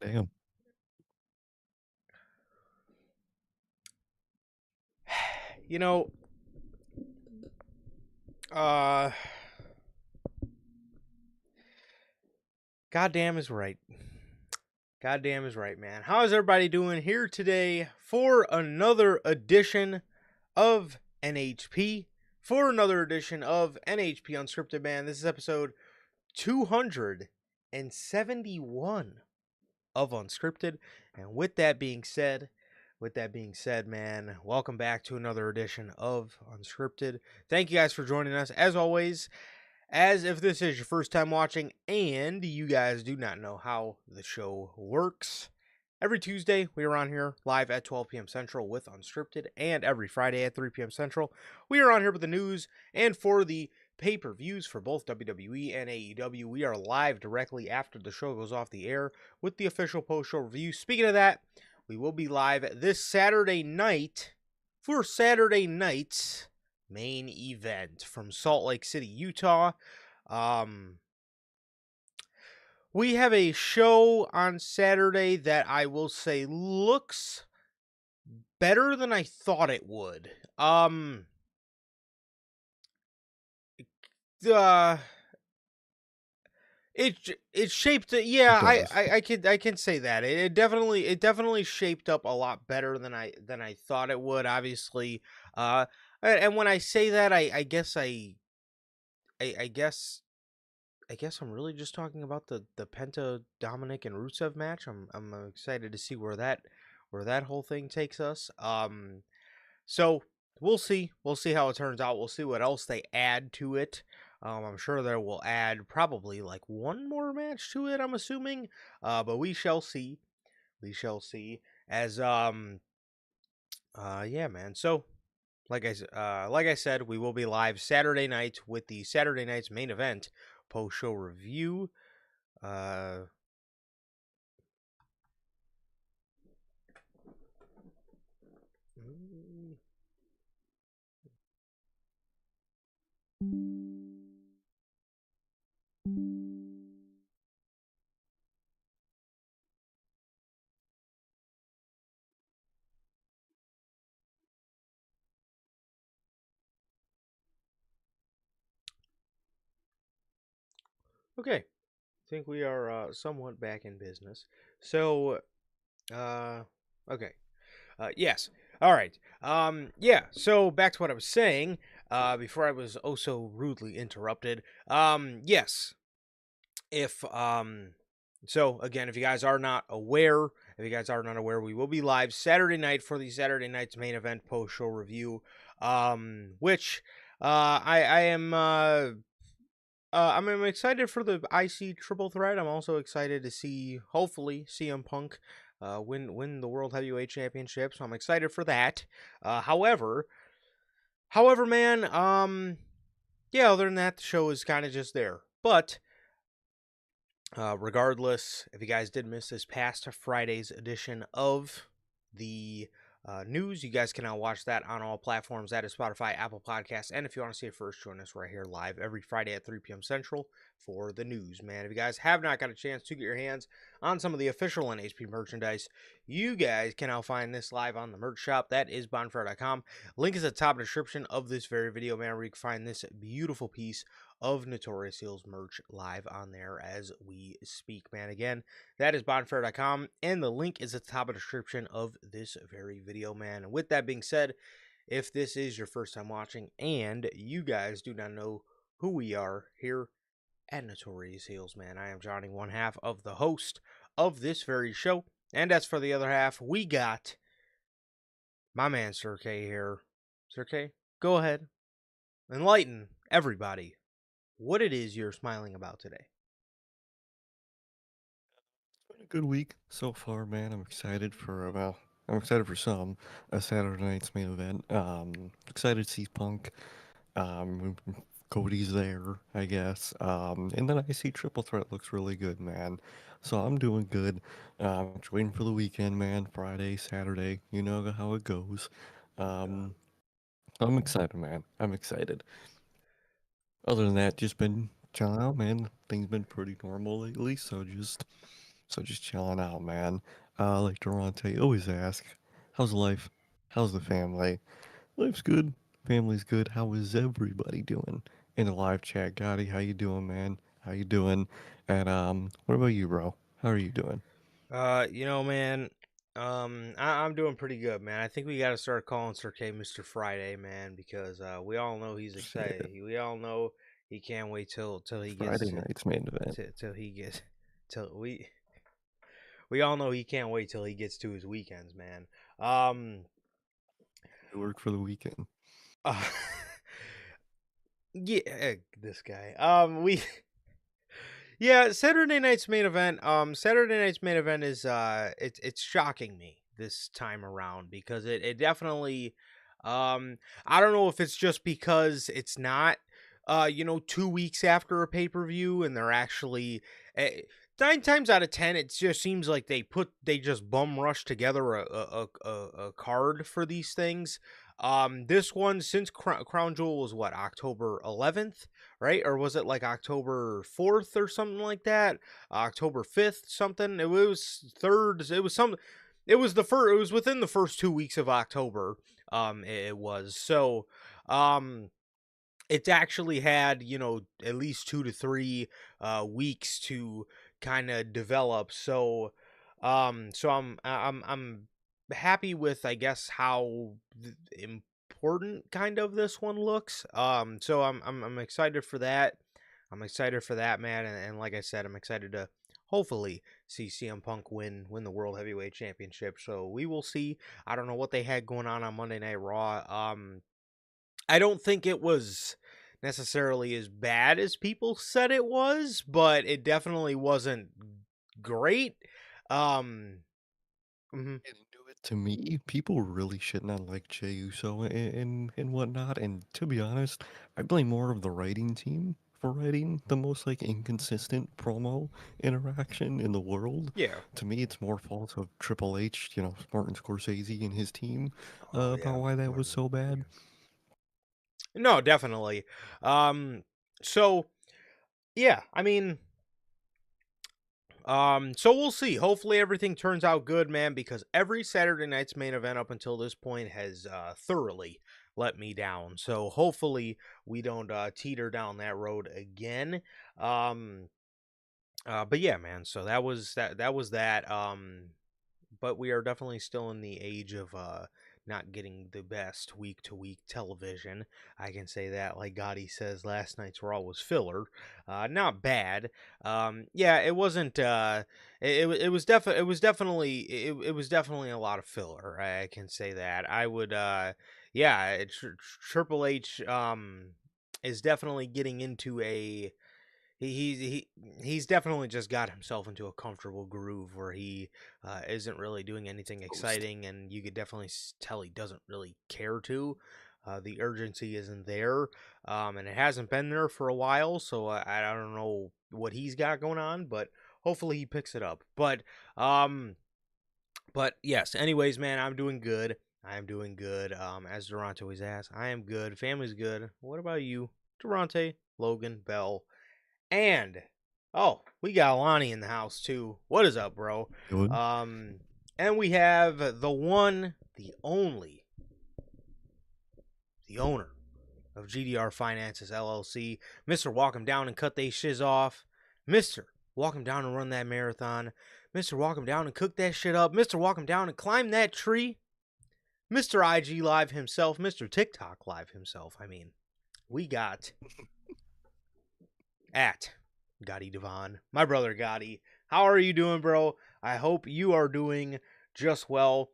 Damn. You know, uh, goddamn is right. Goddamn is right, man. How is everybody doing here today for another edition of NHP? For another edition of NHP Unscripted, man. This is episode 271 of Unscripted. And with that being said, man, welcome back to another edition of Unscripted. Thank you guys for joining us. As always, as if this is your first time watching and you guys do not know how the show works, every Tuesday we are on here live at 12 p.m. Central with Unscripted, and every Friday at 3 p.m. Central we are on here with the news and for the pay-per-views for both WWE and AEW. We are live directly after the show goes off the air with the official post-show review. Speaking of that, we will be live this Saturday night for Saturday night's main event from Salt Lake City, Utah. Um, we have a show on Saturday that I will say looks better than I thought it would. Uh, it shaped it. Yeah, It does. I can say that it definitely shaped up a lot better than I thought it would. Obviously, and when I say that, I guess I guess I'm really just talking about the Penta, Dominic, and Rusev match. I'm excited to see where that whole thing takes us. So we'll see. We'll see how it turns out. We'll see what else they add to it. I'm sure they will add probably like one more match to it, I'm assuming. But we shall see. We shall see. As yeah, man. So like I said, we will be live Saturday night with the Saturday night's main event post show review. Uh, mm, okay, I think we are somewhat back in business. So, uh, okay, yes, all right. Yeah. So back to what I was saying. Before I was oh so rudely interrupted. Yes. If So again, if you guys are not aware, we will be live Saturday night for the Saturday night's main event post show review. Which I am I'm excited for the IC triple threat. I'm also excited to see hopefully CM Punk win the World Heavyweight Championship. So I'm excited for that. However, man, yeah, other than that, the show is kind of just there. But regardless, if you guys did miss this past Friday's edition of the news, you guys can now watch that on all platforms. That is Spotify, Apple Podcasts, and if you want to see it first, join us right here live every Friday at 3 p.m. Central for the news, man. If you guys have not got a chance to get your hands on some of the official NHP merchandise, you guys can now find this live on the merch shop. That is bonfire.com. Link is at the top of the description of this very video, man, where you can find this beautiful piece of Notorious Heels merch live on there as we speak, man. Again, that is bonfire.com, and the link is at the top of the description of this very video, man. And with that being said, if this is your first time watching and you guys do not know who we are here at Notorious Heels, man, I am Johnny, one half of the host of this very show. And as for the other half, we got my man Sir K here. Sir K, go ahead, enlighten everybody what it is you're smiling about today. Been a good week so far, man. I'm excited for a Saturday night's main event. Excited to see Punk. Um, Cody's there, I guess. And then I see Triple Threat looks really good, man. So I'm doing good. Just waiting for the weekend, man. Friday, Saturday, you know how it goes. Um, I'm excited, man. I'm excited. Other than that, just been chilling out, man. Things been pretty normal lately, so just So just chilling out, man. Like Durante always asks, how's life? How's the family? Life's good. Family's good. How is everybody doing? In the live chat, Gotti, how you doing, man? How you doing? And what about you, bro? How are you doing? Man, I'm doing pretty good, man. I think we got to start calling Sir K Mr. Friday, man, because we all know he's excited. Shit. We all know he can't wait till he gets Friday night's main event. till he gets till we all know he can't wait till he gets to his weekends, man. Um, We work for the weekend. uh, yeah, this guy. We Yeah, Saturday night's main event. Saturday night's main event is it's shocking me this time around because it definitely I don't know if it's just because it's not 2 weeks after a pay-per-view and they're actually uh, 9 times out of 10 it just seems like they just bum rush together a card for these things. This one since Crown Jewel was what, October 11th, right? Or was it like October 4th or something like that? October 5th, something. It was third. It was some. It was the first. It was within the first 2 weeks of October. It was so. Um, it's actually had at least 2 to 3 weeks to kind of develop. So I'm happy with, I guess, how important kind of this one looks. So I'm excited for that. I'm excited for that, man, and like I said, I'm excited to hopefully see CM Punk win the World Heavyweight Championship. So we will see. I don't know what they had going on Monday Night Raw. I don't think it was necessarily as bad as people said it was, but it definitely wasn't great. Um, mhm. Getting into it, to me, people were really shitting on like Jey Uso and whatnot. And to be honest, I blame more of the writing team for writing the most like inconsistent promo interaction in the world. Yeah. To me, it's more fault of Triple H, Martin Scorsese and his team, Oh about yeah, why that was Martin. so bad. No, definitely. Um, so yeah, I mean, so we'll see. Hopefully everything turns out good, man, because every Saturday night's main event up until this point has thoroughly let me down. So hopefully we don't teeter down that road again. Um, but yeah, man. So that was that. That was that. But we are definitely still in the age of not getting the best week to week television. I can say that. Like Gotti says, last night's Raw was filler. Not bad. Yeah, it wasn't. It was it was definitely a lot of filler. I can say that. I would. Yeah, Triple H is definitely getting into a he's definitely just got himself into a comfortable groove where he isn't really doing anything Post. exciting, and you could definitely tell he doesn't really care to. The urgency isn't there, and it hasn't been there for a while. So I don't know what he's got going on, but hopefully he picks it up. But yes. Anyways, man, I'm doing good. I am doing good. As Durante always asks, I am good. Family's good. What about you, Durante, Logan, Bell? And oh, we got Lonnie in the house too. What is up, bro? Good. Um, and we have the one, the only, the owner of GDR Finances LLC, Mister Walk him down and cut they shiz off, Mister Walk him down and run that marathon, Mister Walk him down and cook that shit up, Mister Walk him down and climb that tree, Mister IG Live himself, Mister TikTok Live himself. I mean, we got at Gotti Devon, my brother Gotti. How are you doing, bro? I hope you are doing just well.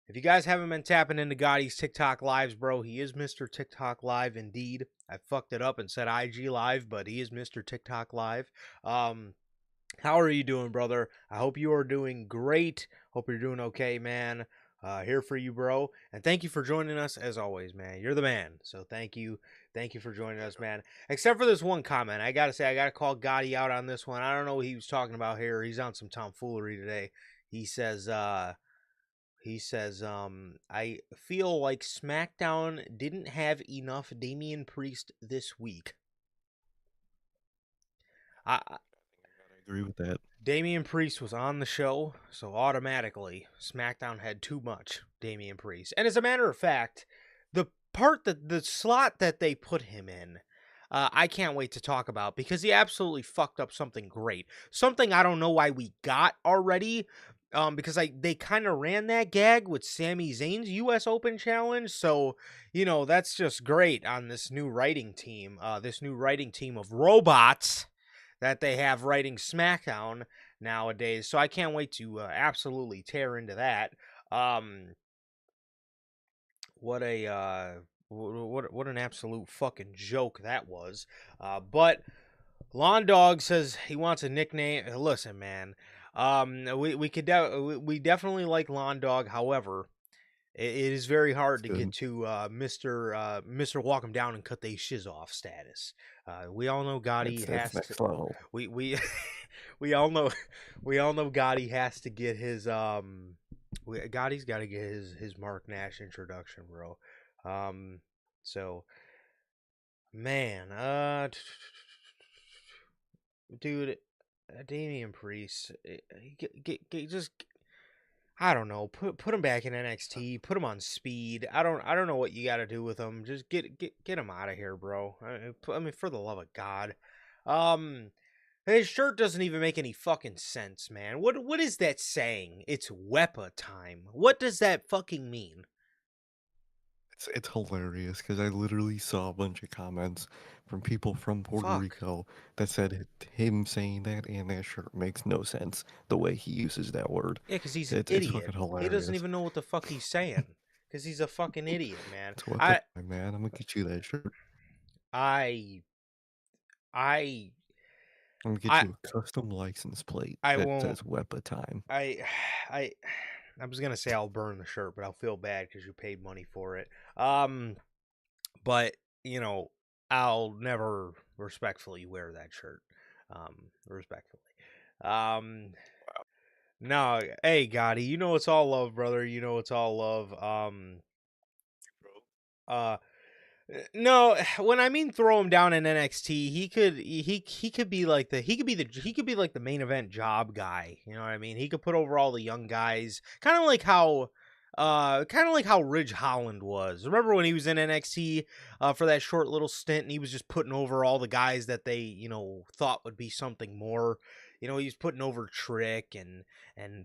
If you guys haven't been tapping into Gotti's TikTok lives, bro, he is Mr. TikTok Live indeed. I fucked it up and said IG Live, but he is Mr. TikTok Live. How are you doing, brother? I hope you are doing great. Hope you're doing okay, man. Here for you, bro. And thank you for joining us as always, man. You're the man. So thank you. Thank you for joining us, man. Except for this one comment. I gotta say, I gotta call Gotti out on this one. I don't know what he was talking about here. He's on some tomfoolery today. He says, I feel like SmackDown didn't have enough Damian Priest this week. I I agree with that. Damian Priest was on the show, so automatically SmackDown had too much Damian Priest. And as a matter of fact, the slot that they put him in, I can't wait to talk about because he absolutely fucked up something great. Something I don't know why we got already. Because they kind of ran that gag with Sami Zayn's U.S. Open Challenge, so that's just great on this new writing team. This new writing team of robots that they have writing SmackDown nowadays. So I can't wait to absolutely tear into that. What a what an absolute fucking joke that was. But Lawn Dog says he wants a nickname. Listen, man. We definitely like Lawn Dog. However, it is very hard to get Good. to Mr. Walk him down and cut they shiz off status. We all know Gotti That's has to. next level. We we all know Gotti has to get his Gotti's got to get his Mark Nash introduction, bro. So man, dude, Damian Priest, just I don't know, put him back in NXT, put him on speed. I don't know what you got to do with him. Just get him out of here, bro. I mean, for the love of God. Um, His shirt doesn't even make any fucking sense, man. What is that saying? It's Wepa time. What does that fucking mean? It's hilarious because I literally saw a bunch of comments from people from Puerto Fuck. Rico that said him saying that and that shirt makes no sense the way he uses that word. Yeah, because he's an It's idiot. fucking He doesn't hilarious. even know what the fuck he's saying. Because he's a fucking idiot, man. It's what the I, time, man. I'm gonna get you that shirt. I, I, I'm gonna get I, you a custom license plate I that won't. says Wepa time. I, I, I was gonna say I'll burn the shirt, but I'll feel bad because you paid money for it. But you know, I'll never respectfully wear that shirt. Respectfully. Um, no, hey Gotti, you know it's all love, brother. You know it's all love. Uh, no, when I mean throw him down in NXT, he could be like the main event job guy. You know what I mean? He could put over all the young guys, kind of like how Ridge Holland was. Remember when he was in NXT for that short little stint, and he was just putting over all the guys that they thought would be something more. He was putting over Trick and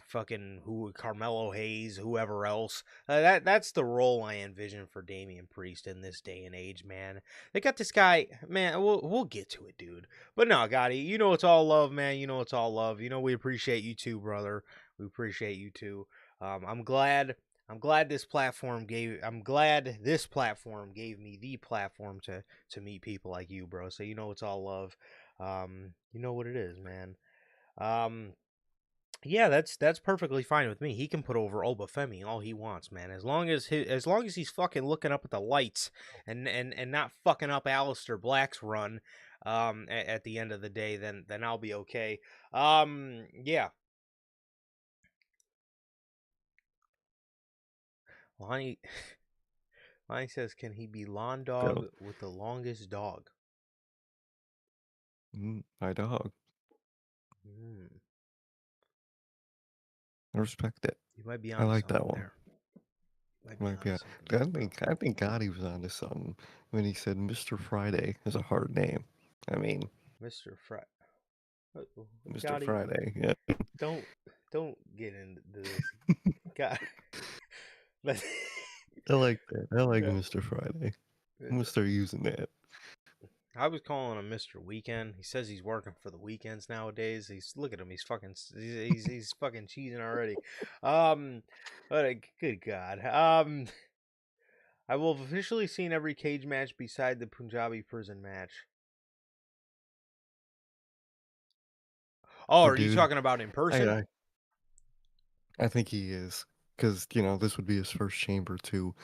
fucking Carmelo Hayes, whoever else. That's the role I envision for Damian Priest in this day and age, man. They got this guy, man. We'll get to it, dude. But no, Gotti, it's all love, man. It's all love. We appreciate you too, brother. We appreciate you too. I'm glad. I'm glad this platform gave me the platform to meet people like you, bro. So it's all love. You know what it is, man. Um, yeah, that's perfectly fine with me. He can put over Obafemi all he wants, man. As long as he's fucking looking up at the lights and not fucking up Alistair Black's run at the end of the day, then I'll be okay. Yeah. Lonnie Lonnie says, can he be lawn dog Go. with the longest dog? My dog. Hmm. I respect it. You might be I onto like that something one. there. Might be Might be. onto something there, bro. I think Gotti was onto something when he said Mr. Friday is a hard name. I mean, Mr. Fry. Mr. Gotti, Friday. Yeah. don't don't get into this. God. But I like that. I like no, Mr. Friday. I'm no. gonna start using that. I was calling him Mr. Weekend. He says he's working for the weekends nowadays. Look at him. He's fucking cheesing already. Um, good God. I will have officially seen every cage match beside the Punjabi prison match. Oh, Oh, are you dude, talking about in I person? I, I think he is, because this would be his first chamber too.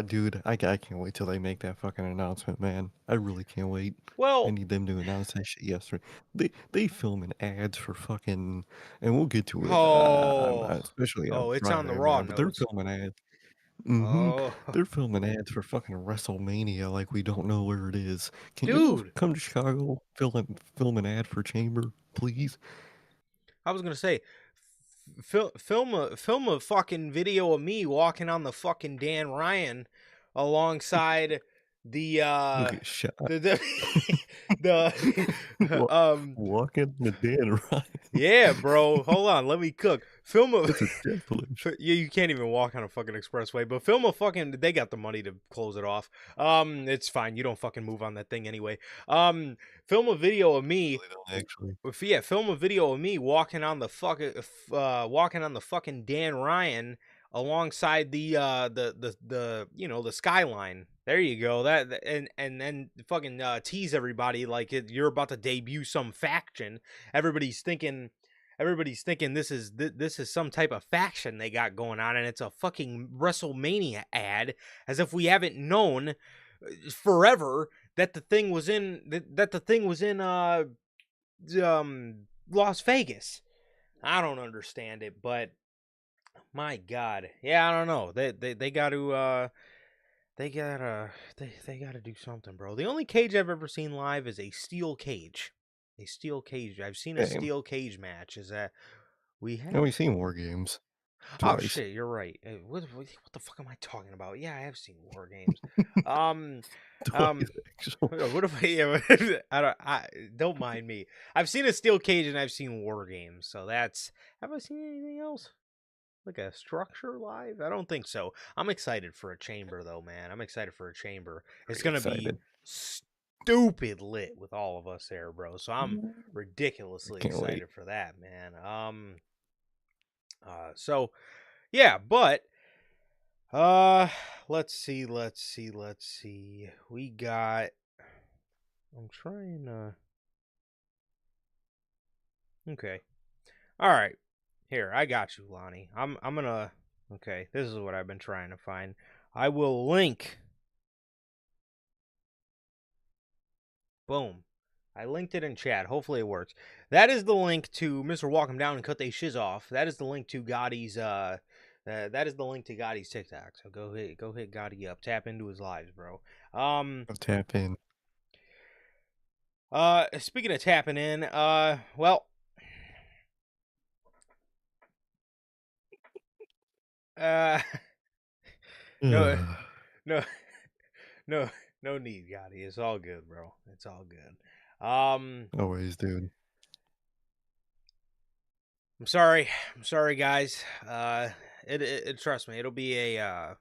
Dude, I can't wait till they make that fucking announcement, man. I really can't wait. I Well, need them to announce that shit yesterday. They filming ads for fucking, and we'll get to it, oh, especially on oh, it's on the Friday, Raw man. But they're notes. filming ads. Oh, They're filming ads for fucking WrestleMania like we don't know where it is. Can y'all dude, come to Chicago, film an ad for Chamber, please? I was gonna say, film a fucking video of me walking on the fucking Dan Ryan alongside the You'll get shot. the the Walking the Dan Ryan. yeah, bro. Hold on, let me cook. Film a That's a death wish. yeah, you can't even walk on a fucking expressway, but film a fucking. They got the money to close it off. It's fine. You don't fucking move on that thing anyway. Film a video of me. Really don't actually. Yeah, film a video of me walking on the fucking Dan Ryan alongside the the skyline. There you go. And then fucking tease everybody like you're about to debut some faction. Everybody's thinking this is some type of faction they got going on, and it's a fucking WrestleMania ad, as if we haven't known forever that the thing was in Las Vegas. I don't understand it, but my God, yeah, I don't know. They got to they gotta do something, bro. The only cage I've ever seen live is a steel cage. A steel cage. I've seen a Same. steel cage match. Is that we have? And we've seen War Games. Oh Twice. shit, you're right. What the fuck am I talking about? Yeah, I have seen War Games. Twice, actually. What if I don't mind me. I've seen a steel cage and I've seen War Games. So that's, have I seen anything else? Like a structure live? I don't think so. I'm excited for a chamber though, man. I'm excited for a chamber. It's Pretty gonna be excited. stupid lit with all of us there, bro. So I'm ridiculously Can't excited wait. for that, man. So yeah, but let's see. We got, I'm trying okay. All right. Here, I got you, Lonnie. I'm gonna, okay, this is what I've been trying to find. I will link. Boom. I linked it in chat. Hopefully it works. That is the link to Mr. Walk 'em Down and Cut They Shiz Off. That is the link to Gotti's that is the link to Gotti's TikTok. So go hit Gotti up. Tap into his lives, bro. I'll tap in. Speaking of tapping in, well, no, no, no, no need, Gotti. It's all good, bro. It's all good. Always, dude. I'm sorry, guys. It trust me, it'll be a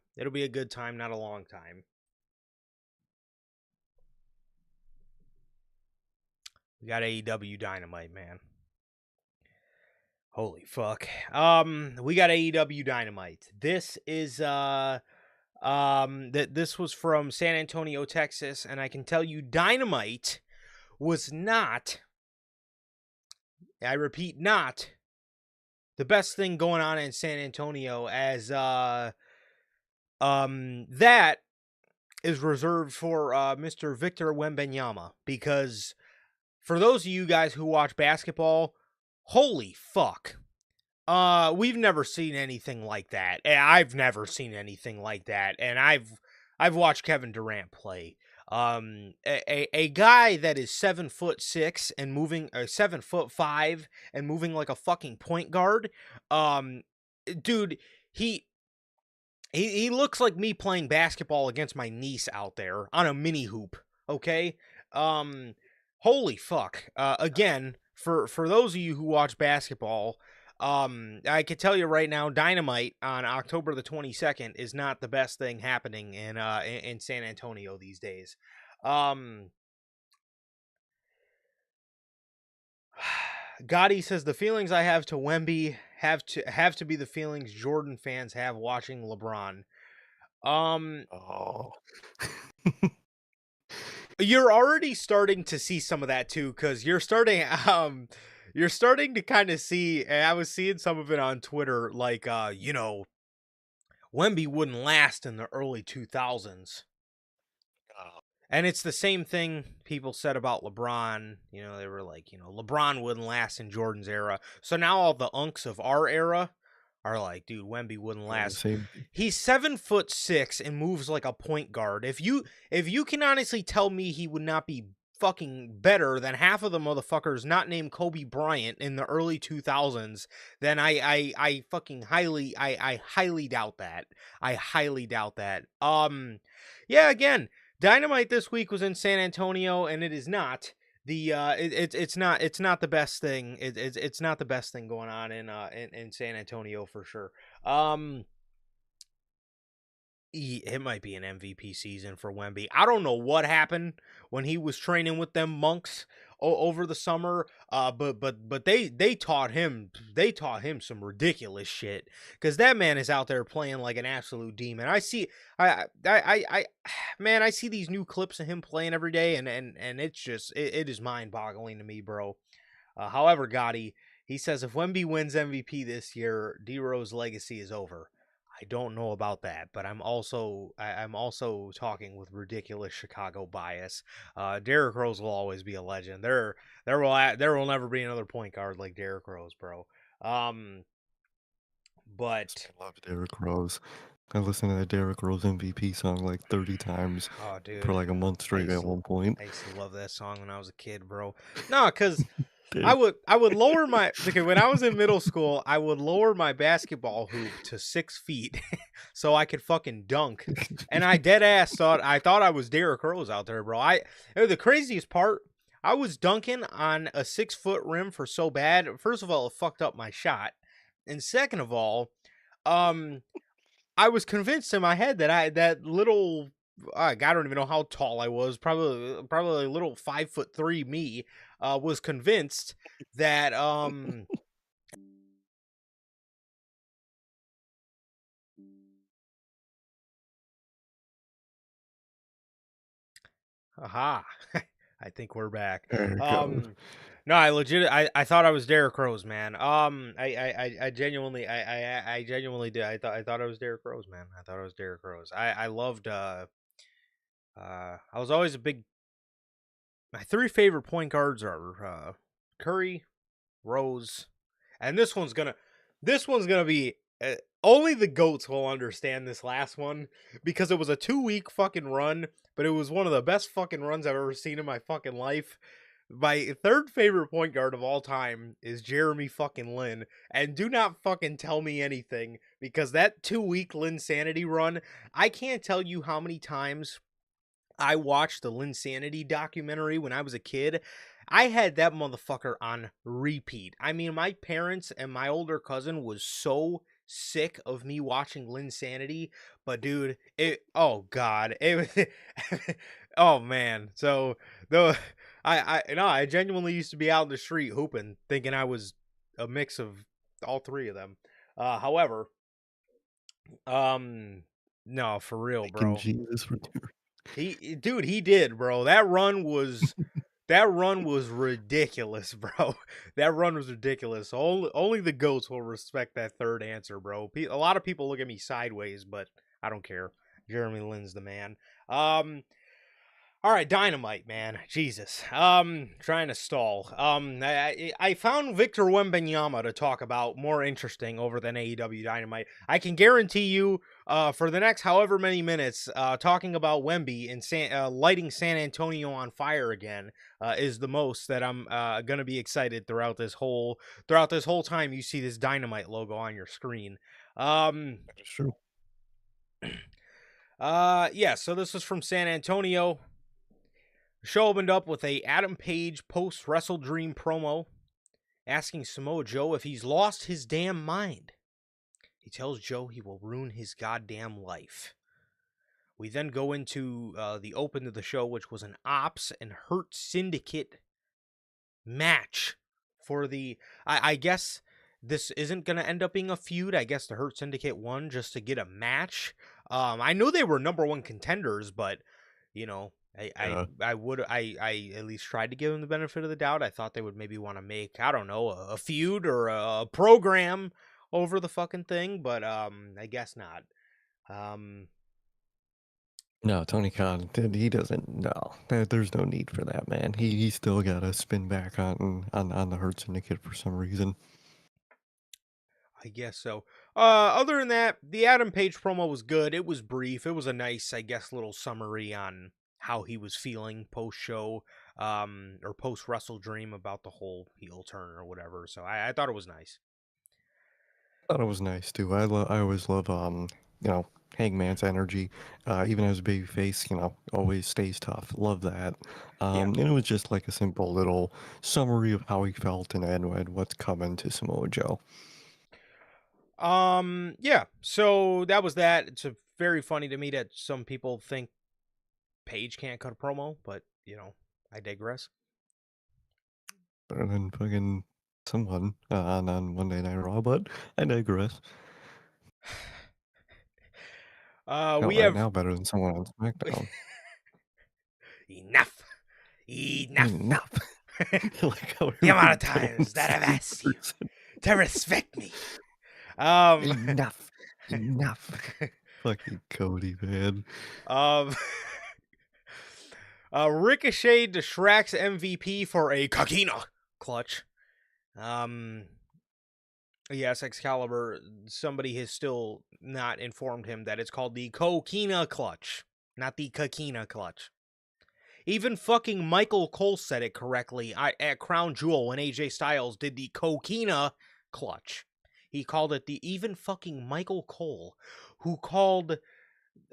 good time, not a long time. We got AEW Dynamite, man. Holy fuck. We got AEW Dynamite. This is this was from San Antonio, Texas, and I can tell you Dynamite was not, I repeat, not the best thing going on in San Antonio, as that is reserved for Mr. Victor Wembanyama, because for those of you guys who watch basketball, holy fuck. We've never seen anything like that. I've never seen anything like that, and I've watched Kevin Durant play. A guy that is 7'6" and moving, 7'5" and moving like a fucking point guard. Dude, he looks like me playing basketball against my niece out there on a mini hoop. Okay. Holy fuck. Again, for those of you who watch basketball, I can tell you right now, Dynamite on October the 22nd is not the best thing happening in San Antonio these days. Gotti says the feelings I have to Wemby have to be the feelings Jordan fans have watching LeBron. Oh. You're already starting to see some of that too, because you're starting to kind of see, and I was seeing some of it on Twitter, like, Wemby wouldn't last in the early 2000s. And it's the same thing people said about LeBron. They were like, LeBron wouldn't last in Jordan's era. So now all the unks of our era are like, dude, Wemby wouldn't last. He's 7'6" and moves like a point guard. If you can honestly tell me he would not be fucking better than half of the motherfuckers not named Kobe Bryant in the early 2000s, then I fucking I highly doubt that. I highly doubt that. Yeah, again, Dynamite this week was in San Antonio, and it is not the it's not the best thing. It's not the best thing going on in San Antonio for sure. It might be an MVP season for Wemby. I don't know what happened when he was training with them monks over the summer. But they taught him some ridiculous shit, because that man is out there playing like an absolute demon. I man, I see these new clips of him playing every day, and it's just it is mind boggling to me, bro. However, Gotti, he says if Wemby wins MVP this year, D-Rose legacy is over. I don't know about that, but I'm also talking with ridiculous Chicago bias. Derrick Rose will always be a legend. There will never be another point guard like Derrick Rose, bro. But I love Derrick Rose. I listened to that Derrick Rose MVP song like 30 times oh, for dude, like a month straight at one point. I used to love that song when I was a kid, bro. No, because Dude, I would lower my okay, when I was in middle school, I would lower my basketball hoop to 6 feet so I could fucking dunk. And I dead ass thought I was Derrick Rose out there, bro. The craziest part, I was dunking on a 6 foot rim for so bad. First of all, it fucked up my shot. And second of all, um I was convinced in my head that that little I don't even know how tall I was. Probably a little 5'3" me was convinced that aha. I think we're back. there it goes. No, I thought I was Derrick Rose, man. I genuinely I genuinely did. I thought I was Derrick Rose, man. I thought I was Derrick Rose. I loved I was always a big my three favorite point guards are Curry, Rose, and this one's gonna be only the goats will understand this last one, because it was a 2 week fucking run, but it was one of the best fucking runs I've ever seen in my fucking life. My third favorite point guard of all time is Jeremy fucking Lin, and do not fucking tell me anything, because that 2 week Linsanity run, I can't tell you how many times I watched the Linsanity documentary when I was a kid. I had that motherfucker on repeat. I mean, my parents and my older cousin was so sick of me watching Linsanity, but dude, oh god, it was oh man. So though I genuinely used to be out in the street hooping, thinking I was a mix of all three of them. However, no, for real, Thanking bro. Jesus for doing. He did, bro. That run was ridiculous, bro. That run was ridiculous. Only the goats will respect that third answer, bro. A lot of people look at me sideways, but I don't care. Jeremy Lin's the man. All right, Dynamite, man. Jesus. Trying to stall. I found Victor Wembanyama to talk about more interesting over than AEW Dynamite. I can guarantee you, for the next however many minutes, talking about Wemby and lighting San Antonio on fire again is the most that I'm gonna be excited throughout this whole time you see this Dynamite logo on your screen. It's true. Yeah. So this was from San Antonio. The show opened up with a Adam Page post Wrestle Dream promo asking Samoa Joe if he's lost his damn mind. He tells Joe he will ruin his goddamn life. We then go into the open of the show, which was an Ops and Hurt Syndicate match for the... I guess this isn't going to end up being a feud. I guess the Hurt Syndicate won just to get a match. I know they were number one contenders, but, you know... Yeah. I at least tried to give them the benefit of the doubt. I thought they would maybe want to make, I don't know, a feud or a program over the fucking thing, but I guess not. No, Tony Khan, he doesn't. No, there's no need for that, man. He still got to spin back on the Hurt Syndicate for some reason. I guess so. Other than that, the Adam Page promo was good. It was brief. It was a nice, I guess, little summary on how he was feeling post show or post Wrestle Dream about the whole heel turn or whatever. So I thought it was nice. Thought it was nice too. I always love you know, Hangman's energy. Even as a babyface, you know, always stays tough. Love that. Yeah. And it was just like a simple little summary of how he felt and what's coming to Samoa Joe. Yeah. So that was that. It's very funny to me that some people think Paige can't cut a promo, but you know, I digress. Better than fucking someone on Monday Night Raw, but I digress. Hell, We right have now better than someone on SmackDown. enough. Enough. Enough. Like how The amount everybody of times that I've same asked you person. to respect me. Um, Enough. Enough. Fucking Cody, man. um, Ricochet distracts MVP for a Kakina clutch. Um, yes, Excalibur, somebody has still not informed him that it's called the Kokina clutch, not the Kakina clutch. Even fucking Michael Cole said it correctly at Crown Jewel when AJ Styles did the Kokina clutch. He called it the even fucking Michael Cole, who called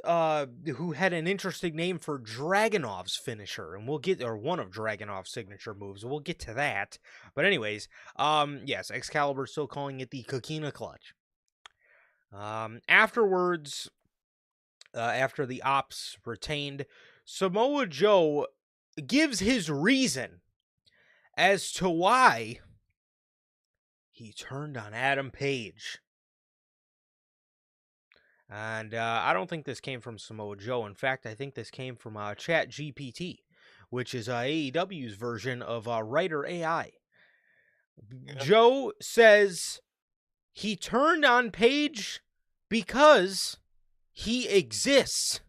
who had an interesting name for Dragunov's finisher, and we'll get or one of Dragunov's signature moves. We'll get to that. But anyways, yes, Excalibur still calling it the Kokina clutch. Afterwards, after the ops retained, Samoa Joe gives his reason as to why he turned on Adam Page. And I don't think this came from Samoa Joe. In fact, I think this came from Chat GPT, which is AEW's version of Writer AI. Yeah. Joe says he turned on Page because he exists.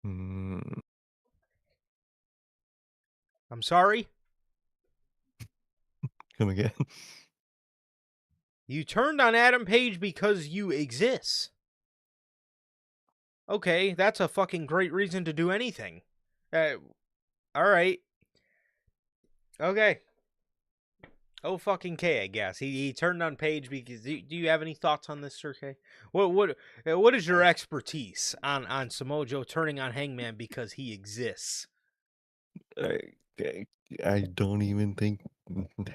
Mm, I'm sorry? come again. You turned on Adam Page because you exist. Okay, that's a fucking great reason to do anything. All right. Okay. Oh fucking K, I guess. He turned on Page because do you have any thoughts on this, Sir K? What is your expertise on Samoa Joe turning on Hangman because he exists? I, I, I don't even think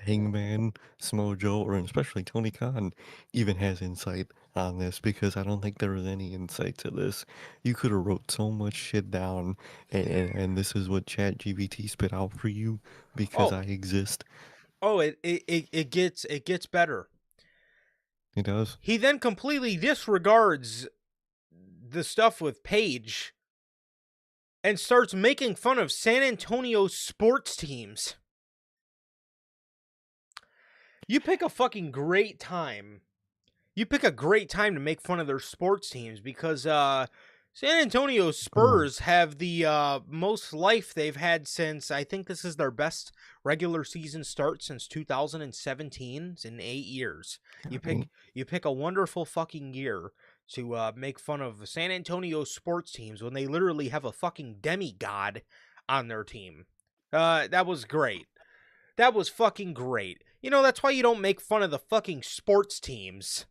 Hangman, Samoa Joe, or especially Tony Khan even has insight on this because I don't think there was any insight to this. You could have wrote so much shit down, and this is what Chat GPT spit out for you because Oh, I exist. it gets better. It does. He then completely disregards the stuff with Page and starts making fun of San Antonio sports teams. You pick a fucking great time. You pick a great time to make fun of their sports teams because San Antonio Oh, Spurs have the most life they've had since I think this is their best regular season start since 2017. It's in 8 years. You right. pick a wonderful fucking year to make fun of San Antonio sports teams when they literally have a fucking demigod on their team. That was great. That was fucking great. You know, that's why you don't make fun of the fucking sports teams.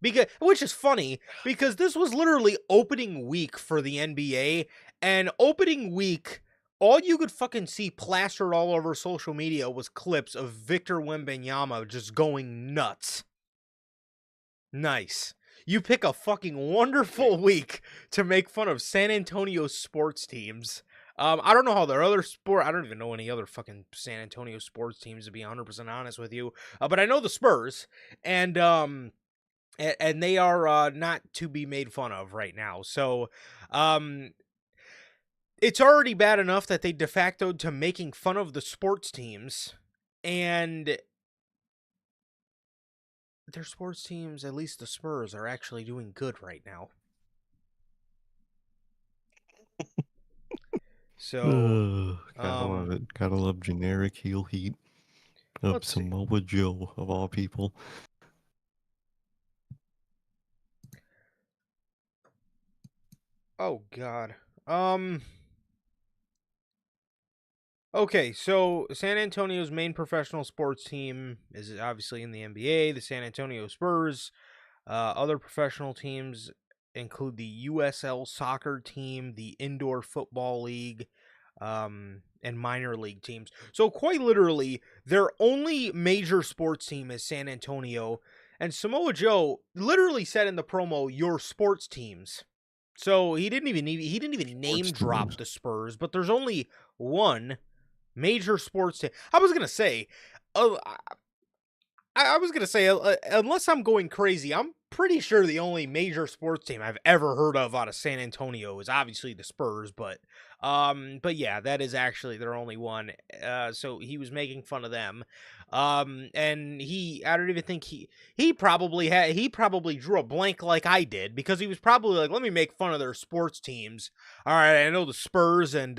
Because which is funny because this was literally opening week for the NBA, and opening week all you could fucking see plastered all over social media was clips of Victor Wembanyama just going nuts. Nice. You pick a fucking wonderful week to make fun of San Antonio sports teams. I don't know how their other sport. I don't even know any other fucking San Antonio sports teams to be 100% honest with you. But I know the Spurs, and and they are not to be made fun of right now. So, it's already bad enough that they de facto to making fun of the sports teams, and their sports teams, at least the Spurs, are actually doing good right now. So, Gotta love it. Gotta love generic heel heat of let's see. Samoa Joe of all people. Oh God. Um. Okay, so San Antonio's main professional sports team is obviously in the NBA, the San Antonio Spurs. Other professional teams include the USL soccer team, the Indoor Football League, and minor league teams. So, quite literally, their only major sports team is San Antonio. And Samoa Joe literally said in the promo, "Your sports teams." So he didn't even name Sports drop teams. the Spurs, but there's only one major sports team. I was gonna say, uh, I was gonna say, unless I'm going crazy, I'm pretty sure the only major sports team I've ever heard of out of San Antonio is obviously the Spurs, but yeah, that is actually their only one. So he was making fun of them, and I don't even think he probably drew a blank like I did because he was probably like, let me make fun of their sports teams. All right, I know the Spurs and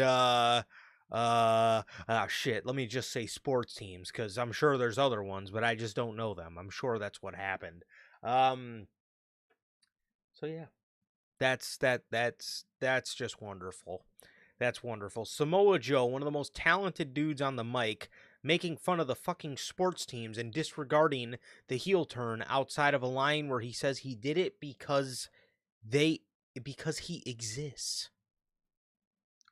shit, let me just say sports teams because I'm sure there's other ones, but I just don't know them. I'm sure that's what happened. Um, so yeah, that's just wonderful. That's wonderful. Samoa Joe, one of the most talented dudes on the mic, making fun of the fucking sports teams and disregarding the heel turn outside of a line where he says he did it they because he exists.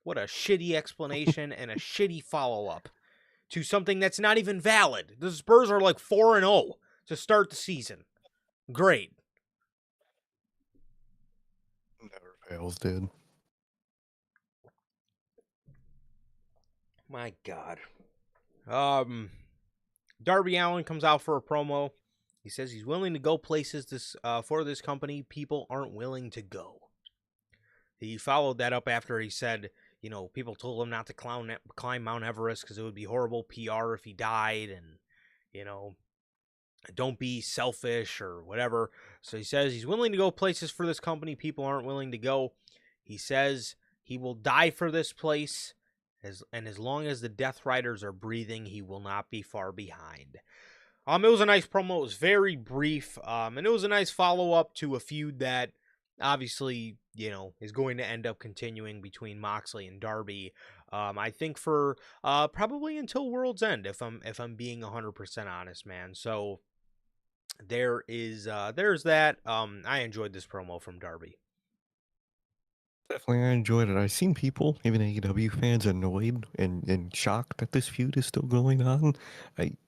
What a shitty explanation and a shitty follow up to something that's not even valid. The Spurs are like 4-0 to start the season. Great. Never fails, dude. My God. Darby Allin comes out for a promo. He says he's willing to go places for this company people aren't willing to go. He followed that up after he said, people told him not to climb Mount Everest because it would be horrible PR if he died, and you know, don't be selfish or whatever. So he says he's willing to go places for this company people aren't willing to go. He says he will die for this place, as long as the Death Riders are breathing, he will not be far behind. It was a nice promo. It was very brief, and it was a nice follow up to a feud that obviously is going to end up continuing between Moxley and Darby. I think for probably until World's End, if I'm being 100% honest, man. So there's that. I enjoyed this promo from Darby. Definitely, I enjoyed it. I've seen people, even AEW fans, annoyed and shocked that this feud is still going on.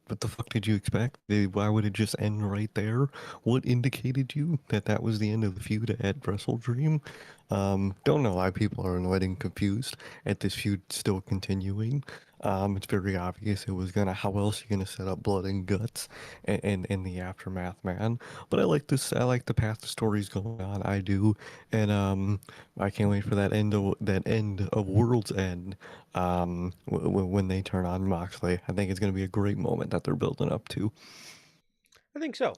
What the fuck did you expect? Why would it just end right there? What indicated you that that was the end of the feud at Wrestle Dream? Don't know why people are annoyed and confused at this feud still continuing. It's very obvious it was gonna. How else are you gonna set up blood and guts and in the aftermath, man? But I like this. I like the path the story's going on. I do, and I can't wait for that end of World's End. When they turn on Moxley, I think it's gonna be a great moment that they're building up to. I think so.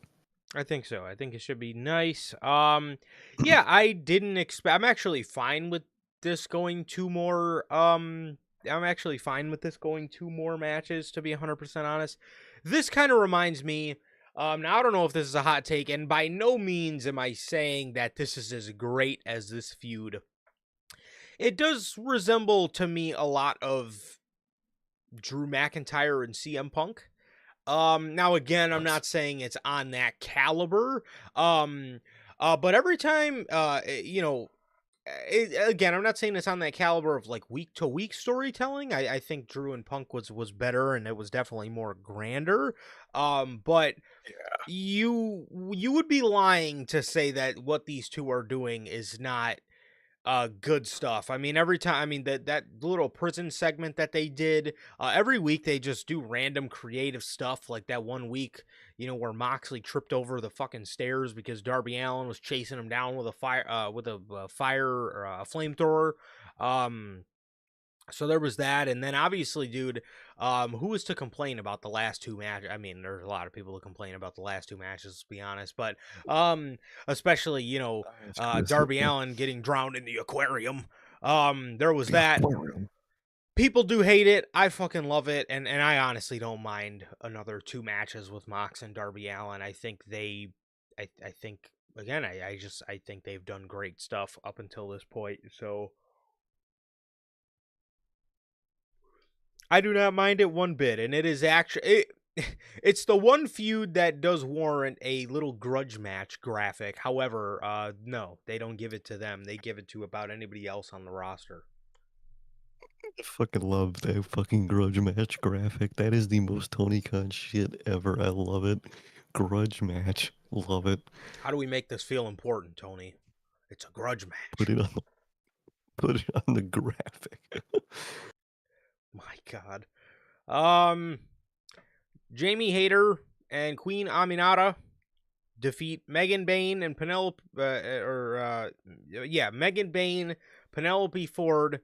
I think so. I think it should be nice. Yeah, I didn't expect. I'm actually fine with this going two more. I'm actually fine with this going two more matches. To be 100% honest, this kind of reminds me. Now I don't know if this is a hot take, and by no means am I saying that this is as great as this feud. It does resemble to me a lot of Drew McIntyre and CM Punk. Now again, I'm Yes. not saying it's on that caliber. Um, but every time, again, I'm not saying it's on that caliber of like week to week storytelling. I think Drew and Punk was better, and it was definitely more grander. But you would be lying to say that what these two are doing is not good stuff. I mean, every time, I mean, that little prison segment that they did, every week they just do random creative stuff, like that one week, where Moxley tripped over the fucking stairs because Darby Allin was chasing him down with a fire or a flamethrower. um so there was that, and then obviously, dude, who was to complain about the last two matches? I mean, there's a lot of people to complain about the last two matches, to be honest, but especially, It's gonna say, Darby Allin getting drowned in the aquarium. There was the that. aquarium. People do hate it. I fucking love it, and I honestly don't mind another two matches with Mox and Darby Allin. I think again, I think they've done great stuff up until this point. So I do not mind it one bit, and it is actually it's the one feud that does warrant a little grudge match graphic. However, no, they don't give it to them. They give it to about anybody else on the roster. I fucking love that fucking grudge match graphic. That is the most Tony Khan shit ever. I love it. Grudge match. Love it. How do we make this feel important, Tony? It's a grudge Put match. it on the put it on the graphic. My God. Um, Jamie Hayter and Queen Aminata defeat Megan Bain and Penelope, Megan Bain, Penelope Ford,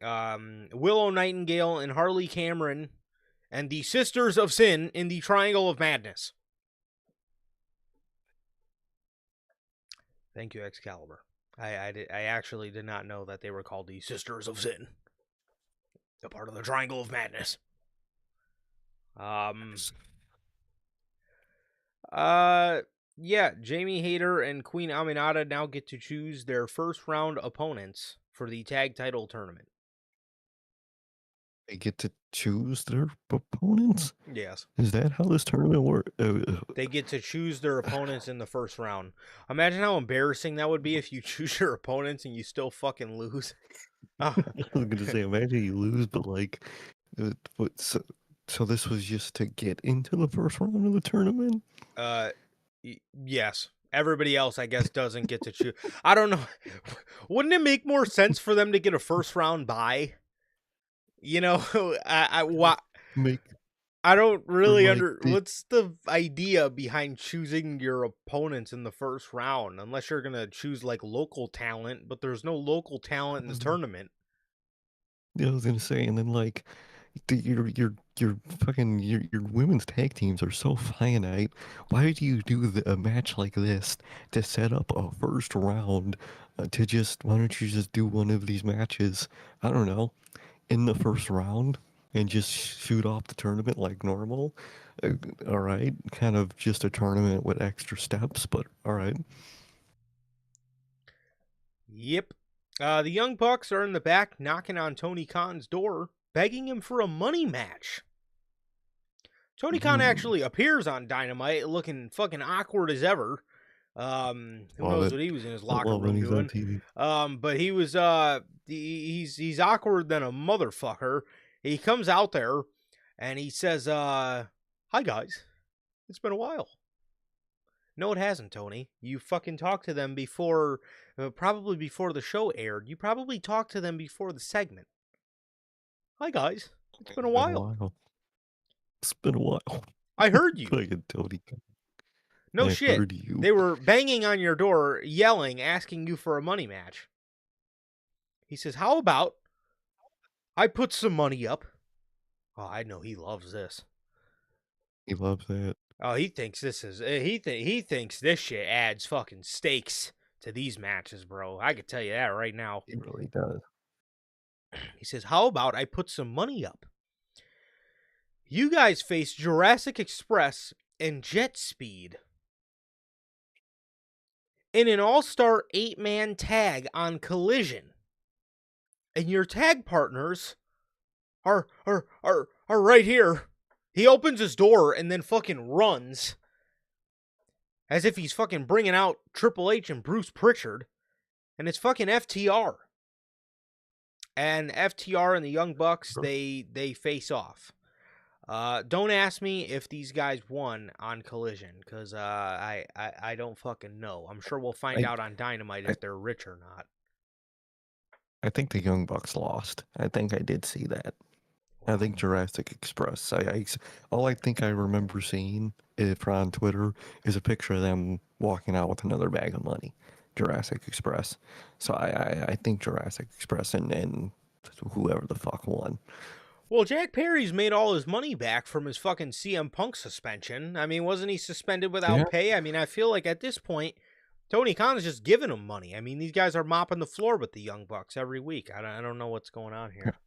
Willow Nightingale, and Harley Cameron, and the Sisters of Sin in the Triangle of Madness. Thank you, Excalibur. I actually did not know that they were called the Sisters of Sin. A part of the Triangle of Madness. Yeah, Jamie Hayter and Queen Aminata now get to choose their first round opponents for the tag title tournament. They get to choose their opponents? Yes. Is that how this tournament works? They get to choose their opponents in the first round. Imagine how embarrassing that would be if you choose your opponents and you still fucking lose. I was gonna say, imagine you lose, but like, so this was just to get into the first round of the tournament? Yes. Everybody else, I guess, doesn't get to choose. I don't know. Wouldn't it make more sense for them to get a first round bye? You know, Make I don't really like what's the idea behind choosing your opponents in the first round unless you're going to choose like local talent, but there's no local talent in the tournament. Yeah, I was gonna say, and then like your fucking your women's tag teams are so finite. Why do you do a match like this to set up a first round? To just why don't you just do one of these matches? I don't know, in the first round and just shoot off the tournament like normal. Uh, all right, kind of just a tournament with extra steps, but all right. Yep. The Young Bucks are in the back knocking on Tony Khan's door, begging him for a money match. Tony Khan Mm, actually appears on Dynamite looking fucking awkward as ever. Who love knows it. what he was in his I locker love when room he's on doing? TV. But he was he's awkward than a motherfucker. He comes out there and he says, "Hi guys, it's been a while." No, it hasn't, Tony. You fucking talked to them before, probably before the show aired. You probably talked to them before the segment. Hi guys, it's been a It's been a while. while. It's been a while. I heard you. Fucking Tony. No I shit. heard you. They were banging on your door, yelling, asking you for a money match. He says, "How about I put some money up?" Oh, I know he loves this. He loves that. Oh, he thinks this is he thinks this shit adds fucking stakes to these matches, bro. I could tell you that right now. He really does. He says, "How about I put some money up? You guys face Jurassic Express and Jet Speed in an all-star 8-man tag on Collision. And your tag partners are right here." He opens his door and then fucking runs as if he's fucking bringing out Triple H and Bruce Pritchard, and it's fucking FTR. And FTR and the Young Bucks, they face off. Don't ask me if these guys won on Collision, because I don't fucking know. I'm sure we'll find I, out on Dynamite I if they're rich or not. I think the Young Bucks lost. I think I did see that. I think Jurassic Express. All I think I remember seeing if on Twitter is a picture of them walking out with another bag of money. Jurassic Express. So I think Jurassic Express and whoever the fuck won. Well, Jack Perry's made all his money back from his fucking CM Punk suspension. I mean, wasn't he suspended Yeah. without pay? I mean, I feel like at this point, Tony Khan is just giving him money. I mean, these guys are mopping the floor with the Young Bucks every week. I don't know what's going on here.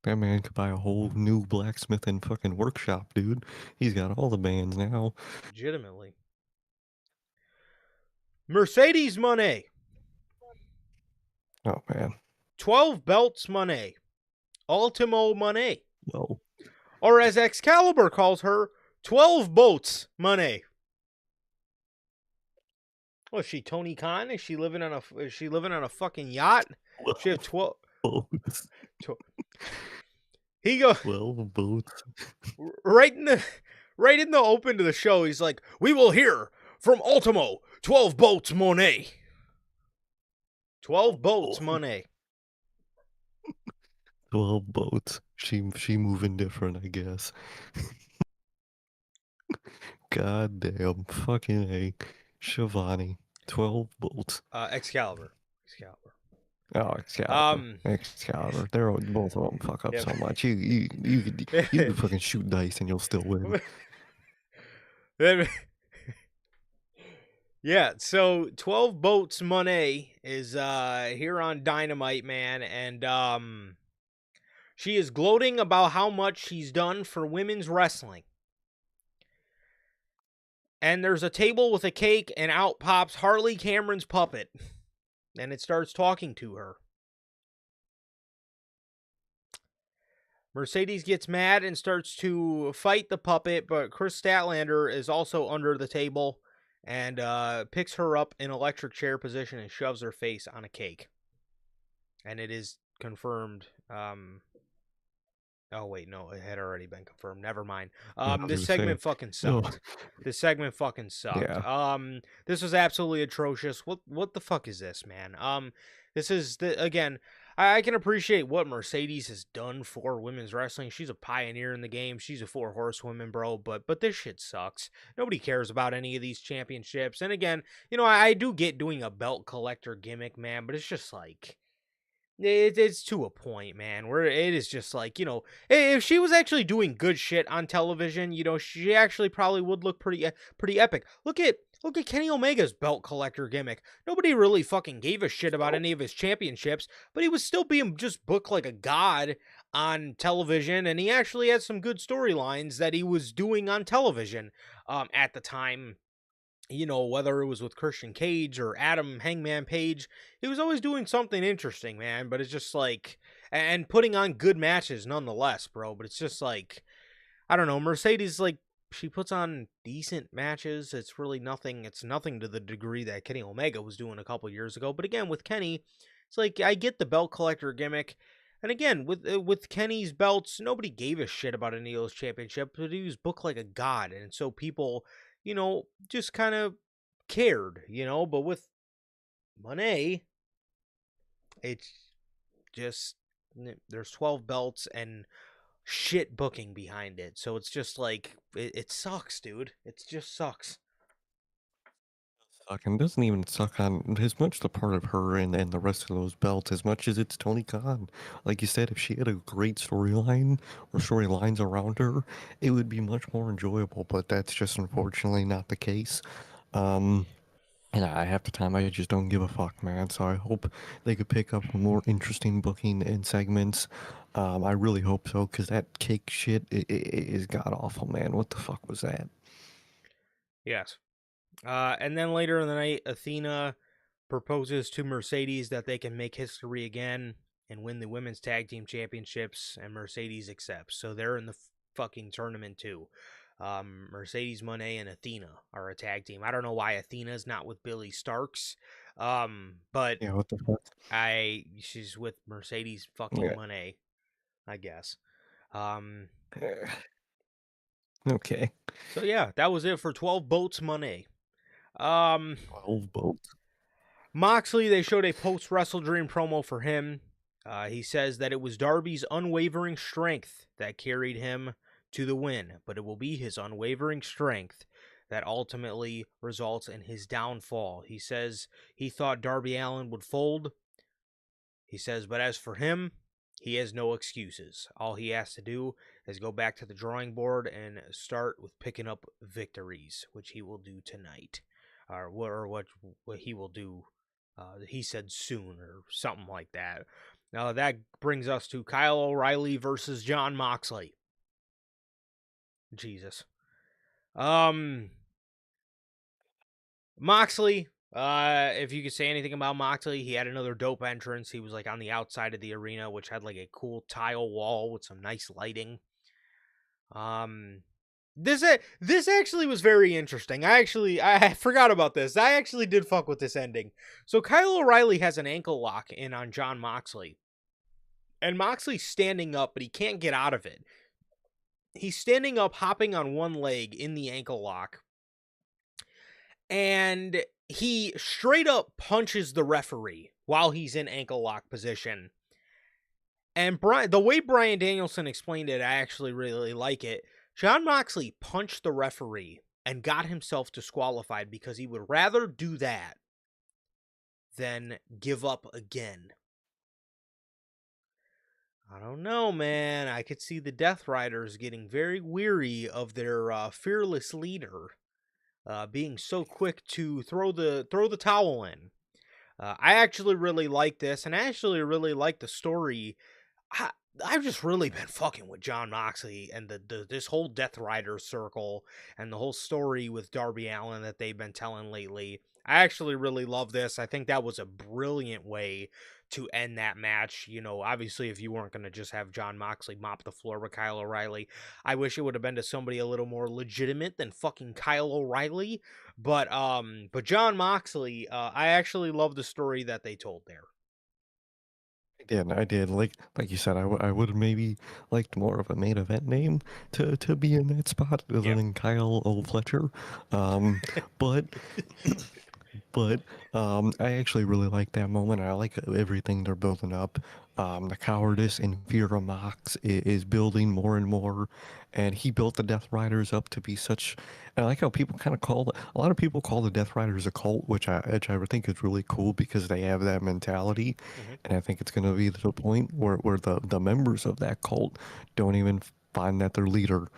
That man could buy a whole new blacksmith and fucking workshop, dude. He's got all the bands now. Legitimately. Mercedes money. Oh man. 12 belts money. Ultimo money. Well, Or as Excalibur calls her, 12 boats money. Oh, is she Tony Khan? Is she living on a fucking yacht? She have 12 boats. He go 12 boats. right in the open to the show. He's like, "We will hear from Ultimo 12 boats money. 12 boats money." 12 boats. She moving different, I guess. God damn. Fucking A. Shivani. 12 boats. Excalibur. Oh, Excalibur. Um, Excalibur. They're both of them fuck up yeah. so much. You could fucking shoot dice and you'll still win. Yeah, so 12 boats money is here on Dynamite, man, and she is gloating about how much she's done for women's wrestling. And there's a table with a cake, and out pops Harley Cameron's puppet. And it starts talking to her. Mercedes gets mad and starts to fight the puppet, but Chris Statlander is also under the table and picks her up in electric chair position and shoves her face on a cake. And it is confirmed. Oh, wait, no, it had already been confirmed. Never mind. This segment fucking sucked. This segment fucking sucked. Yeah. This was absolutely atrocious. What the fuck is this, man? This is again. I can appreciate what Mercedes has done for women's wrestling. She's a pioneer in the game. She's a 4 horsewoman, bro. But this shit sucks. Nobody cares about any of these championships. And again, I do get doing a belt collector gimmick, man. But it's just like. It's to a point, man, where it is just like, if she was actually doing good shit on television, she actually probably would look pretty epic. Look at Kenny Omega's belt collector gimmick. Nobody really fucking gave a shit about any of his championships, but he was still being just booked like a god on television, and he actually had some good storylines that he was doing on television at the time. Whether it was with Christian Cage or Adam Hangman Page, he was always doing something interesting, man. But it's just like, and putting on good matches nonetheless, bro. But it's just like, I don't know. Mercedes, like, she puts on decent matches. It's really nothing. It's nothing to the degree that Kenny Omega was doing a couple years ago. But again, with Kenny, it's like, I get the belt collector gimmick. And again, with Kenny's belts, nobody gave a shit about any of those championships, but he was booked like a god. And so people, just kind of cared, but with Monet, it's just, there's 12 belts and shit booking behind it. So it's just like, it sucks, dude. It just sucks. And doesn't even suck on as much the part of her and the rest of those belts as much as it's Tony Khan. Like you said, if she had a great storyline or storylines around her, it would be much more enjoyable, but that's just unfortunately not the case. And half the time I just don't give a fuck, man. So I hope they could pick up more interesting booking and segments. I really hope so, because that cake shit is god awful, man. What the fuck was that? Yes. And then later in the night, Athena proposes to Mercedes that they can make history again and win the women's tag team championships, and Mercedes accepts. So they're in the fucking tournament too. Mercedes Moné and Athena are a tag team. I don't know why Athena's not with Billy Starks. But Yeah, what the fuck? she's with Mercedes fucking Moné, I guess. Okay. So yeah, that was it for 12 Boats Moné. 12 boats? Moxley, they showed a post Wrestle Dream promo for him. He says that it was Darby's unwavering strength that carried him to the win, but it will be his unwavering strength that ultimately results in his downfall. He says he thought Darby Allin would fold. He says, but as for him, he has no excuses. All he has to do is go back to the drawing board and start with picking up victories, which he will do tonight, or what he will do. He said soon or something like that. Now that brings us to Kyle O'Reilly versus Jon Moxley. Jesus. Moxley, If you could say anything about Moxley, he had another dope entrance. He was like on the outside of the arena, which had like a cool tile wall with some nice lighting. Um, this actually was very interesting. I forgot about this. I actually did fuck with this ending. So Kyle O'Reilly has an ankle lock in on John Moxley, and Moxley's standing up, but he can't get out of it. He's standing up, hopping on one leg in the ankle lock, and he straight up punches the referee while he's in ankle lock position. And the way Bryan Danielson explained it, I actually really like it. John Moxley punched the referee and got himself disqualified because he would rather do that than give up again. I don't know, man. I could see the Death Riders getting very weary of their fearless leader being so quick to throw the towel in. I actually really like this, and I actually really like the story. I've just really been fucking with John Moxley and this whole Death Rider circle and the whole story with Darby Allin that they've been telling lately. I actually really love this. I think that was a brilliant way to end that match. You know, obviously, if you weren't going to just have John Moxley mop the floor with Kyle O'Reilly, I wish it would have been to somebody a little more legitimate than fucking Kyle O'Reilly. But John Moxley, I actually love the story that they told there. I did. Like you said, I would have maybe liked more of a main event name to be in that spot other Yeah. than Kyle O. Fletcher. Um, but But I actually really like that moment. I like everything they're building up. The cowardice in Vera Mox is building more and more, and he built the Death Riders up to be such. And I like how people kind of a lot of people call the Death Riders a cult, which I would think is really cool because they have that mentality, Mhm. and I think it's going to be to the point where the members of that cult don't even find that their leader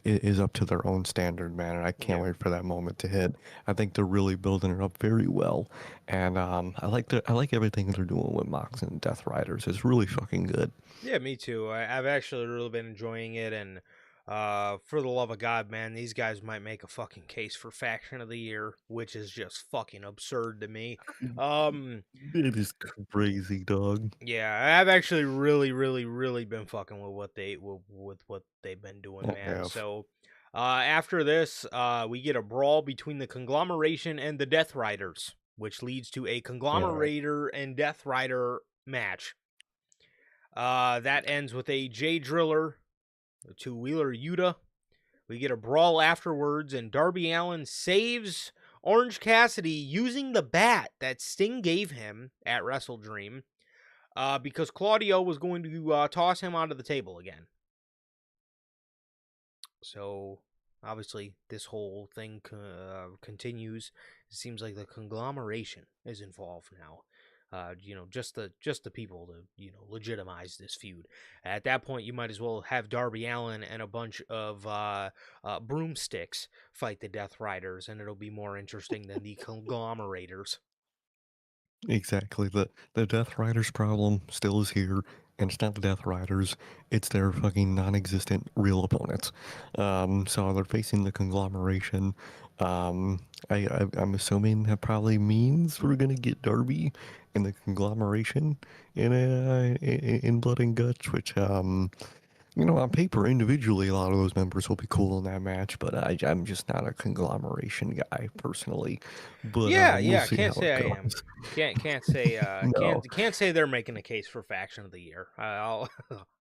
is up to their own standard, man. And I can't Yeah. wait for that moment to hit. I think they're really building it up very well, and I like everything they're doing with Mox and Death Riders. It's really fucking good. Yeah, me too. I've actually really been enjoying it, and for the love of God, man, these guys might make a fucking case for faction of the year, which is just fucking absurd to me. Um, It is crazy, dog. yeah, I've actually really, really, really been fucking with what they've been doing, I man. have. So, after this, we get a brawl between the Conglomeration and the Death Riders, which leads to a All right. Conglomerator and Death Rider match. That ends with a J Driller to Wheeler Yuta. We get a brawl afterwards, and Darby Allin saves Orange Cassidy using the bat that Sting gave him at Wrestle Dream because Claudio was going to toss him onto the table again. So, obviously, this whole thing continues. It seems like the conglomeration is involved now. Just the people to legitimize this feud. At that point, you might as well have Darby Allin and a bunch of broomsticks fight the Death Riders, and it'll be more interesting than the conglomerators. Exactly. The Death Riders problem still is here, and it's not the Death Riders, it's their fucking non-existent real opponents. So they're facing the conglomeration. I'm assuming that probably means we're gonna get Darby in the conglomeration in Blood and Guts, which on paper, individually, a lot of those members will be cool in that match, but I'm just not a conglomeration guy personally. But Yeah, we'll yeah, see can't how say it I am. goes. Can't say No, can't say they're making a case for faction of the year. I'll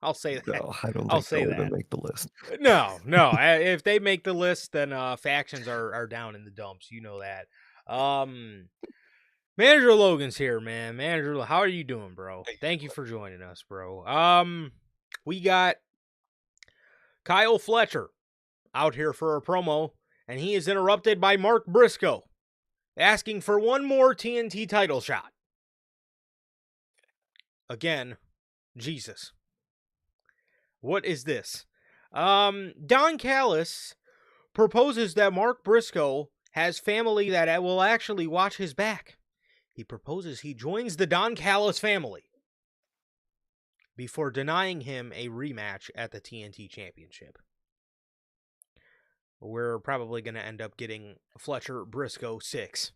I'll say that. no, I don't I'll think say they'll even that. make the list. No. If they make the list, then factions are down in the dumps. You know that. Um, Manager Logan's here, man. Manager, how are you doing, bro? Thank you for joining us, bro. We got Kyle Fletcher out here for a promo, and he is interrupted by Mark Briscoe asking for one more TNT title shot. Again, Jesus. What is this? Don Callis proposes that Mark Briscoe has family that will actually watch his back. He proposes he joins the Don Callis family before denying him a rematch at the TNT Championship. We're probably going to end up getting Fletcher Briscoe 6.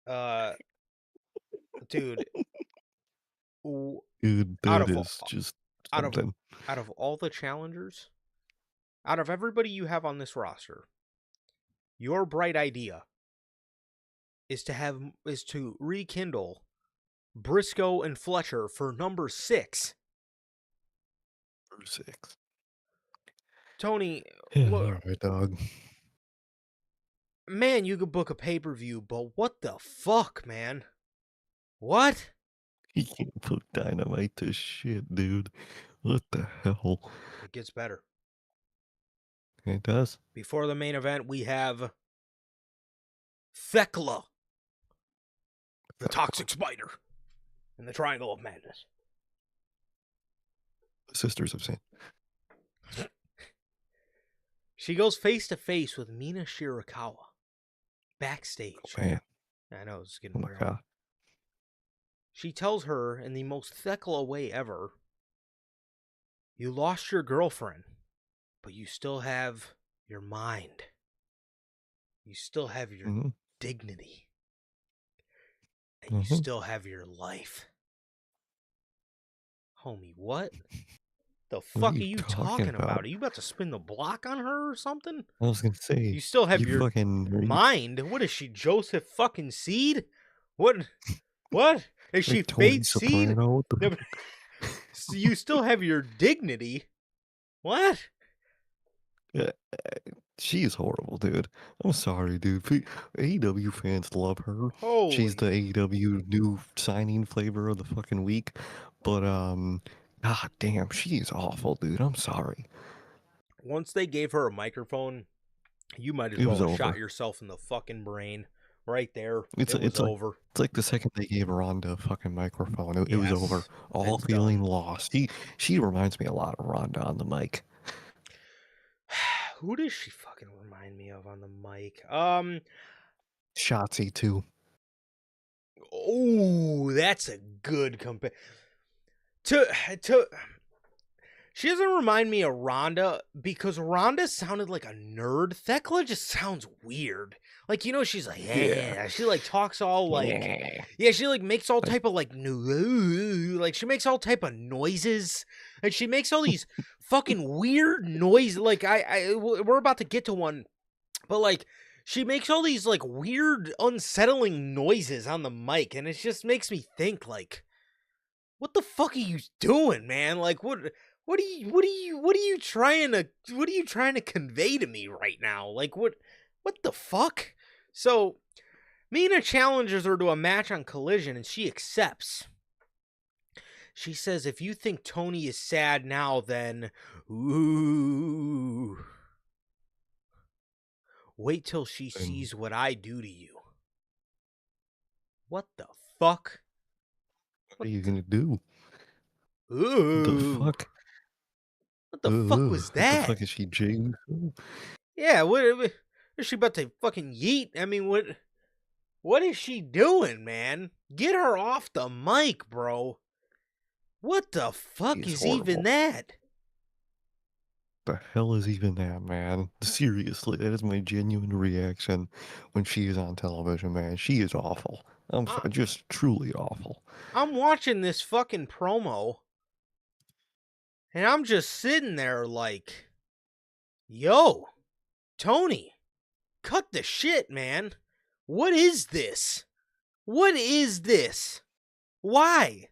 Uh, dude, Dude, out that of is just out of something. out of all the challengers, out of everybody you have on this roster, your bright idea is to rekindle Briscoe and Fletcher for number 6. For 6. Tony, Yeah, what alright, dog. man, you could book a pay-per-view, but what the fuck, man? What? He can't put Dynamite to shit, dude. What the hell? It gets better. It does. Before the main event, we have Thekla, the Toxic Spider, and the Triangle of Madness. The Sisters of Sin. She goes face to face with Mina Shirakawa backstage. Oh, man. I know it's Oh, getting my weird. God. She tells her in the most Thekla way ever, you lost your girlfriend, but you still have your mind. You still have your Mm-hmm. dignity. And you still have your life. Homie, what? The fuck are you talking about? Are you about to spin the block on her or something? I was gonna say, You still have your fucking mind. What is she, Joseph fucking Seed? What? What? Is she like Tony Fate Seed? Soprano? What the No, but so you still have your dignity. What? Yeah, she is horrible, dude. I'm sorry, dude. AEW fans love her. She's Holy. the AEW new signing flavor of the fucking week. But god damn, she is awful, dude. I'm sorry. Once they gave her a microphone, you might as It well was have shot over. yourself in the fucking brain. Right there. It's It was it's like over. it's like the second they gave Ronda a fucking microphone, it was over. Yes. All It's feeling done. lost. She reminds me a lot of Ronda on the mic. Who does she fucking remind me of on the mic? Shotzi too. Oh, that's a good compare. To She doesn't remind me of Rhonda because Rhonda sounded like a nerd. Thekla just sounds weird. Like, she's like, yeah. She like talks all like, yeah, she like makes all type of like, like she makes all type of noises. And she makes all these fucking weird noises. Like, we're about to get to one, but like, she makes all these like weird, unsettling noises on the mic. And it just makes me think, like, what the fuck are you doing, man? Like, what are you trying to convey to me right now? Like, what the fuck? So Mina challenges her to a match on Collision and she accepts. She says, if you think Tony is sad now, then ooh, wait till she sees what I do to you. What the fuck? What are you gonna do? The Ooh. fuck? What the fuck was What the that? fuck is she, James? Yeah, what is she about to fucking yeet? I mean, what is she doing, man? Get her off the mic, bro. What the fuck is even that? The hell is even that, man? Seriously, that is my genuine reaction when she is on television, man. She is awful. I'm sorry, just truly awful. I'm watching this fucking promo, and I'm just sitting there like, yo, Tony, cut the shit, man. What is this? What is this? Why?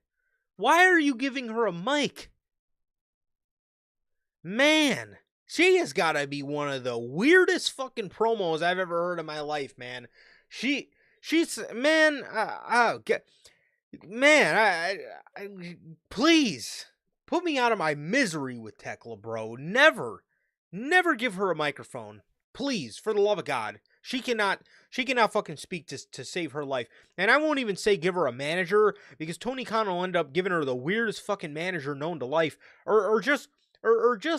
Why are you giving her a mic? Man, she has got to be one of the weirdest fucking promos I've ever heard in my life, man. She's man, man, please put me out of my misery with Tekla, bro. Never give her a microphone, please, for the love of God. She cannot fucking speak to save her life. And I won't even say give her a manager, because Tony Khan will end up giving her the weirdest fucking manager known to life, or just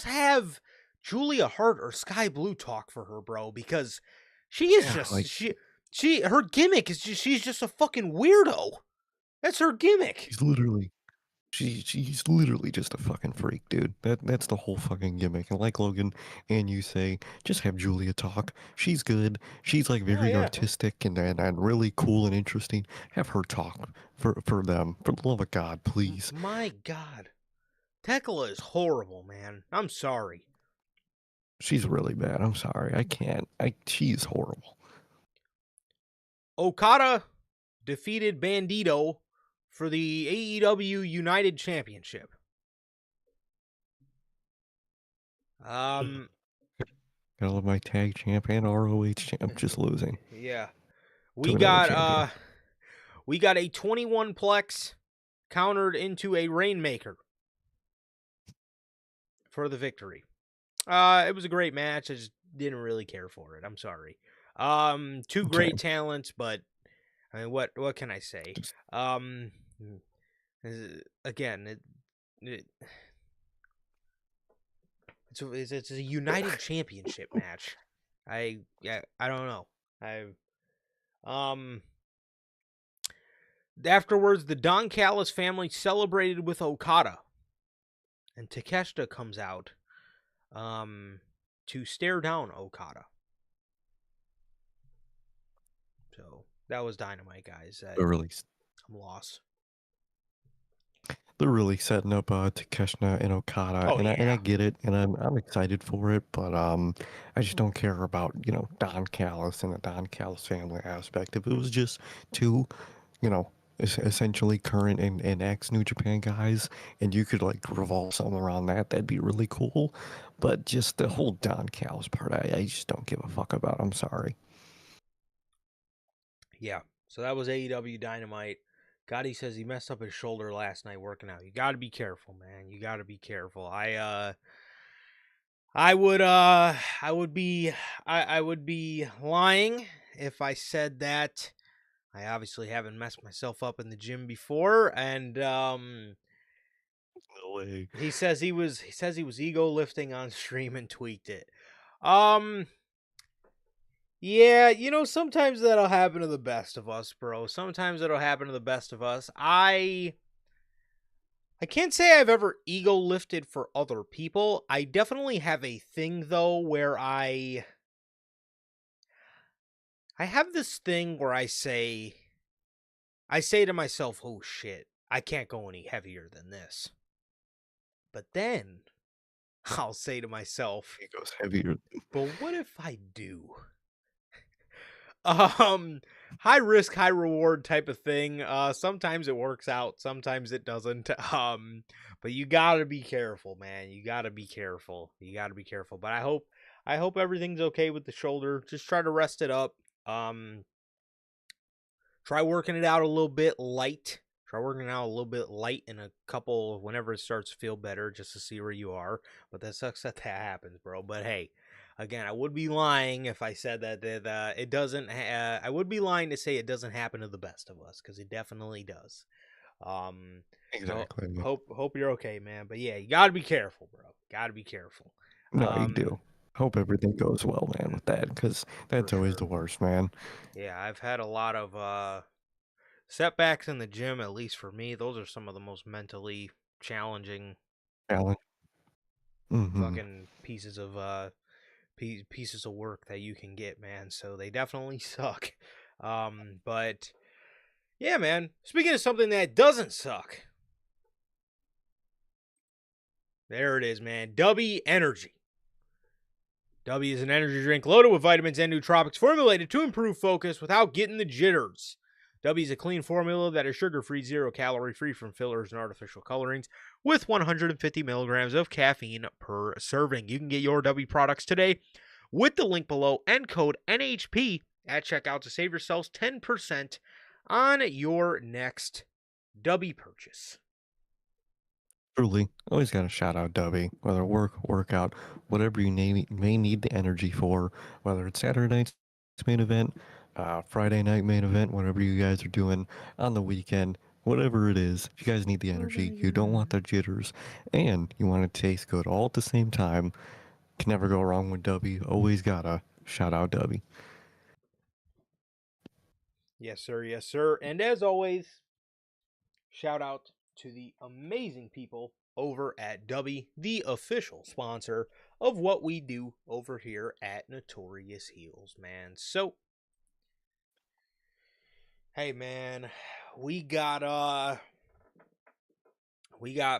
have Julia Hart or Sky Blue talk for her, bro, because she is her gimmick is she's just a fucking weirdo. That's her gimmick. She's literally She's literally just a fucking freak, dude. That's the whole fucking gimmick. And like Logan and you say, just have Julia talk. She's good. She's like Oh very yeah. artistic and really cool and interesting. Have her talk for them. For the love of God, please. My God. Tekla is horrible, man. I'm sorry. She's really bad. I'm sorry. I can't. She's horrible. Okada defeated Bandito for the AEW United Championship. Um, Gotta love my tag champ and ROH champ just losing yeah. to We another got champion. we got a 21 plex countered into a Rainmaker for the victory. It was a great match. I just didn't really care for it. I'm sorry. Two great Same. talents, but I mean, what can I say? Just Um, again, it's a United Championship match. I don't know. Um Afterwards, the Don Callis family celebrated with Okada, and Takeshita comes out to stare down Okada. So that was Dynamite, guys. they're really I'm lost. they're really setting up Takeshita and Okada, Oh and I yeah. get it, and I'm excited for it, but I just don't care about Don Callis and the Don Callis family aspect. If it was just two, you know, essentially current and ex New Japan guys, and you could like revolve something around that, that'd be really cool. But just the whole Don Callis part, I just don't give a fuck about. I'm sorry. Yeah. So that was AEW Dynamite. Gotti says he messed up his shoulder last night working out. You got to be careful, man. You got to be careful. I would I would be lying if I said that I obviously haven't messed myself up in the gym before, and No way. he says he was ego lifting on stream and tweaked it. Um yeah, sometimes that'll happen to the best of us, bro. Sometimes it'll happen to the best of us. I can't say I've ever ego lifted for other people. I definitely have a thing though where I have this thing where I say to myself, "Oh shit, I can't go any heavier than this." But then I'll say to myself, It goes heavier. "But what if I do?" Um High risk, high reward type of thing. Sometimes it works out, sometimes it doesn't. But you got to be careful, man. You got to be careful. You got to be careful. But I hope everything's okay with the shoulder. Just try to rest it up. Um Try working it out a little bit light. Try working it out a little bit light in a couple whenever it starts to feel better, just to see where you are. But that sucks that happens, bro. But hey, again, I would be lying if I said that it doesn't. I would be lying to say it doesn't happen to the best of us, because it definitely does. So Exactly. hope you're okay, man. But yeah, you gotta be careful, bro. Gotta be careful. No, you Um, do. Hope everything goes well, man, with that, because for that's always sure. the worst, man. Yeah, I've had a lot of setbacks in the gym, at least for me. Those are some of the most mentally challenging Challenge. Mm-hmm. fucking pieces of work that you can get, man. So they definitely suck. But yeah, man. Speaking of something that doesn't suck, there it is, man. W Energy. W is an energy drink loaded with vitamins and nootropics formulated to improve focus without getting the jitters. W is a clean formula that is sugar-free, zero-calorie, free from fillers and artificial colorings, with 150 milligrams of caffeine per serving. You can get your W products today with the link below and code NHP at checkout to save yourselves 10% on your next W purchase. Truly, always got to shout out Dubby. Whether workout, whatever you may need the energy for, whether it's Saturday night's main event, Friday night main event, whatever you guys are doing on the weekend, whatever it is, if you guys need the energy, you don't want the jitters, and you want it to taste good all at the same time, can never go wrong with Dubby. Always gotta shout out Dubby. Yes, sir. Yes, sir. And as always, shout out to the amazing people over at W, the official sponsor of what we do over here at Notorious Heels, man. So, hey man, we got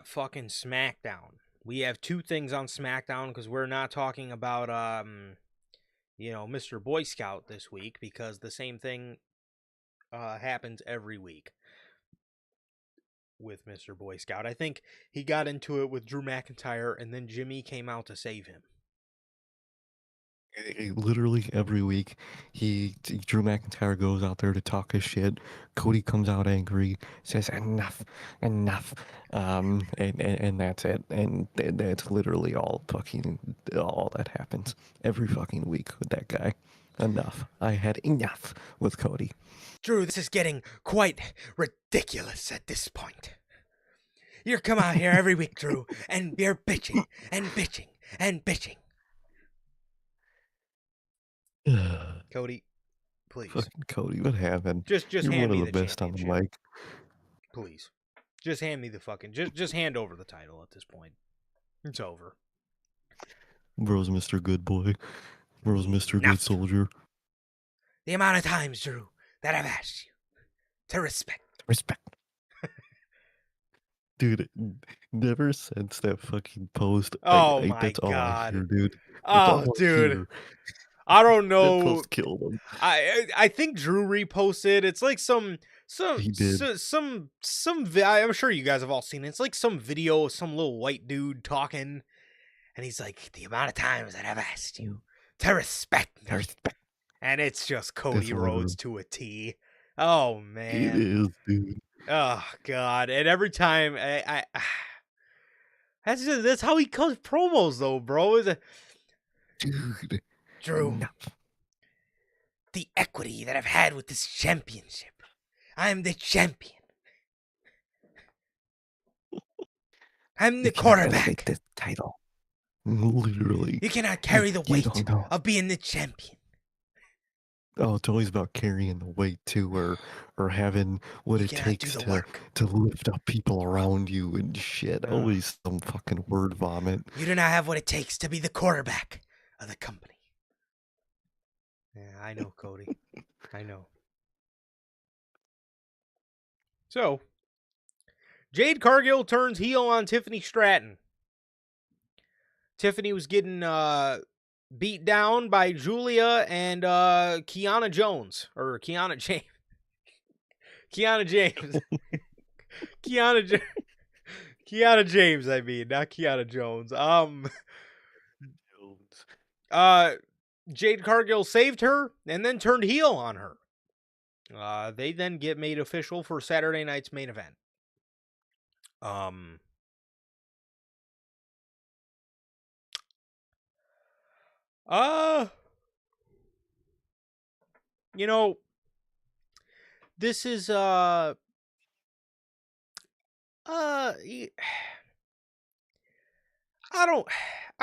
fucking SmackDown. We have two things on SmackDown because we're not talking about Mr. Boy Scout this week because the same thing happens every week with Mr. Boy Scout. I think he got into it with Drew McIntyre and then Jimmy came out to save him. Literally every week, Drew McIntyre goes out there to talk his shit. Cody comes out angry, says enough, enough, and that's it. And that's literally all that happens every fucking week with that guy. Enough. I had enough with Cody. Drew, this is getting quite ridiculous at this point. You come out here every week, Drew, and you're bitching and bitching and bitching. Cody, please. Fucking Cody, what happened? Just You're hand one me of the best on the mic. Please. Just hand me the fucking just hand over the title at this point. It's over. Bro's Mr. Good Boy. Bro's Mr. Good Soldier. The amount of times, Drew, that I've asked you to respect. Respect. Dude, never since that fucking post. Oh my that's God. All I hear, dude. Oh, dude. I don't know. That post killed him. I think Drew reposted. It's like some He did. I'm sure you guys have all seen it. It's like some video of some little white dude talking, and he's like, the amount of times that I've asked you to respect me. And it's just Cody Rhodes to a T. Oh man. It is, dude. Oh God. And every time I that's how he cuts promos though, bro. Dude. Drew. Enough. The equity that I've had with this championship. I'm the champion. I'm the quarterback. This title. Literally. You cannot carry the weight of being the champion. Oh, it's always about carrying the weight too, or having what it takes to lift up people around you and shit. Always some fucking word vomit. You do not have what it takes to be the quarterback of the company. Yeah, I know, Cody. I know. So, Jade Cargill turns heel on Tiffany Stratton. Tiffany was getting beat down by Julia and Kiana Jones. Or Kiana James. Kiana James. Kiana James, I mean, not Kiana Jones. Jade Cargill saved her and then turned heel on her. They then get made official for Saturday night's main event. This is I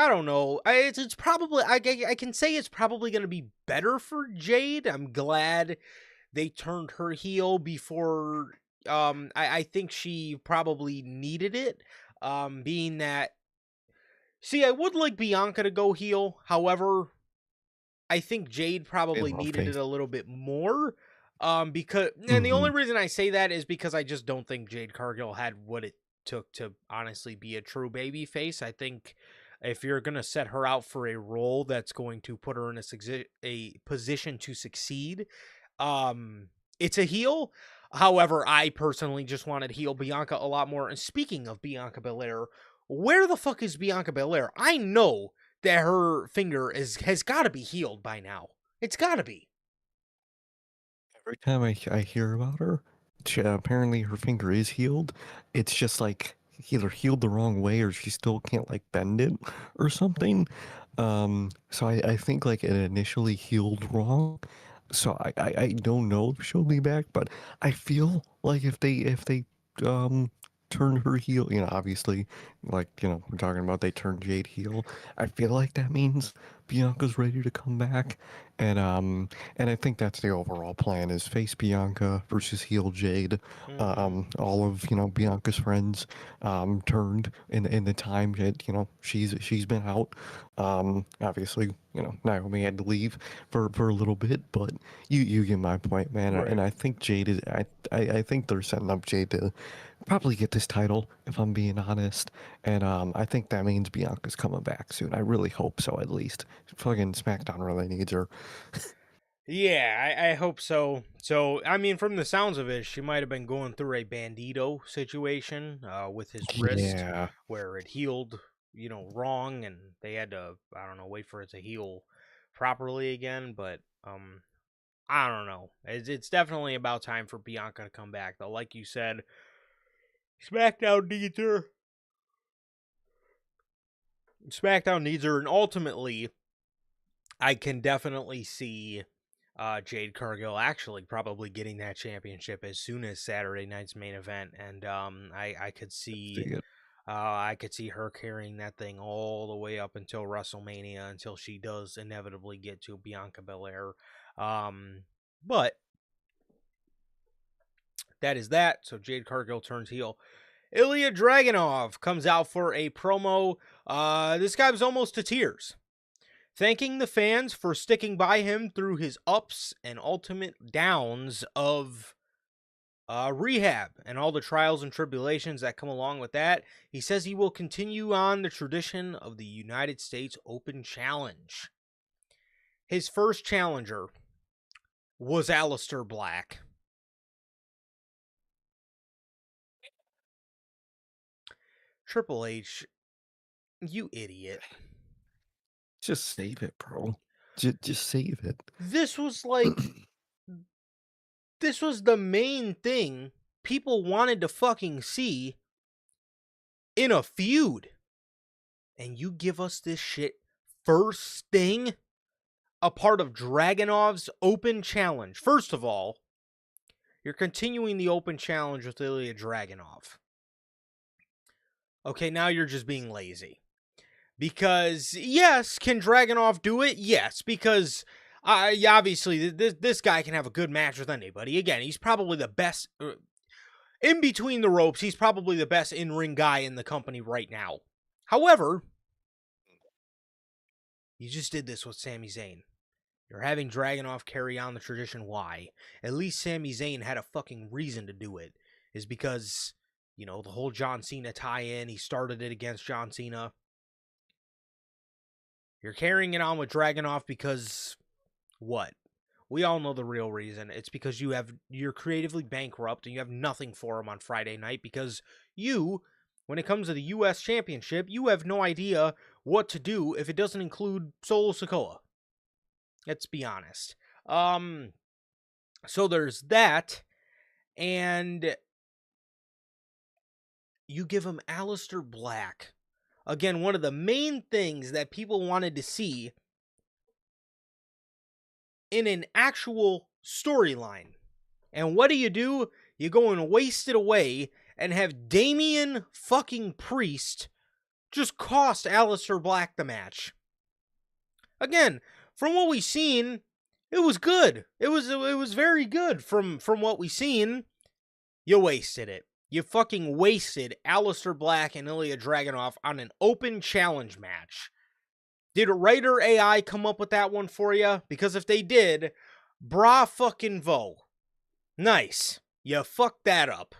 don't know. It's probably I can say it's probably going to be better for Jade. I'm glad they turned her heel before. I think she probably needed it. Being that, see, I would like Bianca to go heel. However, I think Jade probably needed it a little bit more. Because the only reason I say that is because I just don't think Jade Cargill had what it took to honestly be a true baby face. I think if you're going to set her out for a role that's going to put her in a position to succeed, it's a heel. However, I personally just wanted heel Bianca a lot more. And speaking of Bianca Belair, where the fuck is Bianca Belair? I know that her finger has got to be healed by now. It's got to be. Every time I hear about her, apparently her finger is healed. It's just like either healed the wrong way or she still can't like bend it or something. So I think like it initially healed wrong. So I don't know if she'll be back, but I feel like if they turn her heel, obviously, like, we're talking about they turn Jade heel. I feel like that means Bianca's ready to come back, And I think that's the overall plan: is face Bianca versus heel Jade. Mm-hmm. All of Bianca's friends turned in the time that she's been out. Obviously, Naomi had to leave for a little bit, but you get my point, man. And Right. I think Jade is I think they're setting up Jade to probably get this title, if I'm being honest. And I think that means Bianca's coming back soon. I really hope so, at least. Fucking SmackDown really needs her. Yeah, I hope so. So, I mean, from the sounds of it, she might have been going through a bandito situation with his wrist Yeah. where it healed, wrong, and they had to, I don't know, wait for it to heal properly again. But I don't know. It's definitely about time for Bianca to come back, though. Like you said, SmackDown needs her. SmackDown needs her, and ultimately, I can definitely see Jade Cargill actually probably getting that championship as soon as Saturday night's main event, and I could See see it. I could see her carrying that thing all the way up until WrestleMania, until she does inevitably get to Bianca Belair. But that is that. So Jade Cargill turns heel. Ilya Dragunov comes out for a promo. This guy was almost to tears, thanking the fans for sticking by him through his ups and ultimate downs of rehab and all the trials and tribulations that come along with that. He says he will continue on the tradition of the United States Open Challenge. His first challenger was Aleister Black. Triple H, you idiot. Just save it, bro. Just save it. This was like, this was the main thing people wanted to fucking see in a feud. And you give us this shit first thing, a part of Dragunov's Open Challenge. First of all, you're continuing the Open Challenge with Ilya Dragunov. Okay, now you're just being lazy. Because, yes, can Dragunov do it? Yes, because obviously this guy can have a good match with anybody. Again, he's probably the best. In between the ropes, he's probably the best in-ring guy in the company right now. However, you just did this with Sami Zayn. You're having Dragunov carry on the tradition. Why? At least Sami Zayn had a fucking reason to do it. Is because, the whole John Cena tie-in. He started it against John Cena. You're carrying it on with Dragunov because what? We all know the real reason. It's because you're creatively bankrupt and you have nothing for him on Friday night because when it comes to the U.S. Championship, you have no idea what to do if it doesn't include Solo Sikoa. Let's be honest. So there's that, and you give him Aleister Black. Again, one of the main things that people wanted to see in an actual storyline. And what do? You go and waste it away and have Damian fucking Priest just cost Aleister Black the match. Again, from what we've seen, it was good. It was very good from what we've seen. You wasted it. You fucking wasted Aleister Black and Ilya Dragunov on an open challenge match. Did Writer AI come up with that one for you? Because if they did, bra fucking vo. Nice. You fucked that up.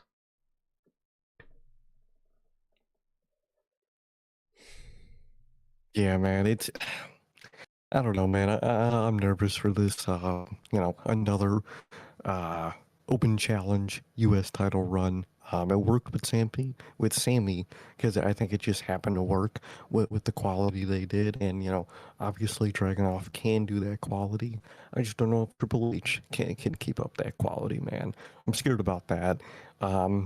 Yeah, man. I don't know, man. I'm nervous for this. Another uh, open challenge U.S. title run. It worked with Sammy, because I think it just happened to work with the quality they did, and obviously Dragunov can do that quality. I just don't know if Triple H can keep up that quality, man. I'm scared about that.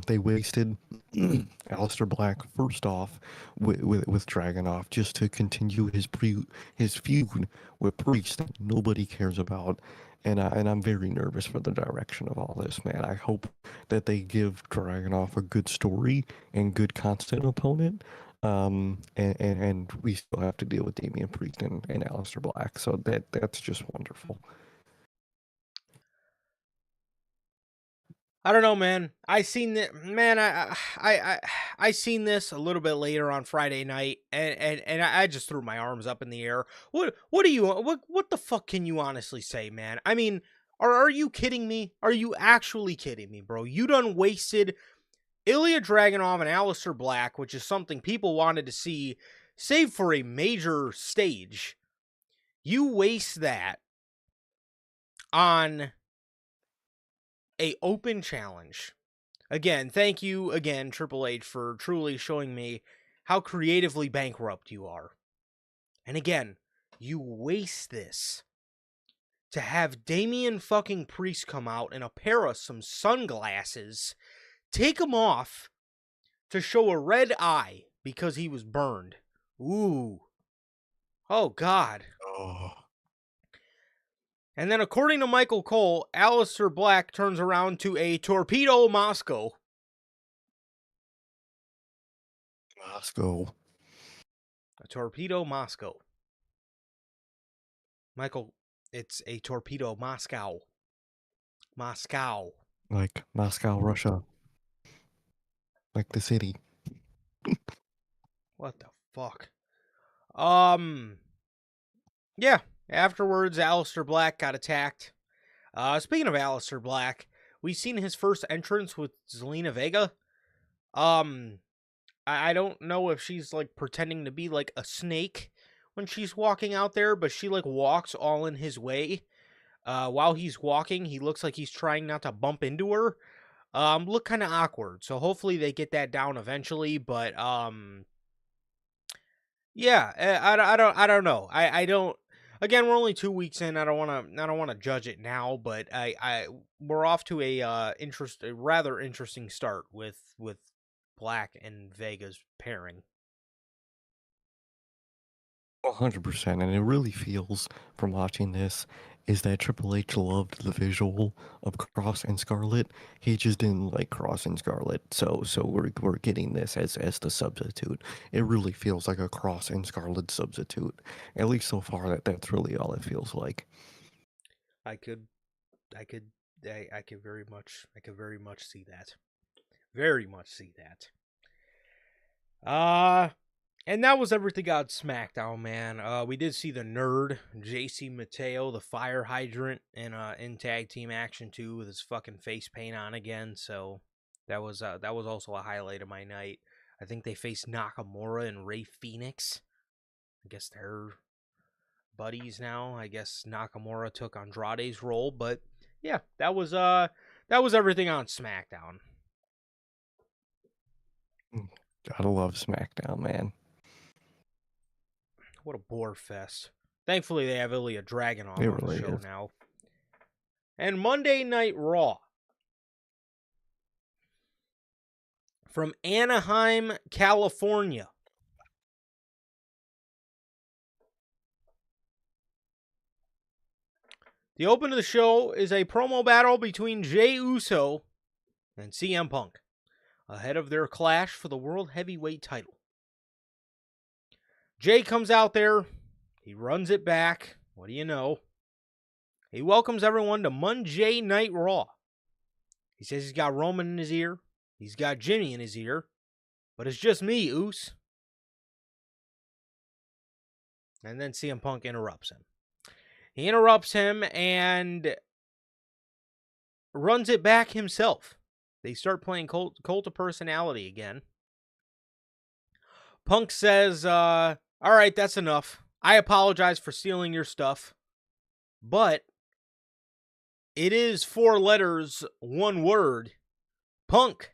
They wasted Aleister Black first off with Dragunov just to continue his feud with Priest that nobody cares about. And I'm very nervous for the direction of all this, man. I hope that they give Dragunov a good story and good constant opponent. And we still have to deal with Damian Priest and Aleister Black, so that's just wonderful. I don't know, man. I seen that, man. I seen this a little bit later on Friday night, and I just threw my arms up in the air. What do you what the fuck can you honestly say, man? I mean, are you kidding me? Are you actually kidding me, bro? You done wasted Ilya Dragunov and Aleister Black, which is something people wanted to see, save for a major stage. You waste that on a open challenge. Again, thank you again, Triple H, for truly showing me how creatively bankrupt you are. And again, you waste this to have Damian fucking Priest come out in a pair of some sunglasses, take them off to show a red eye because he was burned. Ooh. Oh, God. Oh, And then, according to Michael Cole, Aleister Black turns around to a Torpedo Moscow. Moscow. A Torpedo Moscow. Michael, it's a Torpedo Moscow. Moscow. Like Moscow, Russia. Like the city. What the fuck? Yeah. Afterwards, Aleister Black got attacked. Speaking of Aleister Black, we've seen his first entrance with Zelina Vega. I don't know if she's like pretending to be like a snake when she's walking out there, but she like walks all in his way. While he's walking, he looks like he's trying not to bump into her. Look kind of awkward. So hopefully they get that down eventually. But yeah, I don't know. I don't. Again, we're only 2 weeks in. I don't want to judge it now, but we're off to a rather interesting start with Black and Vega's pairing. 100%, and it really feels from watching this is that Triple H loved the visual of Cross and Scarlet. He just didn't like Cross and Scarlet, so we're getting this as the substitute. It really feels like a Cross and Scarlet substitute. At least so far, that's really all it feels like. I could very much see that. Very much see that. And that was everything on SmackDown, man. We did see the nerd, JC Mateo, the fire hydrant, in tag team action too, with his fucking face paint on again. So that was also a highlight of my night. I think they faced Nakamura and Rey Fenix. I guess they're buddies now. I guess Nakamura took Andrade's role, but yeah, that was everything on SmackDown. Gotta love SmackDown, man. What a bore fest. Thankfully, they have Ilya Dragunov on the show now. And Monday Night Raw. From Anaheim, California. The open of the show is a promo battle between Jey Uso and CM Punk, ahead of their clash for the World Heavyweight title. Jay comes out there. He runs it back. What do you know? He welcomes everyone to Monday Night Raw. He says he's got Roman in his ear. He's got Jimmy in his ear. But it's just me, Oos. And then CM Punk interrupts him. He interrupts him and runs it back himself. They start playing Cult of Personality again. Punk says, all right, that's enough. I apologize for stealing your stuff. But it is 4 letters, 1 word. Punk.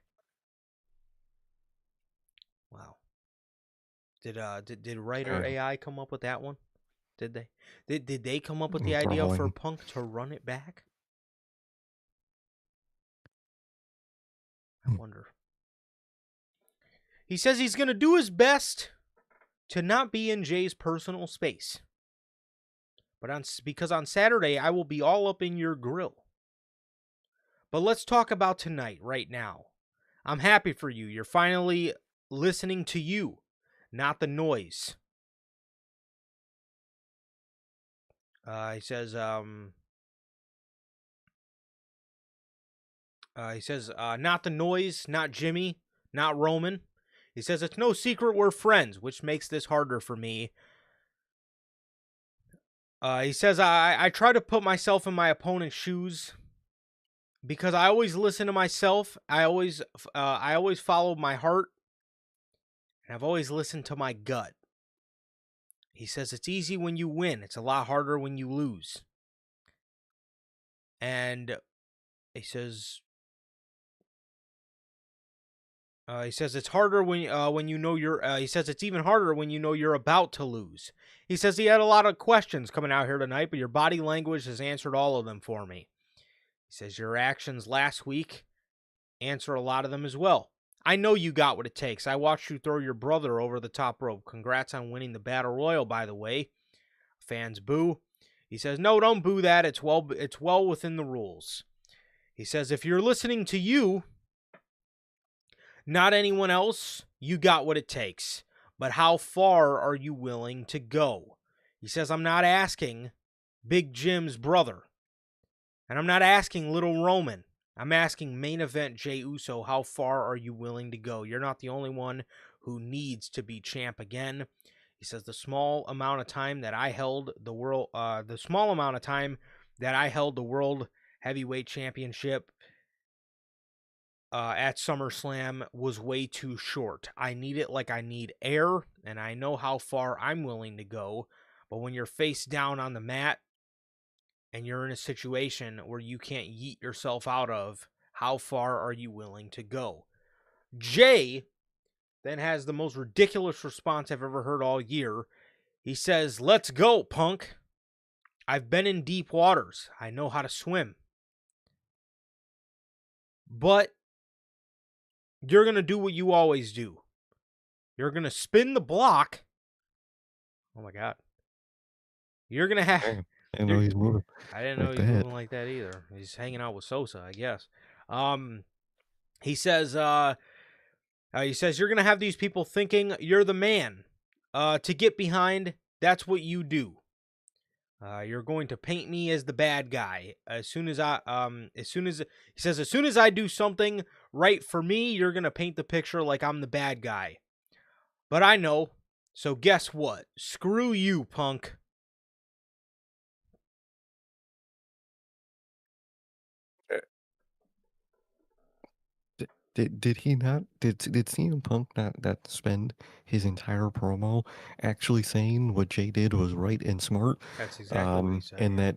Wow. Did Writer AI come up with that one? Did they? Did they come up with the idea for Punk to run it back? I wonder. He says he's going to do his best to not be in Jay's personal space. Because on Saturday, I will be all up in your grill. But let's talk about tonight, right now. I'm happy for you. You're finally listening to you. not the noise. He says, not the noise, not Jimmy, not Roman. He says, it's no secret we're friends, which makes this harder for me. He says, I try to put myself in my opponent's shoes because I always listen to myself. I always follow my heart, and I've always listened to my gut. He says, it's easy when you win. It's a lot harder when you lose. And he says, it's harder when you know you're. He says it's even harder when you know you're about to lose. He says he had a lot of questions coming out here tonight, but your body language has answered all of them for me. He says your actions last week answer a lot of them as well. I know you got what it takes. I watched you throw your brother over the top rope. Congrats on winning the Battle Royal, by the way. Fans boo. He says, no, don't boo that. It's well within the rules. He says, if you're listening to you, not anyone else, you got what it takes. But how far are you willing to go? He says, I'm not asking Big Jim's brother. And I'm not asking Little Roman. I'm asking main event Jey Uso, how far are you willing to go? You're not the only one who needs to be champ again. He says the small amount of time that I held the world heavyweight championship at SummerSlam was way too short. I need it like I need air, and I know how far I'm willing to go. But when you're face down on the mat and you're in a situation where you can't yeet yourself out of, how far are you willing to go? Jay then has the most ridiculous response I've ever heard all year. He says, let's go, punk. I've been in deep waters. I know how to swim. But you're going to do what you always do. You're going to spin the block. Oh, my God. You're going to have... I know he's moving. I didn't know he was moving like that either. He's hanging out with Sosa, I guess. He says, you're going to have these people thinking you're the man to get behind. That's what you do. You're going to paint me as the bad guy. As soon as I do something right for me, you're going to paint the picture like I'm the bad guy. But I know. So guess what? Screw you, punk. Did he not? Did CM Punk not spend his entire promo actually saying what Jay did was right and smart? That's exactly what he said. And that,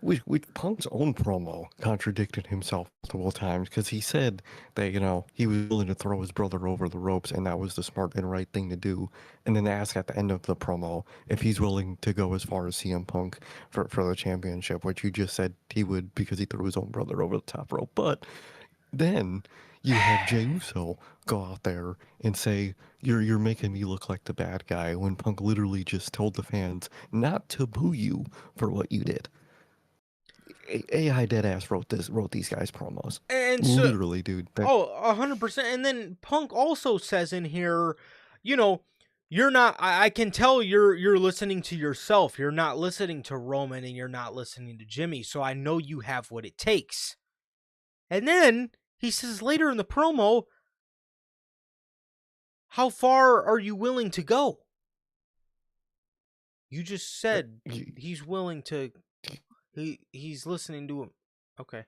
which Punk's own promo contradicted himself multiple times because he said that he was willing to throw his brother over the ropes and that was the smart and right thing to do. And then ask at the end of the promo if he's willing to go as far as CM Punk for the championship, which you just said he would because he threw his own brother over the top rope, but. Then you have Jey Uso go out there and say, you're making me look like the bad guy when Punk literally just told the fans not to boo you for what you did. AI Deadass wrote these guys promos. And so, literally, dude. 100%. And then Punk also says in here, you're not, I can tell you're listening to yourself. You're not listening to Roman and you're not listening to Jimmy. So I know you have what it takes. And then he says later in the promo, how far are you willing to go? You just said he's willing to, he's listening to him. Okay.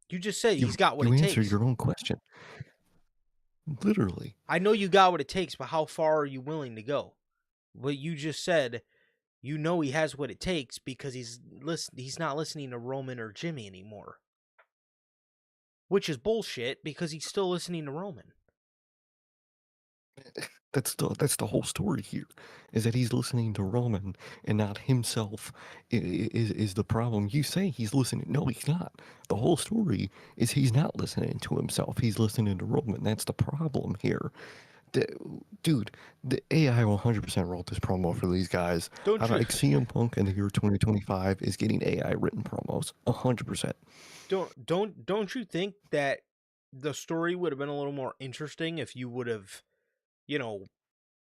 You just said he's got what it takes. You answered your own question. Literally. I know you got what it takes, but how far are you willing to go? What you just said, he has what it takes because he's not listening to Roman or Jimmy anymore. Which is bullshit because he's still listening to Roman. That's the whole story here, is that he's listening to Roman and not himself is the problem. You say he's listening. No, he's not. The whole story is he's not listening to himself. He's listening to Roman. That's the problem here. Dude, the AI 100% wrote this promo for these guys. Like CM Punk in the year 2025 is getting AI written promos 100%. Don't you think that the story would have been a little more interesting if you would have, you know,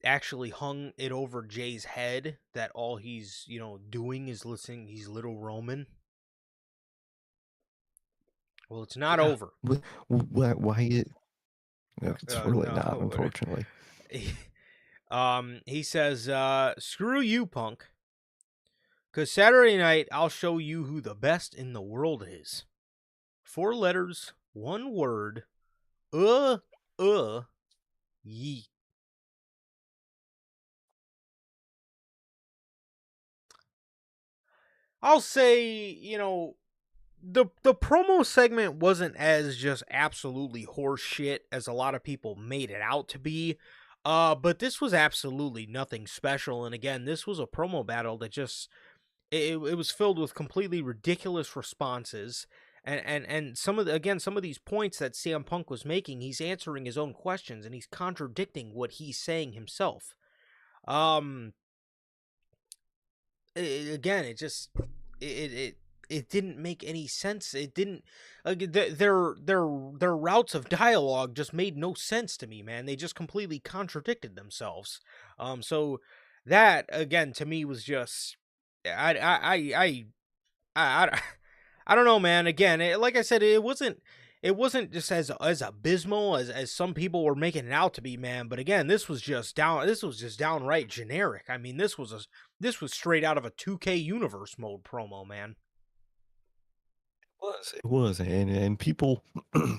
actually hung it over Jay's head that all he's, doing is listening. He's little Roman. Well, it's not Yeah. over. Why it? It's really not, No. unfortunately. He says, screw you, punk. Because Saturday night, I'll show you who the best in the world is. 4 letters, 1 word. Uh, Yeet. I'll say, the promo segment wasn't as just absolutely horse shit as a lot of people made it out to be. But this was absolutely nothing special. And again, this was a promo battle that just it was filled with completely ridiculous responses. And some of these points that CM Punk was making, he's answering his own questions and he's contradicting what he's saying himself. Um Again, it didn't make any sense. It didn't their routes of dialogue just made no sense to me, man. They just completely contradicted themselves. So that again to me was just I I don't know, man. Again, like I said, it wasn't just as abysmal as some people were making it out to be, man. But again, this was just downright generic. I mean, this was straight out of a 2K universe mode promo, man. It was, and people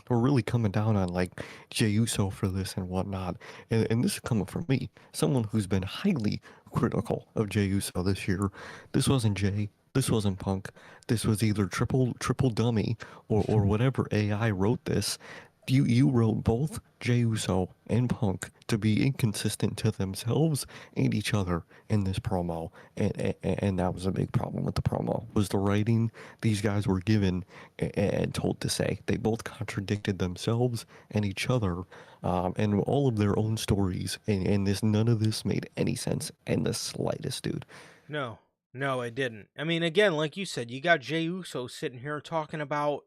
were really coming down on like Jey Uso for this and whatnot. And this is coming from me, someone who's been highly critical of Jey Uso this year. This wasn't Jay. This wasn't Punk. This was either triple dummy or whatever AI wrote this. You wrote both Jey Uso and Punk to be inconsistent to themselves and each other in this promo, and that was a big problem with the promo. Was the writing these guys were given and told to say? They both contradicted themselves and each other, and all of their own stories. And this none of this made any sense in the slightest, dude. No, no, it didn't. I mean, again, like you said, you got Jey Uso sitting here talking about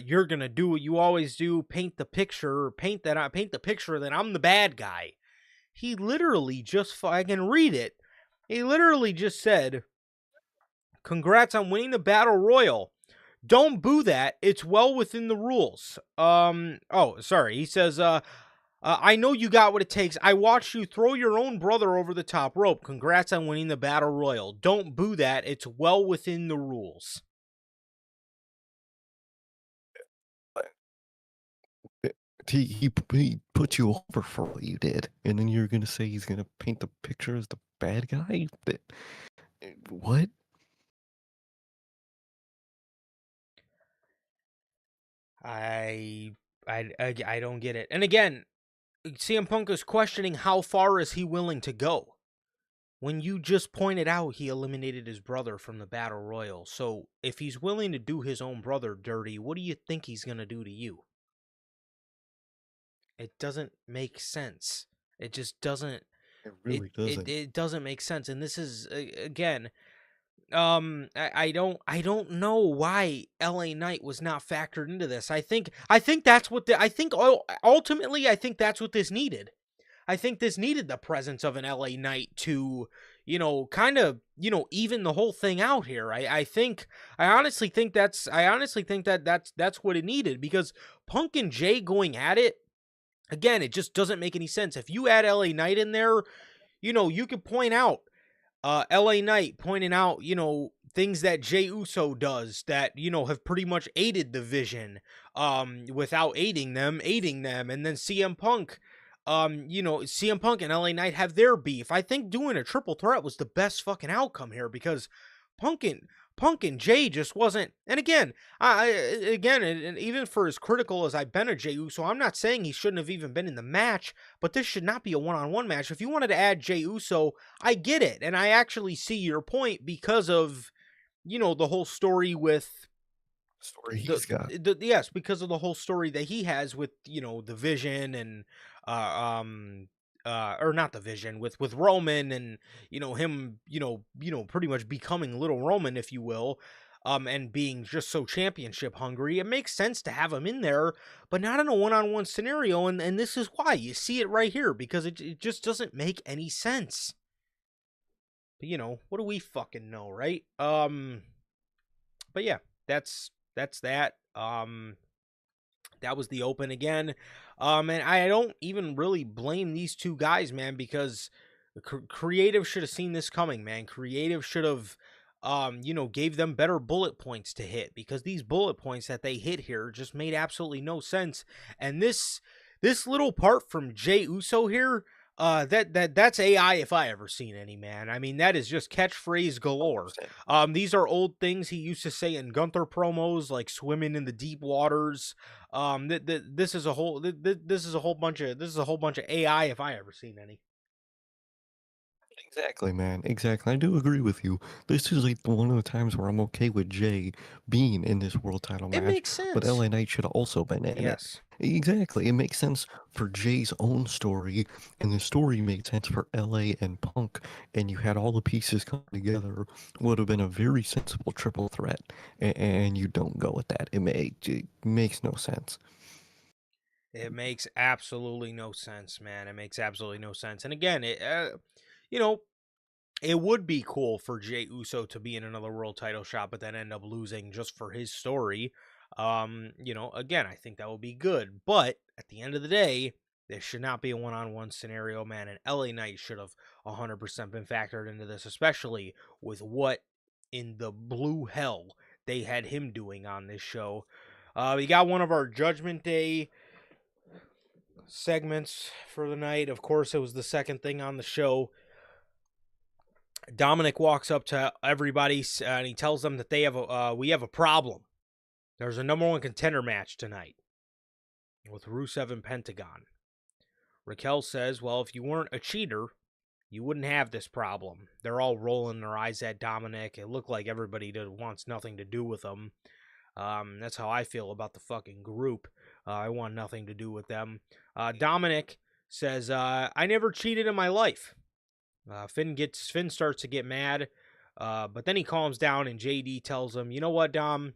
you're gonna do what you always do, paint the picture, paint the picture that I'm the bad guy. He literally just, I can read it. He literally just said, "Congrats on winning the battle royal. Don't boo that. It's well within the rules." Oh, sorry. He says, I know you got what it takes. I watched you throw your own brother over the top rope. Congrats on winning the battle royal. Don't boo that. It's well within the rules. He put you over for what you did, and then you're gonna say he's gonna paint the picture as the bad guy? What? I, I don't get it. And again, CM Punk is questioning how far is he willing to go. When you just pointed out he eliminated his brother from the battle royal. So if he's willing to do his own brother dirty, what do you think he's going to do to you? It doesn't make sense. It just doesn't. It It really it, doesn't. it doesn't make sense. And this is again, I don't know why LA Knight was not factored into this. I think that's what ultimately I think that's what this needed. I think this needed the presence of an LA Knight to, kind of, even the whole thing out here. I honestly think that's what it needed, because Punk and Jay going at it again, it just doesn't make any sense. If you add LA Knight in there, you could point out LA Knight pointing out, things that Jey Uso does that, have pretty much aided the Vision without aiding them, and then CM Punk, CM Punk and LA Knight have their beef. I think doing a triple threat was the best fucking outcome here, because Punk and Jay just wasn't. And again, and even for as critical as I've been of Jey Uso, I'm not saying he shouldn't have even been in the match, but this should not be a one-on-one match. If you wanted to add Jey Uso, I get it, and I actually see your point because of, the whole story with Story he's got. yes, because of the whole story that he has with, the Vision and uh or not the Vision, with Roman, and him, pretty much becoming little Roman, if you will. and being just so championship hungry, it makes sense to have him in there, but not in a one-on-one scenario. And this is why you see it right here, because it just doesn't make any sense. But what do we fucking know, right? But yeah, that's that. That was the open again. And I don't even really blame these two guys, man, because creative should have seen this coming, man. Creative should have, gave them better bullet points to hit, because these bullet points that they hit here just made absolutely no sense. And this little part from Jey Uso here, that's AI if I ever seen any, man. I mean, that is just catchphrase galore. These are old things he used to say in Gunther promos, like swimming in the deep waters. This is a whole bunch of AI if I ever seen any. Exactly, man. Exactly. I do agree with you. This is like one of the times where I'm okay with Jay being in this world title It match, makes but sense. LA Knight should have also been in it. Yes. Exactly. It makes sense for Jay's own story, and the story made sense for LA and Punk, and you had all the pieces come together. Would have been a very sensible triple threat, and you don't go with that. It makes no sense. It makes absolutely no sense, man. It makes absolutely no sense. And again, you know, it would be cool for Jey Uso to be in another world title shot, but then end up losing just for his story. Again, I think that would be good. But at the end of the day, this should not be a one-on-one scenario, man. And LA Knight should have 100% been factored into this, especially with what in the blue hell they had him doing on this show. We got one of our Judgment Day segments for the night. Of course, it was the second thing on the show. Dominic walks up to everybody and he tells them that we have a problem. There's a number one contender match tonight with Rusev and Pentagon. Raquel says, well, if you weren't a cheater, you wouldn't have this problem. They're all rolling their eyes at Dominic. It looked like everybody wants nothing to do with him. That's how I feel about the fucking group. I want nothing to do with them. Dominic says, I never cheated in my life. Finn starts to get mad, but then he calms down and JD tells him, you know what, Dom?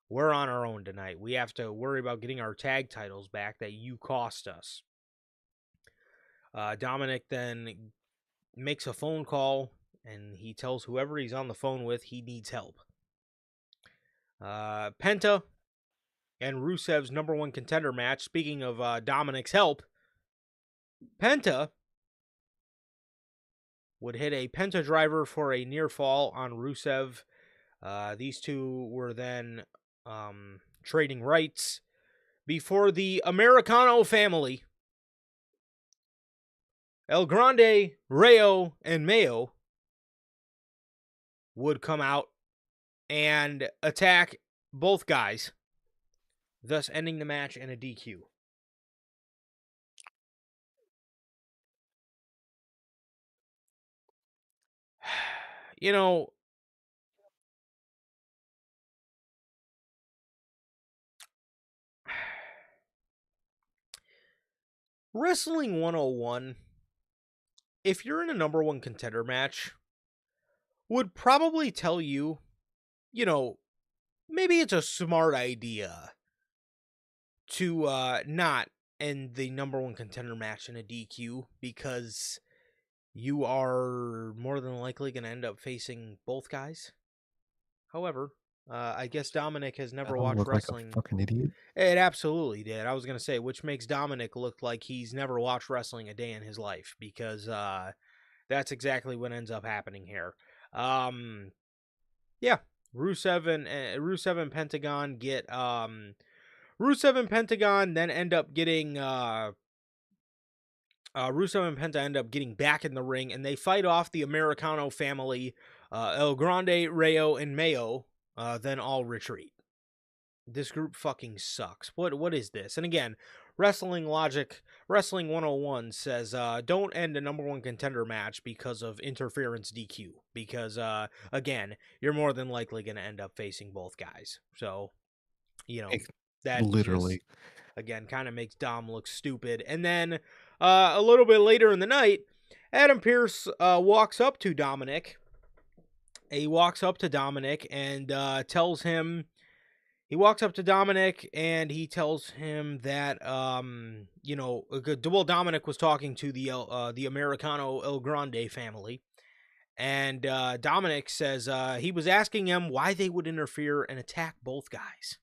We're on our own tonight. We have to worry about getting our tag titles back that you cost us. Dominic then makes a phone call and he tells whoever he's on the phone with he needs help. Penta and Rusev's number one contender match. Speaking of Dominic's help, Penta would hit a Penta driver for a near fall on Rusev. These two were then trading rights before the Americano family, El Grande, Rayo, and Mayo, would come out and attack both guys, thus ending the match in a DQ. You know, Wrestling 101, if you're in a number one contender match, would probably tell you, maybe it's a smart idea to not end the number one contender match in a DQ, because you are more than likely going to end up facing both guys. However, I guess Dominic has never I don't watched look like a wrestling. fucking idiot. It absolutely did. I was going to say, which makes Dominic look like he's never watched wrestling a day in his life, because that's exactly what ends up happening here. Yeah, Rusev and Pentagon get Rusev and Pentagon then end up getting Rusev and Penta end up getting back in the ring, and they fight off the Americano family, El Grande, Rayo, and Mayo. Then all retreat. This group fucking sucks. What is this? And again, Wrestling 101 says, don't end a number one contender match because of interference DQ. Because, again, you're more than likely going to end up facing both guys. So, that Literally. just, again, kind of makes Dom look stupid. And then, a little bit later in the night, Adam Pearce walks up to Dominic He walks up to Dominic and tells him. He walks up to Dominic and he tells him that well, Dominic was talking to the Americano El Grande family, and Dominic says he was asking him why they would interfere and attack both guys.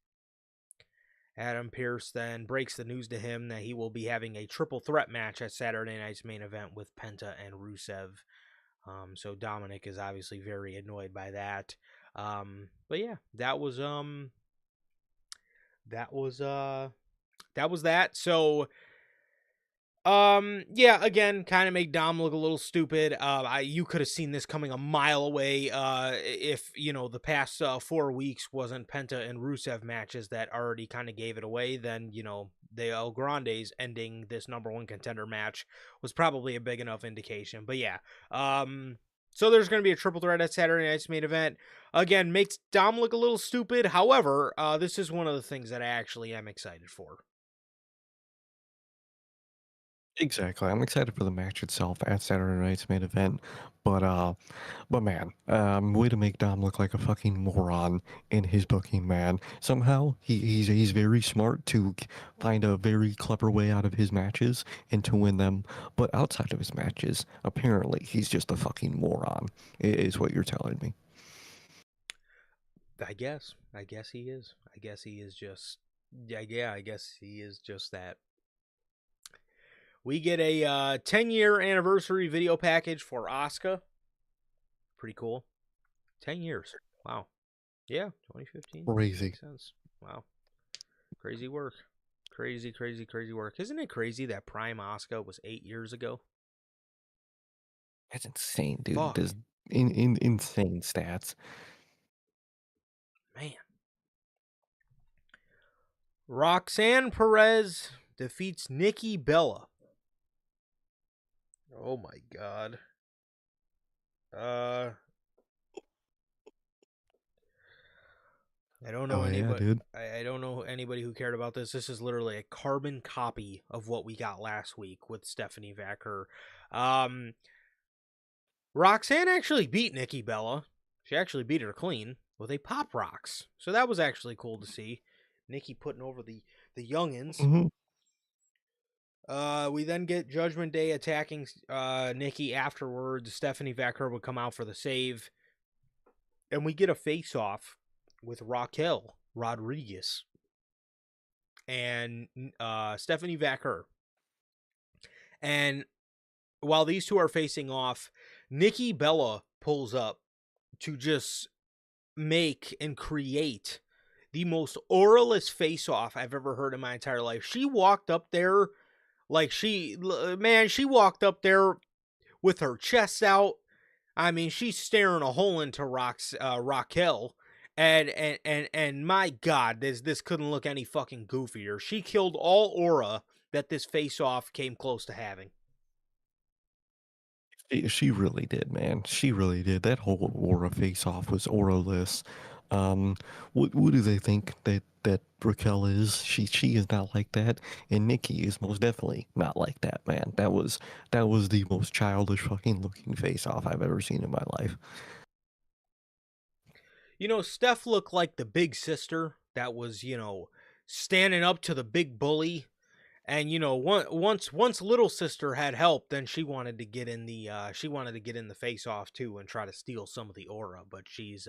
Adam Pearce then breaks the news to him that he will be having a triple threat match at Saturday night's main event with Penta and Rusev. So Dominic is obviously very annoyed by that. But yeah, that was that. So yeah, again, kind of make Dom look a little stupid. You could have seen this coming a mile away. If the past 4 weeks wasn't Penta and Rusev matches that already kind of gave it away, then the El Grandes ending this number one contender match was probably a big enough indication. But yeah, so there's going to be a triple threat at Saturday night's main event. Again, makes Dom look a little stupid. However, this is one of the things that I actually am excited for. Exactly. I'm excited for the match itself at Saturday night's main event, but man, way to make Dom look like a fucking moron in his booking, man. Somehow he's very smart to find a very clever way out of his matches and to win them, but outside of his matches, apparently he's just a fucking moron. Is what you're telling me. I guess he is. I guess he is just. Yeah. I guess he is just that. We get a 10-year anniversary video package for Asuka. Pretty cool. 10 years. Wow. Yeah, 2015. Crazy. Makes sense. Wow. Crazy work. Crazy work. Isn't it crazy that Prime Asuka was 8 years ago? That's insane, dude. Fuck. This insane stats. Man. Roxanne Perez defeats Nikki Bella. Oh my god. I don't know anybody. Yeah, dude. I don't know anybody who cared about this. This is literally a carbon copy of what we got last week with Stephanie Vacker. Roxanne actually beat Nikki Bella. She actually beat her clean with a Pop Rocks. So that was actually cool to see. Nikki putting over the youngins. Mm-hmm. We then get Judgment Day attacking Nikki afterwards. Stephanie Vacker would come out for the save. And we get a face-off with Raquel Rodriguez and Stephanie Vacker. And while these two are facing off, Nikki Bella pulls up to just make and create the most auraless face-off I've ever heard in my entire life. She walked up there like she walked up there with her chest out. I mean, she's staring a hole into Raquel. And my God, this couldn't look any fucking goofier. She killed all aura that this face-off came close to having. She really did, man. She really did. That whole aura face-off was auraless. What do they think that Raquel is? She is not like that, and Nikki is most definitely not like that, man. That was the most childish fucking looking face-off I've ever seen in my life. Steph looked like the big sister that was, standing up to the big bully. And once little sister had help, then she wanted to get in the face off too and try to steal some of the aura. But she's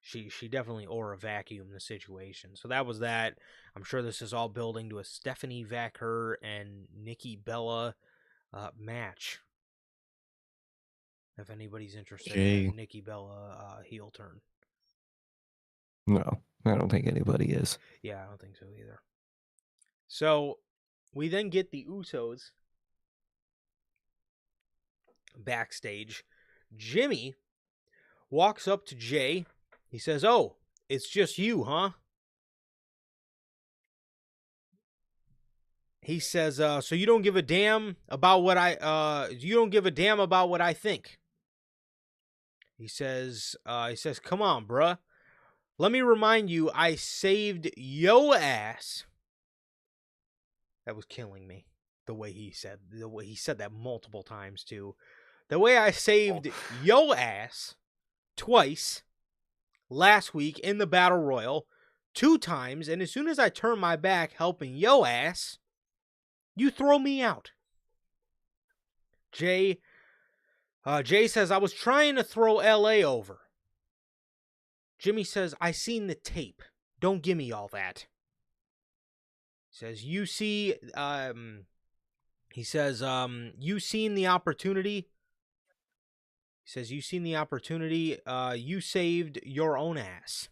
she definitely aura vacuumed the situation. So that was that. I'm sure this is all building to a Stephanie Vacker and Nikki Bella match. If anybody's interested in a Nikki Bella heel turn. No, I don't think anybody is. Yeah, I don't think so either. So we then get the Usos backstage. Jimmy walks up to Jay. He says, "Oh, it's just you, huh?" He says, "So you don't give a damn about what I think." He says, "Come on, bruh. Let me remind you, I saved yo ass." That was killing me. The way he said that multiple times too. The way I saved yo ass twice last week in the Battle Royal, 2 times, and as soon as I turn my back helping yo ass, you throw me out. Jay says, I was trying to throw LA over. Jimmy says, I seen the tape. Don't give me all that. He says, you seen the opportunity. He says, you seen the opportunity. You saved your own ass.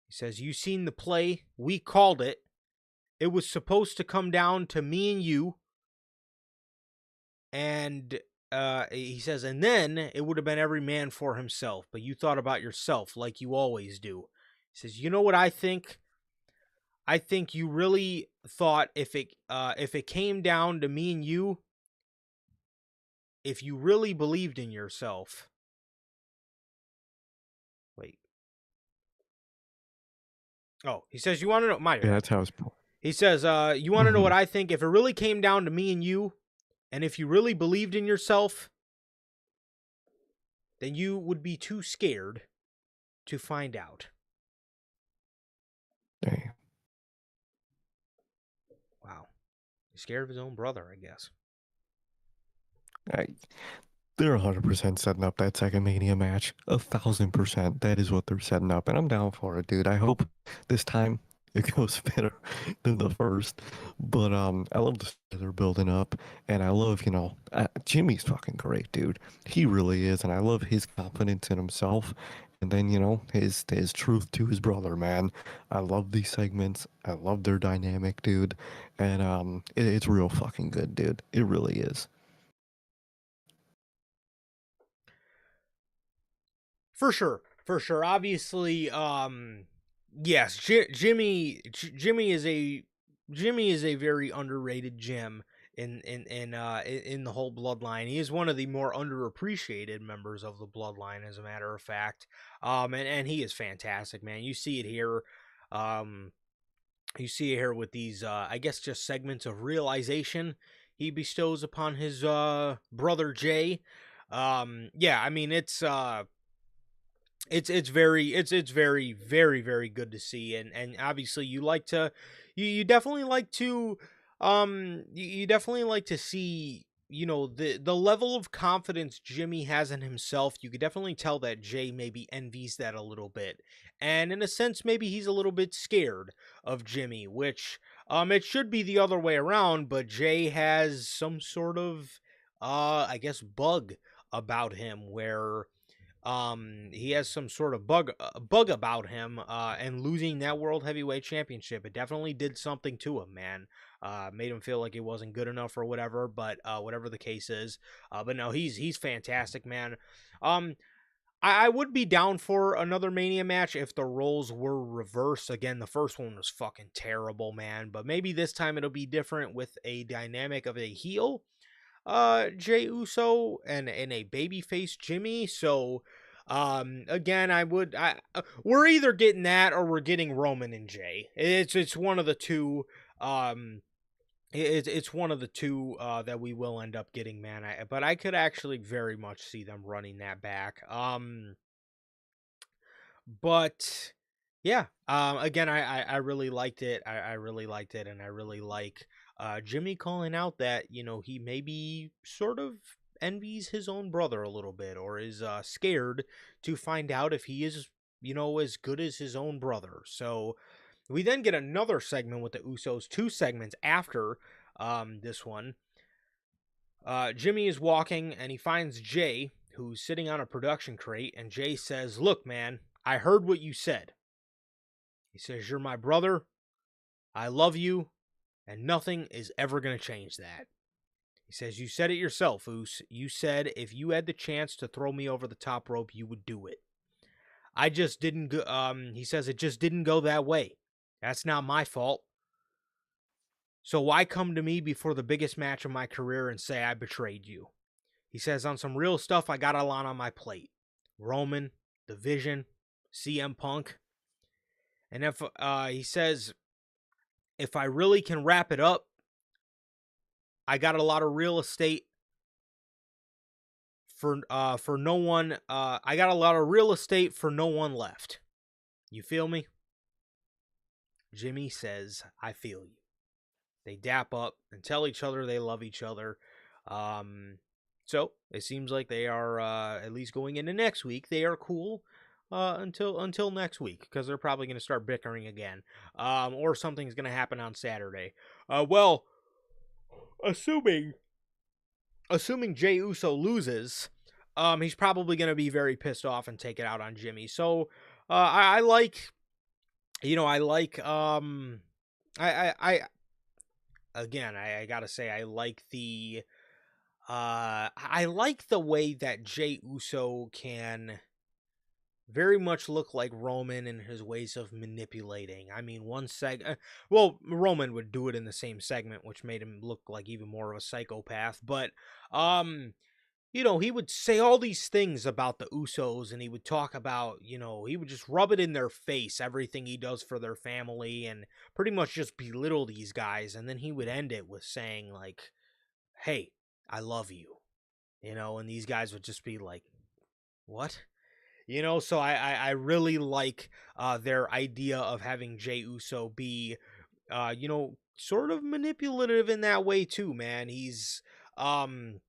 He says, you seen the play. We called it. It was supposed to come down to me and you. And he says, and then it would have been every man for himself. But you thought about yourself like you always do. He says, you know what I think? I think you really thought if it came down to me and you, if you really believed in yourself. Wait. Oh, he says, you want to know? Yeah, that's how it's. He says, you want to know what I think? If it really came down to me and you, and if you really believed in yourself, then you would be too scared to find out. Damn. Wow. He's scared of his own brother, I guess. They're 100% setting up that second Mania match. 1,000%. That is what they're setting up, and I'm down for it, dude. I hope this time it goes better than the first. But I love the stuff they're building up, and I love, Jimmy's fucking great, dude. He really is, and I love his confidence in himself. And then, his truth to his brother, man. I love these segments. I love their dynamic, dude. And it's real fucking good, dude. It really is. For sure. Obviously, yes, Jimmy is a very underrated gem in the whole bloodline. He is one of the more underappreciated members of the bloodline, as a matter of fact. And he is fantastic, man. You see it here. You see it here with these, I guess, just segments of realization he bestows upon his brother Jay. Yeah, I mean, it's very very very good to see, and obviously you definitely like to you definitely like to see the level of confidence Jimmy has in himself. You could definitely tell that Jay maybe envies that a little bit, and in a sense maybe he's a little bit scared of Jimmy, which it should be the other way around, but Jay has some sort of I guess bug about him where he has some sort of bug about him, and losing that world heavyweight championship, it definitely did something to him, man. Made him feel like he wasn't good enough or whatever, but whatever the case is, but no, he's fantastic, man. I would be down for another Mania match if the roles were reversed. Again, the first one was fucking terrible, man, but maybe this time it'll be different with a dynamic of a heel Jey Uso and a babyface Jimmy. So again, we're either getting that or we're getting Roman and Jay. It's one of the two. It's one of the two that we will end up getting, man. But I could actually very much see them running that back. But yeah, again, I really liked it. I really liked it, and I really like Jimmy calling out that he maybe sort of envies his own brother a little bit, or is scared to find out if he is as good as his own brother. So we then get another segment with the Usos, 2 segments after this one. Jimmy is walking and he finds Jay, who's sitting on a production crate, and Jay says, "Look, man, I heard what you said." He says, "You're my brother. I love you. And nothing is ever going to change that." He says, "You said it yourself, Oos. You said if you had the chance to throw me over the top rope, you would do it. I just didn't go," he says, "it just didn't go that way. That's not my fault. So why come to me before the biggest match of my career and say I betrayed you?" He says, "On some real stuff, I got a lot on my plate. Roman, The Vision, CM Punk. And if he says, if I really can wrap it up, I got a lot of real estate for no one. I got a lot of real estate for no one left. You feel me? Jimmy says, I feel you. They dap up and tell each other they love each other. So it seems like they are, at least going into next week, they are cool until next week, because they're probably going to start bickering again, or something's going to happen on Saturday. Well, assuming Jey Uso loses, he's probably going to be very pissed off and take it out on Jimmy. So I like, again, I gotta say, I like the way that Jey Uso can very much look like Roman in his ways of manipulating. I mean, Roman would do it in the same segment, which made him look like even more of a psychopath. But he would say all these things about the Usos, and he would talk about, he would just rub it in their face, everything he does for their family, and pretty much just belittle these guys. And then he would end it with saying, like, hey, I love you, and these guys would just be like, what? So I really like their idea of having Jey Uso be, sort of manipulative in that way too, man. He's willing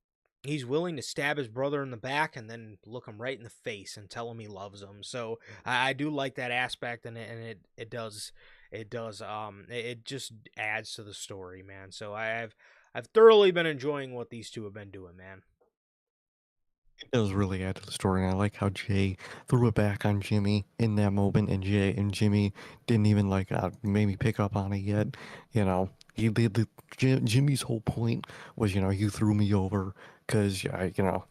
to stab his brother in the back and then look him right in the face and tell him he loves him. So I do like that aspect, and it just adds to the story, man. So I've thoroughly been enjoying what these two have been doing, man. It does really add to the story, and I like how Jay threw it back on Jimmy in that moment, and Jimmy didn't even maybe pick up on it yet. Jimmy's whole point was, you threw me over because you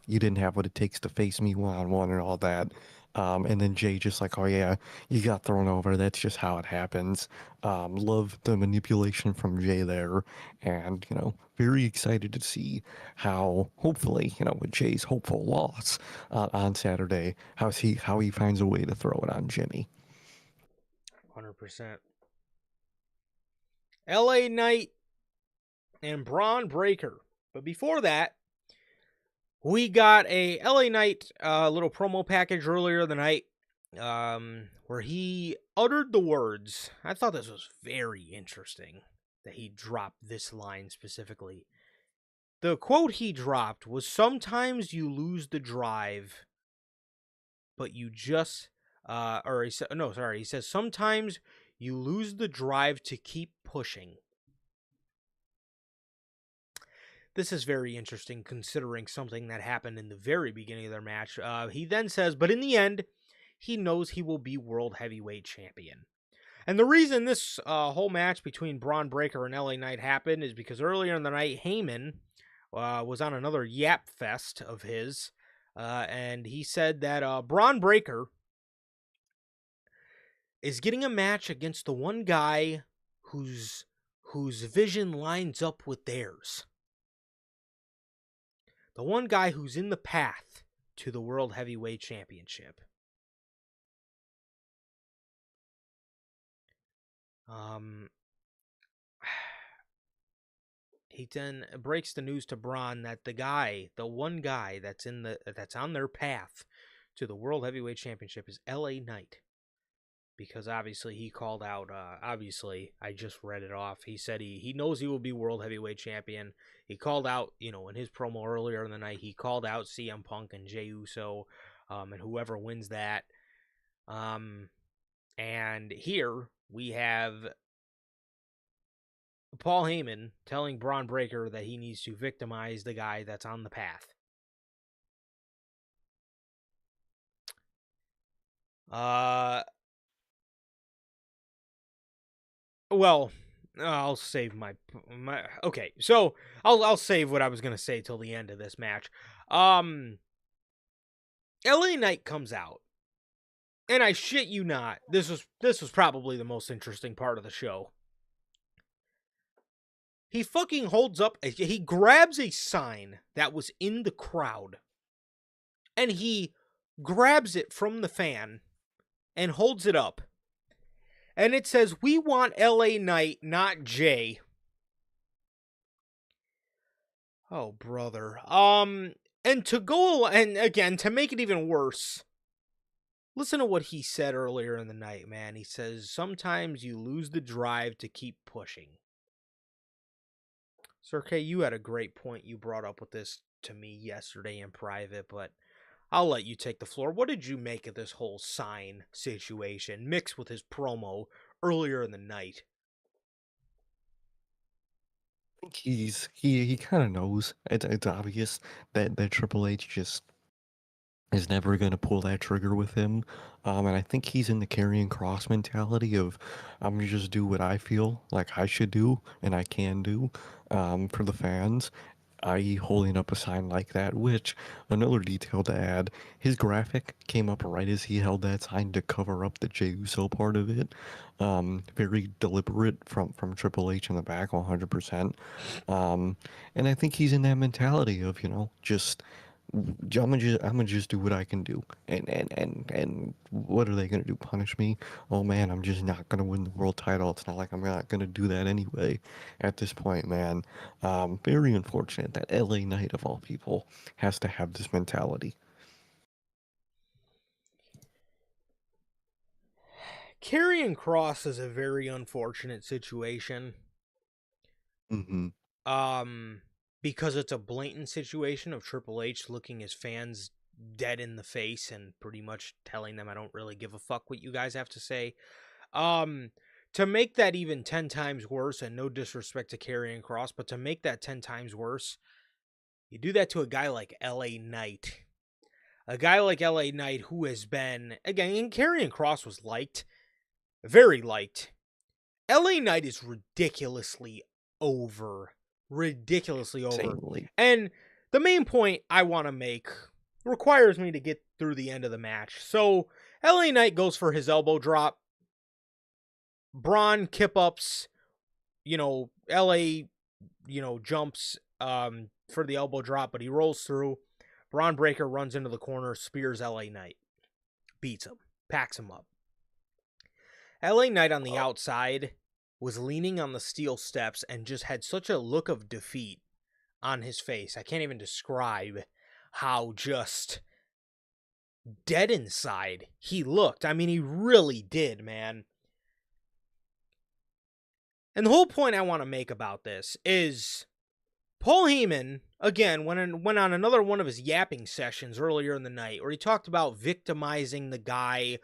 didn't have what it takes to face me one on one and all that. And then Jay just like, oh yeah, you got thrown over. That's just how it happens. Love the manipulation from Jay there, and very excited to see how hopefully with Jay's hopeful loss on Saturday, how he finds a way to throw it on Jimmy. 100%. LA Knight and Braun Breaker. But before that, we got a LA Knight little promo package earlier the night, where he uttered the words. I thought this was very interesting that he dropped this line specifically. The quote he dropped was, "Sometimes you lose the drive, but you just," he says, "Sometimes you lose the drive to keep pushing." This is very interesting, considering something that happened in the very beginning of their match. He then says, but in the end, he knows he will be World Heavyweight Champion. And the reason this whole match between Braun Breaker and LA Knight happened is because earlier in the night, Heyman was on another yap fest of his, and he said that Braun Breaker is getting a match against the one guy whose vision lines up with theirs. The one guy who's in the path to the World Heavyweight Championship. He then breaks the news to Braun that the one guy that's on their path to the World Heavyweight Championship is LA Knight. Because obviously he called out, I just read it off. He said he knows he will be World Heavyweight Champion. He called out, in his promo earlier in the night, he called out CM Punk and Jey Uso, and whoever wins that. And here we have Paul Heyman telling Braun Breaker that he needs to victimize the guy that's on the path. Well, I'll save my okay. So I'll save what I was gonna say till the end of this match. LA Knight comes out, and I shit you not, this was probably the most interesting part of the show. He fucking he grabs a sign that was in the crowd, and he grabs it from the fan and holds it up. And it says, "We want LA Knight, not Jay." Oh, brother. And to go, and again, to make it even worse, listen to what he said earlier in the night, man. He says, sometimes you lose the drive to keep pushing. Sir K, you had a great point you brought up with this to me yesterday in private, but I'll let you take the floor. What did you make of this whole sign situation mixed with his promo earlier in the night? I think he kind of knows. It's obvious that Triple H just is never going to pull that trigger with him. And I think he's in the carrying cross mentality of, I'm going to just do what I feel like I should do and I can do for the fans, i.e. holding up a sign like that, which, another detail to add, his graphic came up right as he held that sign to cover up the Jey Uso part of it. Very deliberate from Triple H in the back, 100%. And I think he's in that mentality of, just I'm gonna just do what I can do, and what are they gonna do? Punish me? Oh man, I'm just not gonna win the world title. It's not like I'm not gonna do that anyway. At this point, man, very unfortunate that LA Knight of all people has to have this mentality. Karrion Kross is a very unfortunate situation. Mm-hmm. Because it's a blatant situation of Triple H looking his fans dead in the face and pretty much telling them I don't really give a fuck what you guys have to say. To make that even 10 times worse, and no disrespect to Karrion Kross, but to make that 10 times worse, you do that to a guy like LA Knight. A guy like LA Knight who has been, again, and Karrion Kross was liked, very liked. LA Knight is ridiculously over. Ridiculously over. Insanely. And the main point I want to make requires me to get through the end of the match. So LA Knight goes for his elbow drop. Braun kip ups, LA, jumps for the elbow drop, but he rolls through. Braun Breaker runs into the corner, spears LA Knight. Beats him, packs him up. LA Knight on the outside was leaning on the steel steps and just had such a look of defeat on his face. I can't even describe how just dead inside he looked. I mean, he really did, man. And the whole point I want to make about this is Paul Heyman, again, went on another one of his yapping sessions earlier in the night where he talked about victimizing the guy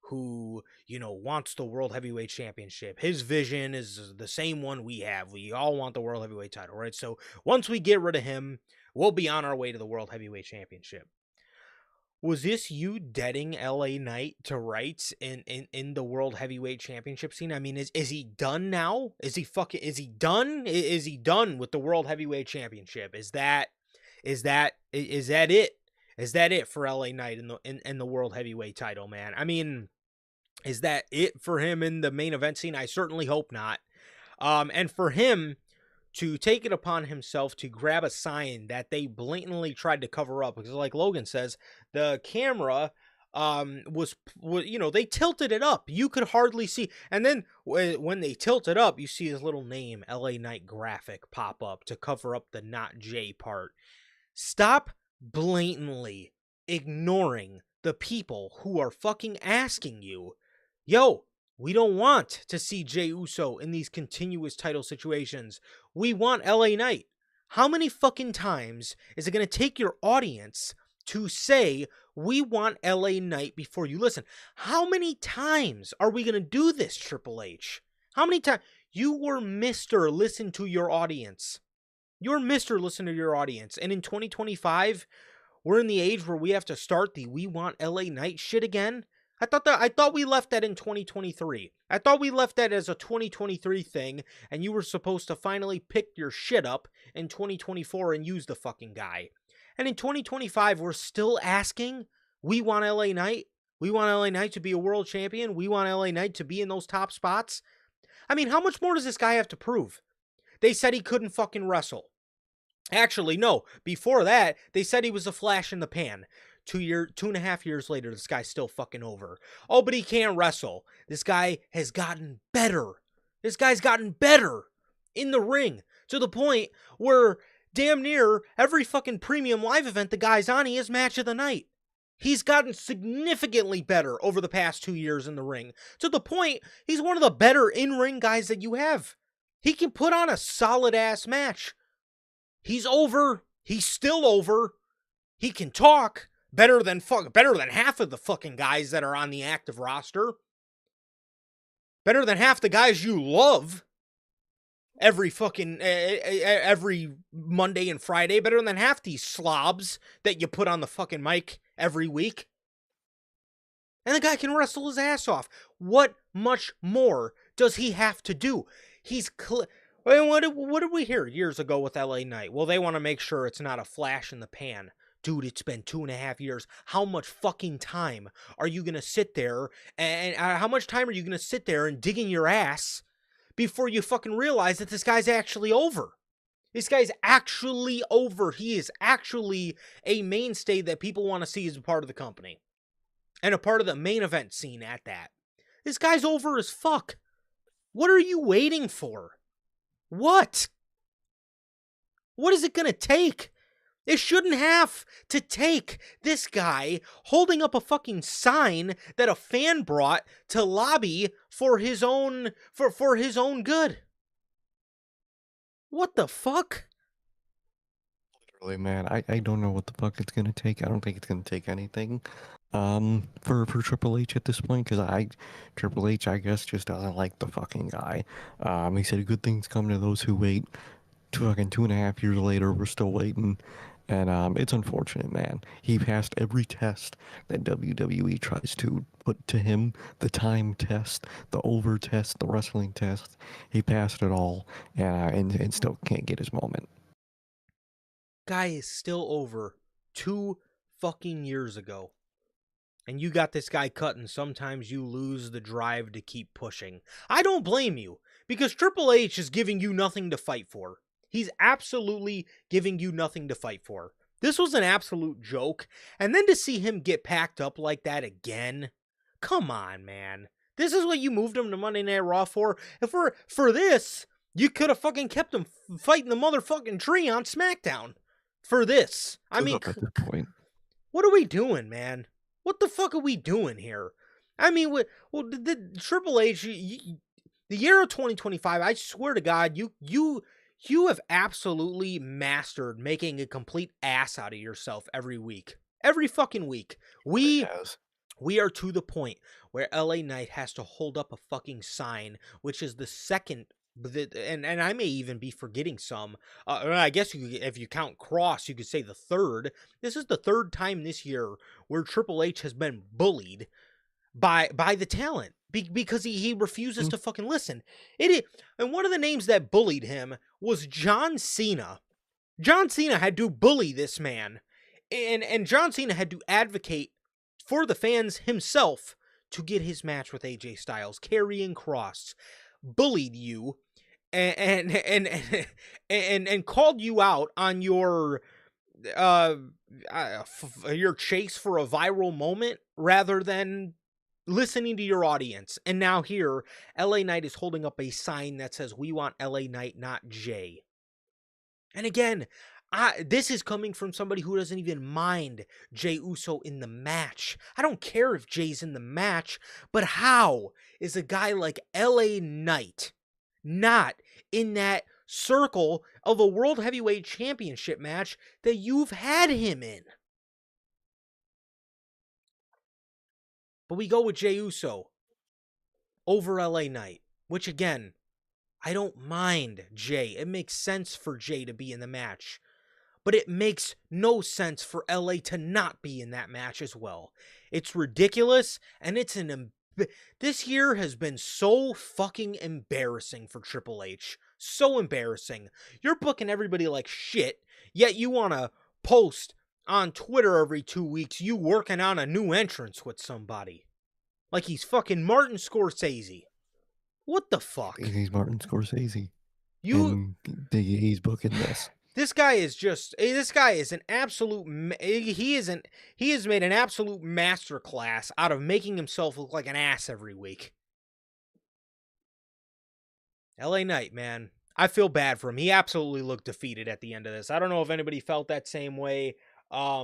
who, wants the World Heavyweight Championship. His vision is the same one we have. We all want the World Heavyweight title, right? So once we get rid of him, we'll be on our way to the World Heavyweight Championship. Was this you deading LA Knight to rights in the World Heavyweight Championship scene? I mean, is he done now? Is he done? Is he done with the World Heavyweight Championship? Is that it? Is that it for LA Knight in the World Heavyweight title, man? I mean, is that it for him in the main event scene? I certainly hope not. And for him to take it upon himself to grab a sign that they blatantly tried to cover up, because like Logan says, the camera was they tilted it up. You could hardly see. And then when they tilt it up, you see his little name, LA Knight graphic, pop up to cover up the not J part. Stop blatantly ignoring the people who are fucking asking you, yo, we don't want to see Jey Uso in these continuous title situations. We want LA Knight. How many fucking times is it going to take your audience to say, we want LA Knight before you listen? How many times are we going to do this, Triple H? How many times? You were Mr. Listen to your audience. You're Mr. Listen to your audience. And in 2025, we're in the age where we have to start the we want LA Knight shit again. I thought we left that in 2023. I thought we left that as a 2023 thing, and you were supposed to finally pick your shit up in 2024 and use the fucking guy. And in 2025, we're still asking, we want LA Knight. We want LA Knight to be a world champion. We want LA Knight to be in those top spots. I mean, how much more does this guy have to prove? They said he couldn't fucking wrestle. Actually, no. Before that, they said he was a flash in the pan. 2.5 years later, this guy's still fucking over. Oh, but he can't wrestle. This guy has gotten better. This guy's gotten better in the ring to the point where damn near every fucking premium live event the guy's on, he has match of the night. He's gotten significantly better over the past 2 years in the ring, to the point he's one of the better in-ring guys that you have. He can put on a solid-ass match. He's over. He's still over. He can talk better than half of the fucking guys that are on the active roster. Better than half the guys you love every Monday and Friday. Better than half these slobs that you put on the fucking mic every week. And the guy can wrestle his ass off. What much more does he have to do? What did we hear years ago with LA Knight? Well, they want to make sure it's not a flash in the pan. Dude, it's been 2.5 years. How much fucking time are you going to sit there and how much time are you going to sit there and digging your ass before you fucking realize that this guy's actually over? This guy's actually over. He is actually a mainstay that people want to see as a part of the company. And a part of the main event scene at that. This guy's over as fuck. What are you waiting for? What? What is it going to take? It shouldn't have to take this guy holding up a fucking sign that a fan brought to lobby for his own for his own good. What the fuck? Literally, man, I don't know what the fuck it's gonna take. I don't think it's gonna take anything for Triple H at this point, because Triple H, I guess, just doesn't like the fucking guy. He said good things come to those who wait. Fucking 2.5 years later, we're still waiting. And it's unfortunate, man. He passed every test that WWE tries to put to him. The time test, the over test, the wrestling test. He passed it all, and still can't get his moment. Guy is still over 2 fucking years ago. And you got this guy cut, and sometimes you lose the drive to keep pushing. I don't blame you, because Triple H is giving you nothing to fight for. He's absolutely giving you nothing to fight for. This was an absolute joke. And then to see him get packed up like that again. Come on, man. This is what you moved him to Monday Night Raw for? And for this, you could have fucking kept him fighting the motherfucking tree on SmackDown. For this. I mean, At this point, what are we doing, man? What the fuck are we doing here? I mean, the Triple H, the year of 2025, I swear to God, you have absolutely mastered making a complete ass out of yourself every week. Every fucking week. We are to the point where LA Knight has to hold up a fucking sign, which is the second, and I may even be forgetting some. I guess if you count Cross, you could say the third. This is the third time this year where Triple H has been bullied by the talent. Because he refuses to fucking listen. And one of the names that bullied him was John Cena. John Cena had to bully this man. And John Cena had to advocate for the fans himself to get his match with AJ Styles. Karrion Kross bullied you and called you out on your chase for a viral moment rather than listening to your audience. And now here, LA Knight is holding up a sign that says, "We want LA Knight, not Jay." And again, this is coming from somebody who doesn't even mind Jey Uso in the match. I don't care if Jay's in the match, but how is a guy like LA Knight not in that circle of a World Heavyweight Championship match that you've had him in? But we go with Jey Uso over LA Knight, which again, I don't mind Jay. It makes sense for Jay to be in the match. But it makes no sense for LA to not be in that match as well. It's ridiculous, and this year has been so fucking embarrassing for Triple H. So embarrassing. You're booking everybody like shit, yet you want to post on Twitter every 2 weeks you working on a new entrance with somebody. Like he's fucking Martin Scorsese. What the fuck? He's Martin Scorsese. He's booking this. This guy is an absolute, he has made an absolute masterclass out of making himself look like an ass every week. LA Knight, man. I feel bad for him. He absolutely looked defeated at the end of this. I don't know if anybody felt that same way. I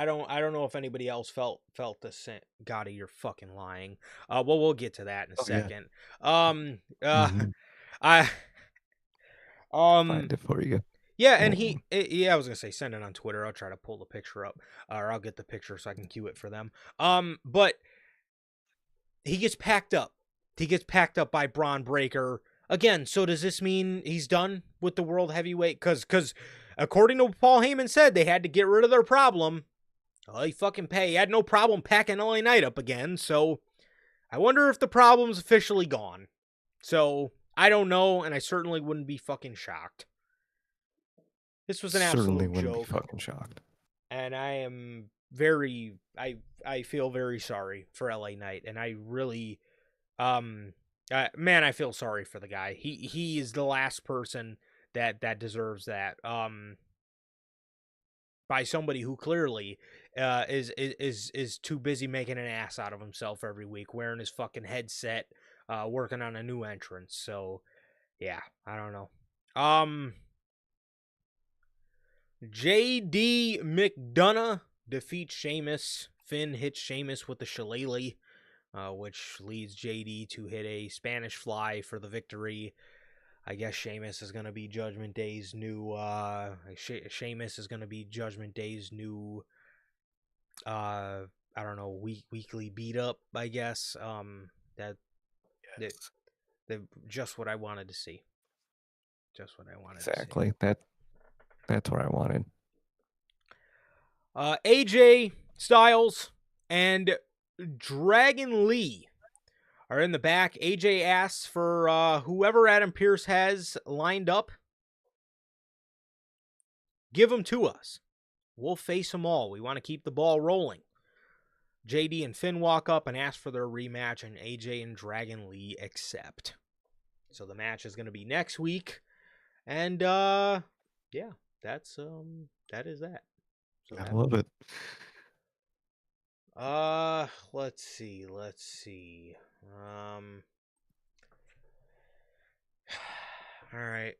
don't know if anybody else felt the same. Gotti, you're fucking lying. Well, we'll get to that in a Oh yeah. second. Um, uh, Hmm. I Find um, it for you. yeah, and Hold on. yeah, I was gonna say send it on Twitter. I'll try to pull the picture up, or I'll get the picture so I can cue it for them. But he gets packed up. He gets packed up by Braun Breaker again. So does this mean he's done with the world heavyweight? Because according to what Paul Heyman said, they had to get rid of their problem. Well, he had no problem packing LA Knight up again. So I wonder if the problem's officially gone. So I don't know, and I certainly wouldn't be fucking shocked. This was an Certainly absolute wouldn't be joke, fucking shocked. and I am very I feel very sorry for LA Knight, and I really man, I feel sorry for the guy. He is the last person that deserves that. By somebody who clearly is too busy making an ass out of himself every week, wearing his fucking headset, working on a new entrance. So yeah, I don't know. JD McDonough defeats Sheamus. Finn hits Sheamus with the shillelagh, which leads JD to hit a Spanish fly for the victory. I guess Sheamus is going to be Judgment Day's new. Sheamus is going to be Judgment Day's new. I don't know, weekly beat up. I guess. That Yes. just what I wanted to see. Just what I wanted to see. Exactly. That's what I wanted. AJ Styles and Dragon Lee are in the back. AJ asks for whoever Adam Pearce has lined up, give them to us. We'll face them all. We want to keep the ball rolling. JD and Finn walk up and ask for their rematch, and AJ and Dragon Lee accept. So the match is going to be next week, and yeah, that is that. So I love it. Let's see. All right.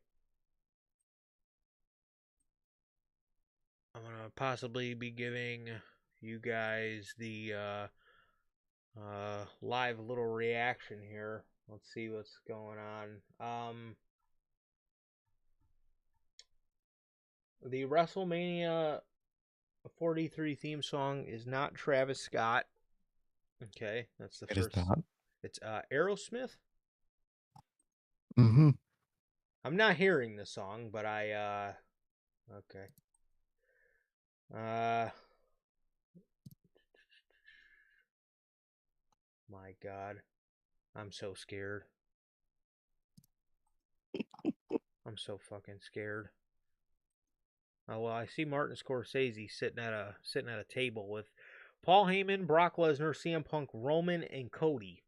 I'm gonna possibly be giving you guys the live little reaction here. Let's see what's going on. The WrestleMania 43 theme song is not Travis Scott. Okay, that's the It is first. not. It's Aerosmith. Mm-hmm. I'm not hearing the song, but I okay. My God, I'm so scared. I'm so fucking scared. Oh well, I see Martin Scorsese sitting at a table with Paul Heyman, Brock Lesnar, CM Punk, Roman, and Cody.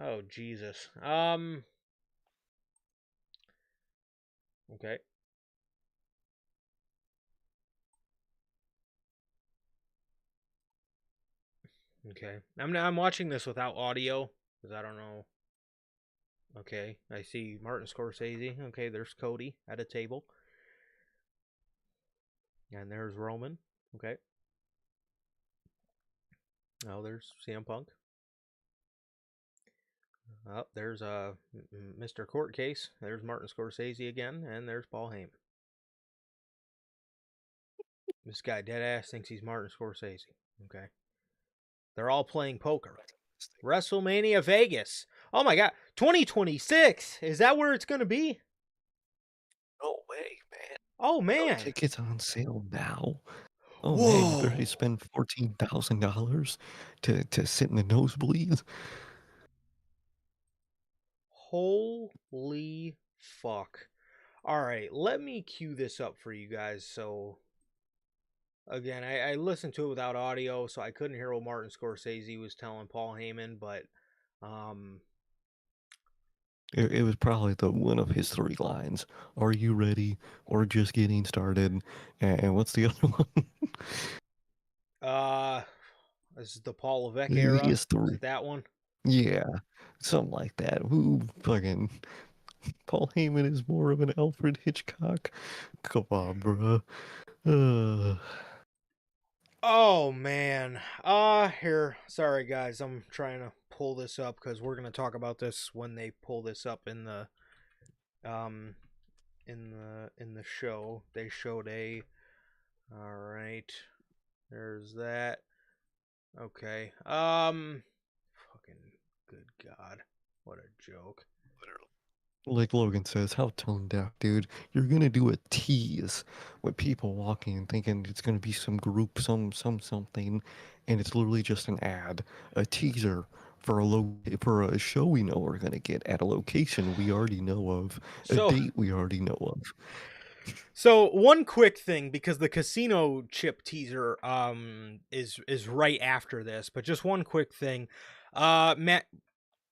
Oh Jesus. Okay. Okay. I'm watching this without audio because I don't know. Okay, I see Martin Scorsese. Okay, there's Cody at a table, and there's Roman. Okay. Oh, there's CM Punk. Oh, there's Mr. Court Case. There's Martin Scorsese again, and there's Paul Heyman. This guy dead ass thinks he's Martin Scorsese. Okay. They're all playing poker. WrestleMania Vegas. Oh my God. 2026. Is that where it's going to be? No way, man. Oh No man. tickets on sale now. Oh man, you better Whoa. spend $14,000 to sit in the nosebleeds. Holy fuck. All right. Let me cue this up for you guys. So, again, I listened to it without audio, so I couldn't hear what Martin Scorsese was telling Paul Heyman, but um, It was probably the one of his three lines. Are you ready? Or just getting started? And what's the other one? uh, this is the Paul Levesque He era. has Is three. it that one? Yeah. something like that. Who fucking Paul Heyman is more of an Alfred Hitchcock? Come on, bruh. Oh man. Here. Sorry guys, I'm trying to pull this up cuz we're going to talk about this when they pull this up in the um in the show. They showed a all right. There's that. Okay. Fucking good god. What a joke. Like Logan says, how tone deaf, dude. You're gonna do a tease with people walking and thinking it's gonna be some group, something, and it's literally just an ad, a teaser for for a show we know we're gonna get at a location we already know of, a So date we already know of. So one quick thing, because the casino chip teaser is right after this, but just one quick thing. Matt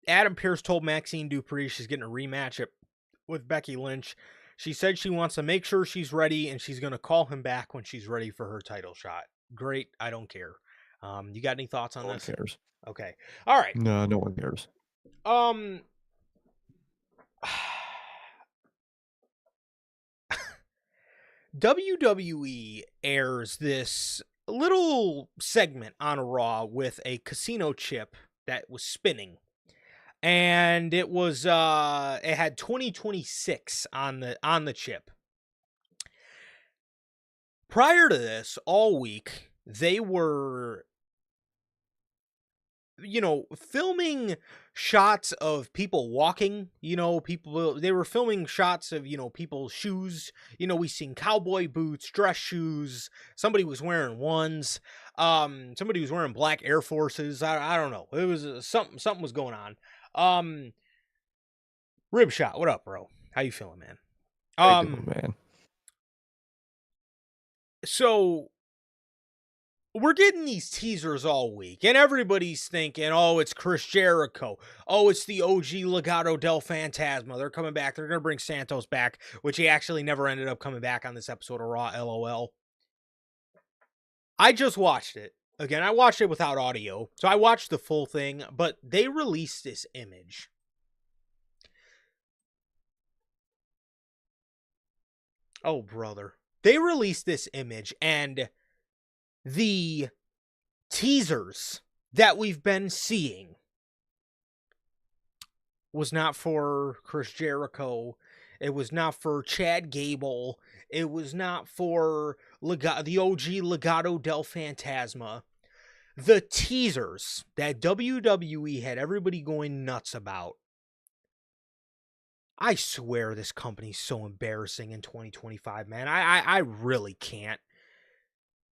Adam Pearce told Maxine Dupree she's getting a rematch with Becky Lynch. She said she wants to make sure she's ready and she's gonna call him back when she's ready for her title shot. Great, I don't care. You got any thoughts on No one this? cares. Okay. All right. No, no one cares. Um WWE airs this little segment on Raw with a casino chip that was spinning. And it was it had 2026 on the chip. Prior to this, all week, they were filming shots of people walking, they were filming shots of, people's shoes. We seen cowboy boots, dress shoes. Somebody was wearing ones. Somebody was wearing black Air Forces. I don't know. It was something was going on. Rib shot. What up, bro? How you feeling, man? How you doing, man? So we're getting these teasers all week, and everybody's thinking, oh, it's Chris Jericho. Oh, it's the OG Legado del Fantasma. They're coming back. They're going to bring Santos back, which he actually never ended up coming back on this episode of Raw, LOL. I just watched it. Again, I watched it without audio, so I watched the full thing, but they released this image. Oh, brother. They released this image, and the teasers that we've been seeing was not for Chris Jericho. It was not for Chad Gable. It was not for the OG Legado del Fantasma. The teasers that WWE had everybody going nuts about. I swear this company's so embarrassing in 2025, man. I really can't.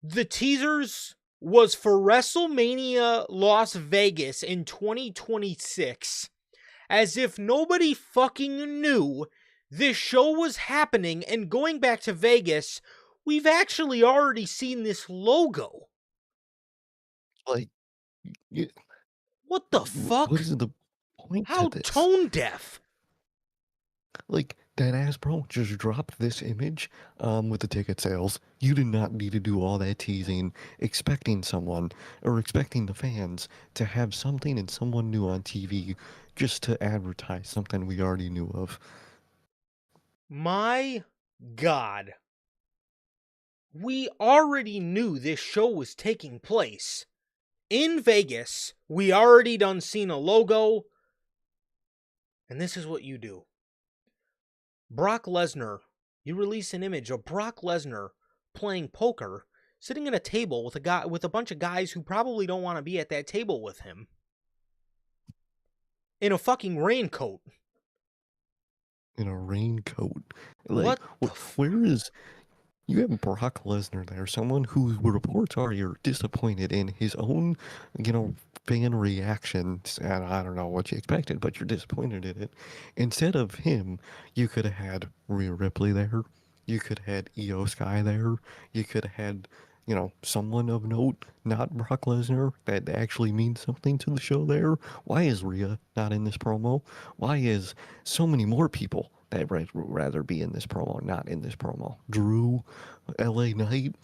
The teasers was for WrestleMania Las Vegas in 2026, as if nobody fucking knew this show was happening. And going back to Vegas, we've actually already seen this logo. Like, what the fuck? What is the point How to this? tone deaf? Like, that ass bro just dropped this image with the ticket sales. You did not need to do all that teasing, expecting someone or expecting the fans to have something and someone new on TV just to advertise something we already knew of. My God. We already knew this show was taking place in Vegas. We already done seen a logo. And this is what you do. Brock Lesnar, you release an image of Brock Lesnar playing poker, sitting at a table with a bunch of guys who probably don't want to be at that table with him, in a fucking raincoat. In a raincoat. Like, where is... You have Brock Lesnar there, someone who reports are disappointed in his own, fan reactions, and I don't know what you expected, but you're disappointed in it. Instead of him, you could have had Rhea Ripley there. You could have had Io Sky there. You could have had, someone of note, not Brock Lesnar, that actually means something to the show there. Why is Rhea not in this promo? Why is so many more people that would rather be in this promo, not in this promo? Drew, LA Knight,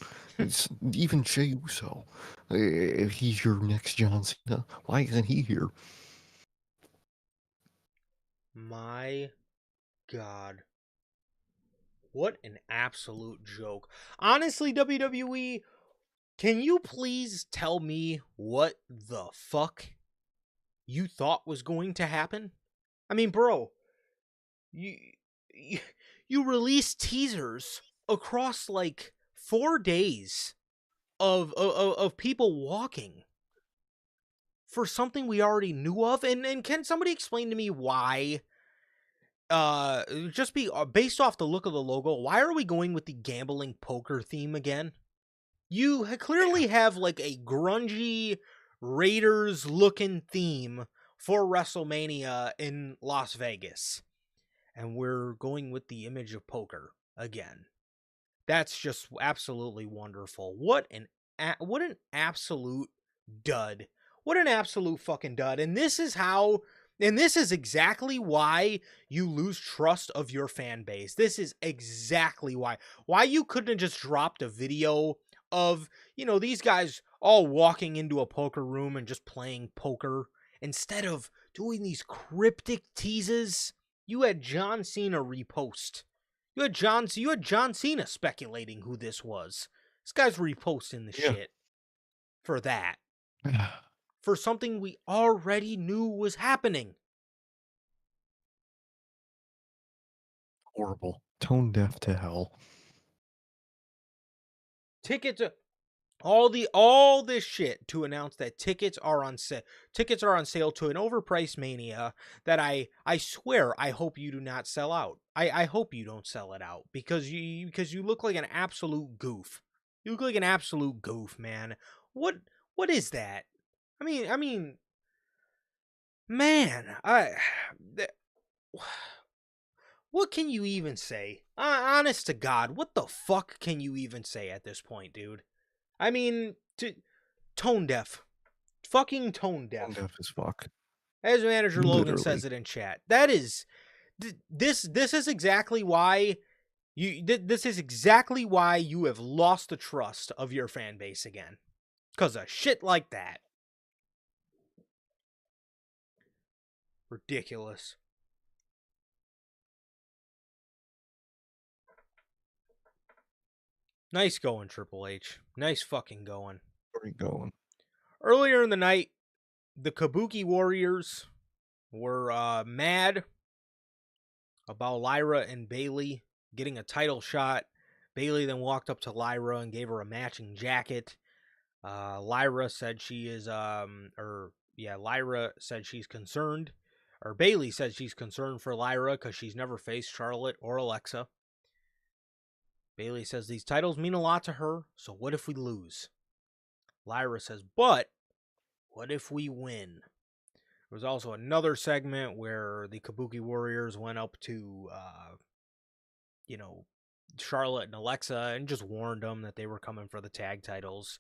even Jey Uso. If he's your next John Cena, why isn't he here? My God. What an absolute joke. Honestly, WWE, can you please tell me what the fuck you thought was going to happen? I mean, bro, you you, you released teasers across like 4 days of people walking for something we already knew of, and can somebody explain to me why just be based off the look of the logo, why are we going with the gambling poker theme again? You clearly have like a grungy Raiders looking theme for WrestleMania in Las Vegas, and we're going with the image of poker again. That's just absolutely wonderful. What an absolute dud. What an absolute fucking dud. And this is exactly why you lose trust of your fan base. This is exactly why you couldn't have just dropped a video of, these guys all walking into a poker room and just playing poker instead of doing these cryptic teases. You had John Cena repost. You had John Cena speculating who this was. This guy's reposting the Yeah. shit for that. For something we already knew was happening. Horrible. Tone deaf to hell. Tickets all this shit to announce that tickets are on sale. Tickets are on sale to an overpriced Mania that I swear I hope you do not sell out. I hope you don't sell it out because you look like an absolute goof. You look like an absolute goof, man. What is that? I mean, man, what can you even say? Honest to God, what the fuck can you even say at this point, dude? I mean, tone deaf. Fucking tone Tone deaf. deaf as fuck. As manager Logan says Literally. it in chat. That is this is exactly why this is exactly why you have lost the trust of your fan base again. Cuz of shit like that. Ridiculous. Nice going, Triple H. Nice fucking going. Where are you going? Earlier in the night, the Kabuki Warriors were mad about Lyra and Bailey getting a title shot. Bailey then walked up to Lyra and gave her a matching jacket. Lyra said she is, Lyra said she's concerned, or Bailey said she's concerned for Lyra because she's never faced Charlotte or Alexa. Bailey says these titles mean a lot to her, so what if we lose? Lyra says, but what if we win? There was also another segment where the Kabuki Warriors went up to, Charlotte and Alexa and just warned them that they were coming for the tag titles.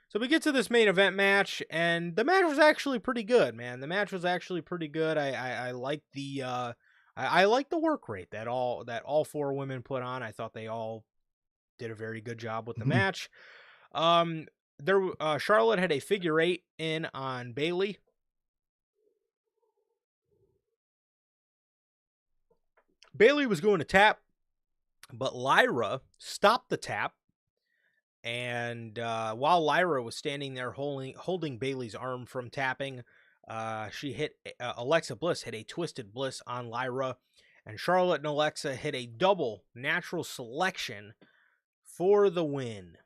So we get to this main event match, and the match was actually pretty good, man. The match was actually pretty good. I like the I like the work rate that all four women put on. I thought they all did a very good job with the match. Charlotte had a figure eight in on Bailey. Bailey was going to tap, but Lyra stopped the tap. And while Lyra was standing there holding Bailey's arm from tapping, she hit Alexa Bliss hit a twisted bliss on Lyra, and Charlotte and Alexa hit a double natural selection for the win.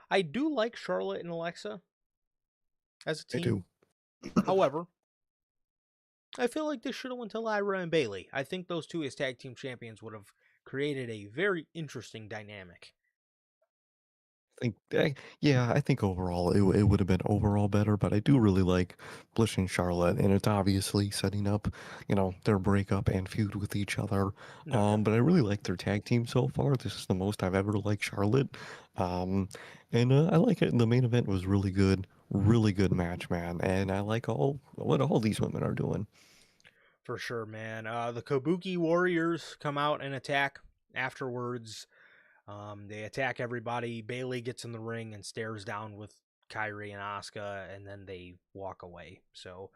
I do like Charlotte and Alexa as a team. I do. However, I feel like this should have went to Lyra and Bailey. I think those two as tag team champions would have created a very interesting dynamic. I think overall it would have been overall better, but I do really like Bliss and Charlotte, and it's obviously setting up, their breakup and feud with each other. No doubt. But I really like their tag team so far. This is the most I've ever liked Charlotte, and I like it. The main event was really good match, man, and I like what all these women are doing. For sure, man. The Kabuki Warriors come out and attack afterwards. They attack everybody. Bailey gets in the ring and stares down with Kyrie and Asuka, and then they walk away. So,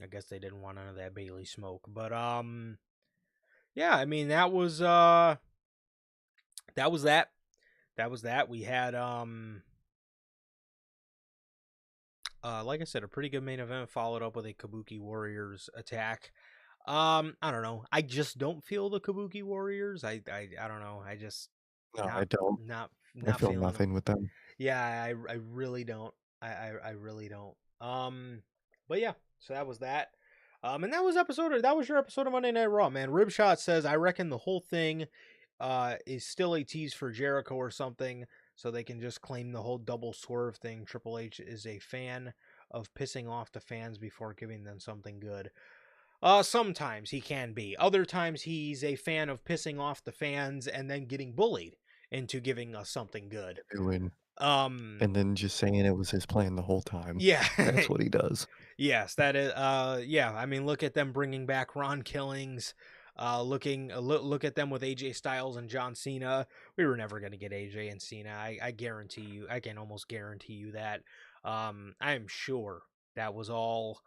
I guess they didn't want none of that Bailey smoke. But yeah, I mean that was that. That was that. We had like I said, a pretty good main event followed up with a Kabuki Warriors attack. I don't know. I just don't feel the Kabuki Warriors. I don't know. I just No, I not don't. not I not feel feeling them. nothing with them. Yeah, I really don't. I really don't. But yeah, so that was that. And that was your episode of Monday Night Raw, man. Ribshot says I reckon the whole thing is still a tease for Jericho or something, so they can just claim the whole double swerve thing. Triple H is a fan of pissing off the fans before giving them something good. Sometimes he can be. Other times he's a fan of pissing off the fans and then getting bullied into giving us something good. Doing Um, and then just saying it was his plan the whole time. yeah. That's what he does. Yes, that is yeah, I mean look at them bringing back Ron Killings. Look at them with AJ Styles and John Cena. We were never going to get AJ and Cena. I guarantee you. I can almost guarantee you that. I am sure that was all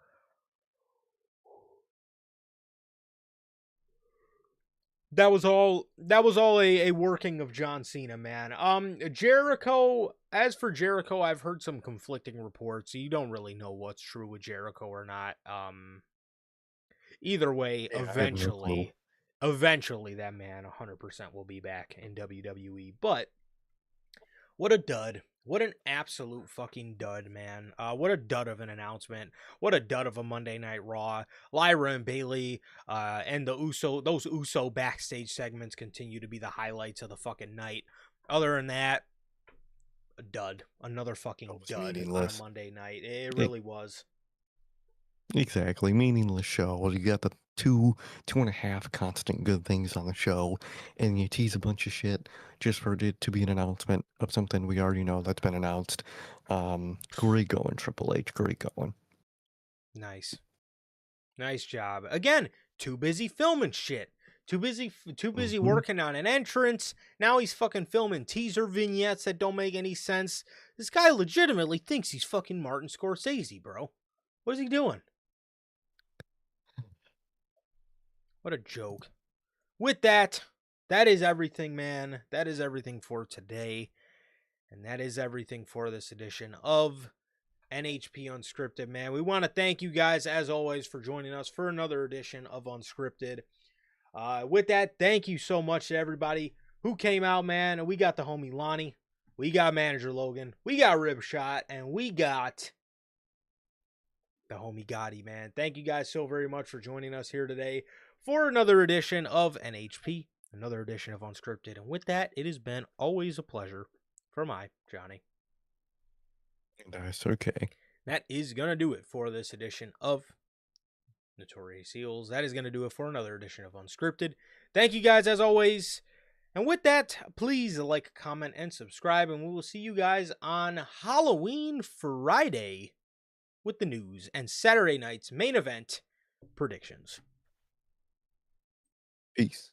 a working of John Cena, man. Jericho, as for Jericho, I've heard some conflicting reports. So you don't really know what's true with Jericho or not. Either way, Yeah, I have no clue. eventually that man 100% will be back in WWE. But what a dud. What an absolute fucking dud, man. What a dud of an announcement. What a dud of a Monday Night Raw. Lyra and Bailey and those Uso backstage segments continue to be the highlights of the fucking night. Other than that, a dud. Another fucking dud on a Meaningless. Monday night. It really was. Exactly, meaningless show. You got the two and a half constant good things on the show, and you tease a bunch of shit just for it to be an announcement of something we already know that's been announced. Great going, Triple H. Great going. Nice. Nice job. Again, too busy filming shit. Too busy working on an entrance. Now he's fucking filming teaser vignettes that don't make any sense. This guy legitimately thinks he's fucking Martin Scorsese, bro. What is he doing? What a joke. With that, that is everything, man. That is everything for today. And that is everything for this edition of NHP Unscripted, man. We want to thank you guys, as always, for joining us for another edition of Unscripted. With that, thank you so much to everybody who came out, man. We got the homie Lonnie. We got Manager Logan. We got Ribshot. And we got the homie Gotti, man. Thank you guys so very much for joining us here today for another edition of NHP, another edition of Unscripted. And with that, it has been always a pleasure for my Johnny. And that's okay. That is going to do it for this edition of Notorious Heels. That is going to do it for another edition of Unscripted. Thank you guys as always. And with that, please like, comment, and subscribe. And we will see you guys on Halloween Friday with the news and Saturday night's main event predictions. Peace.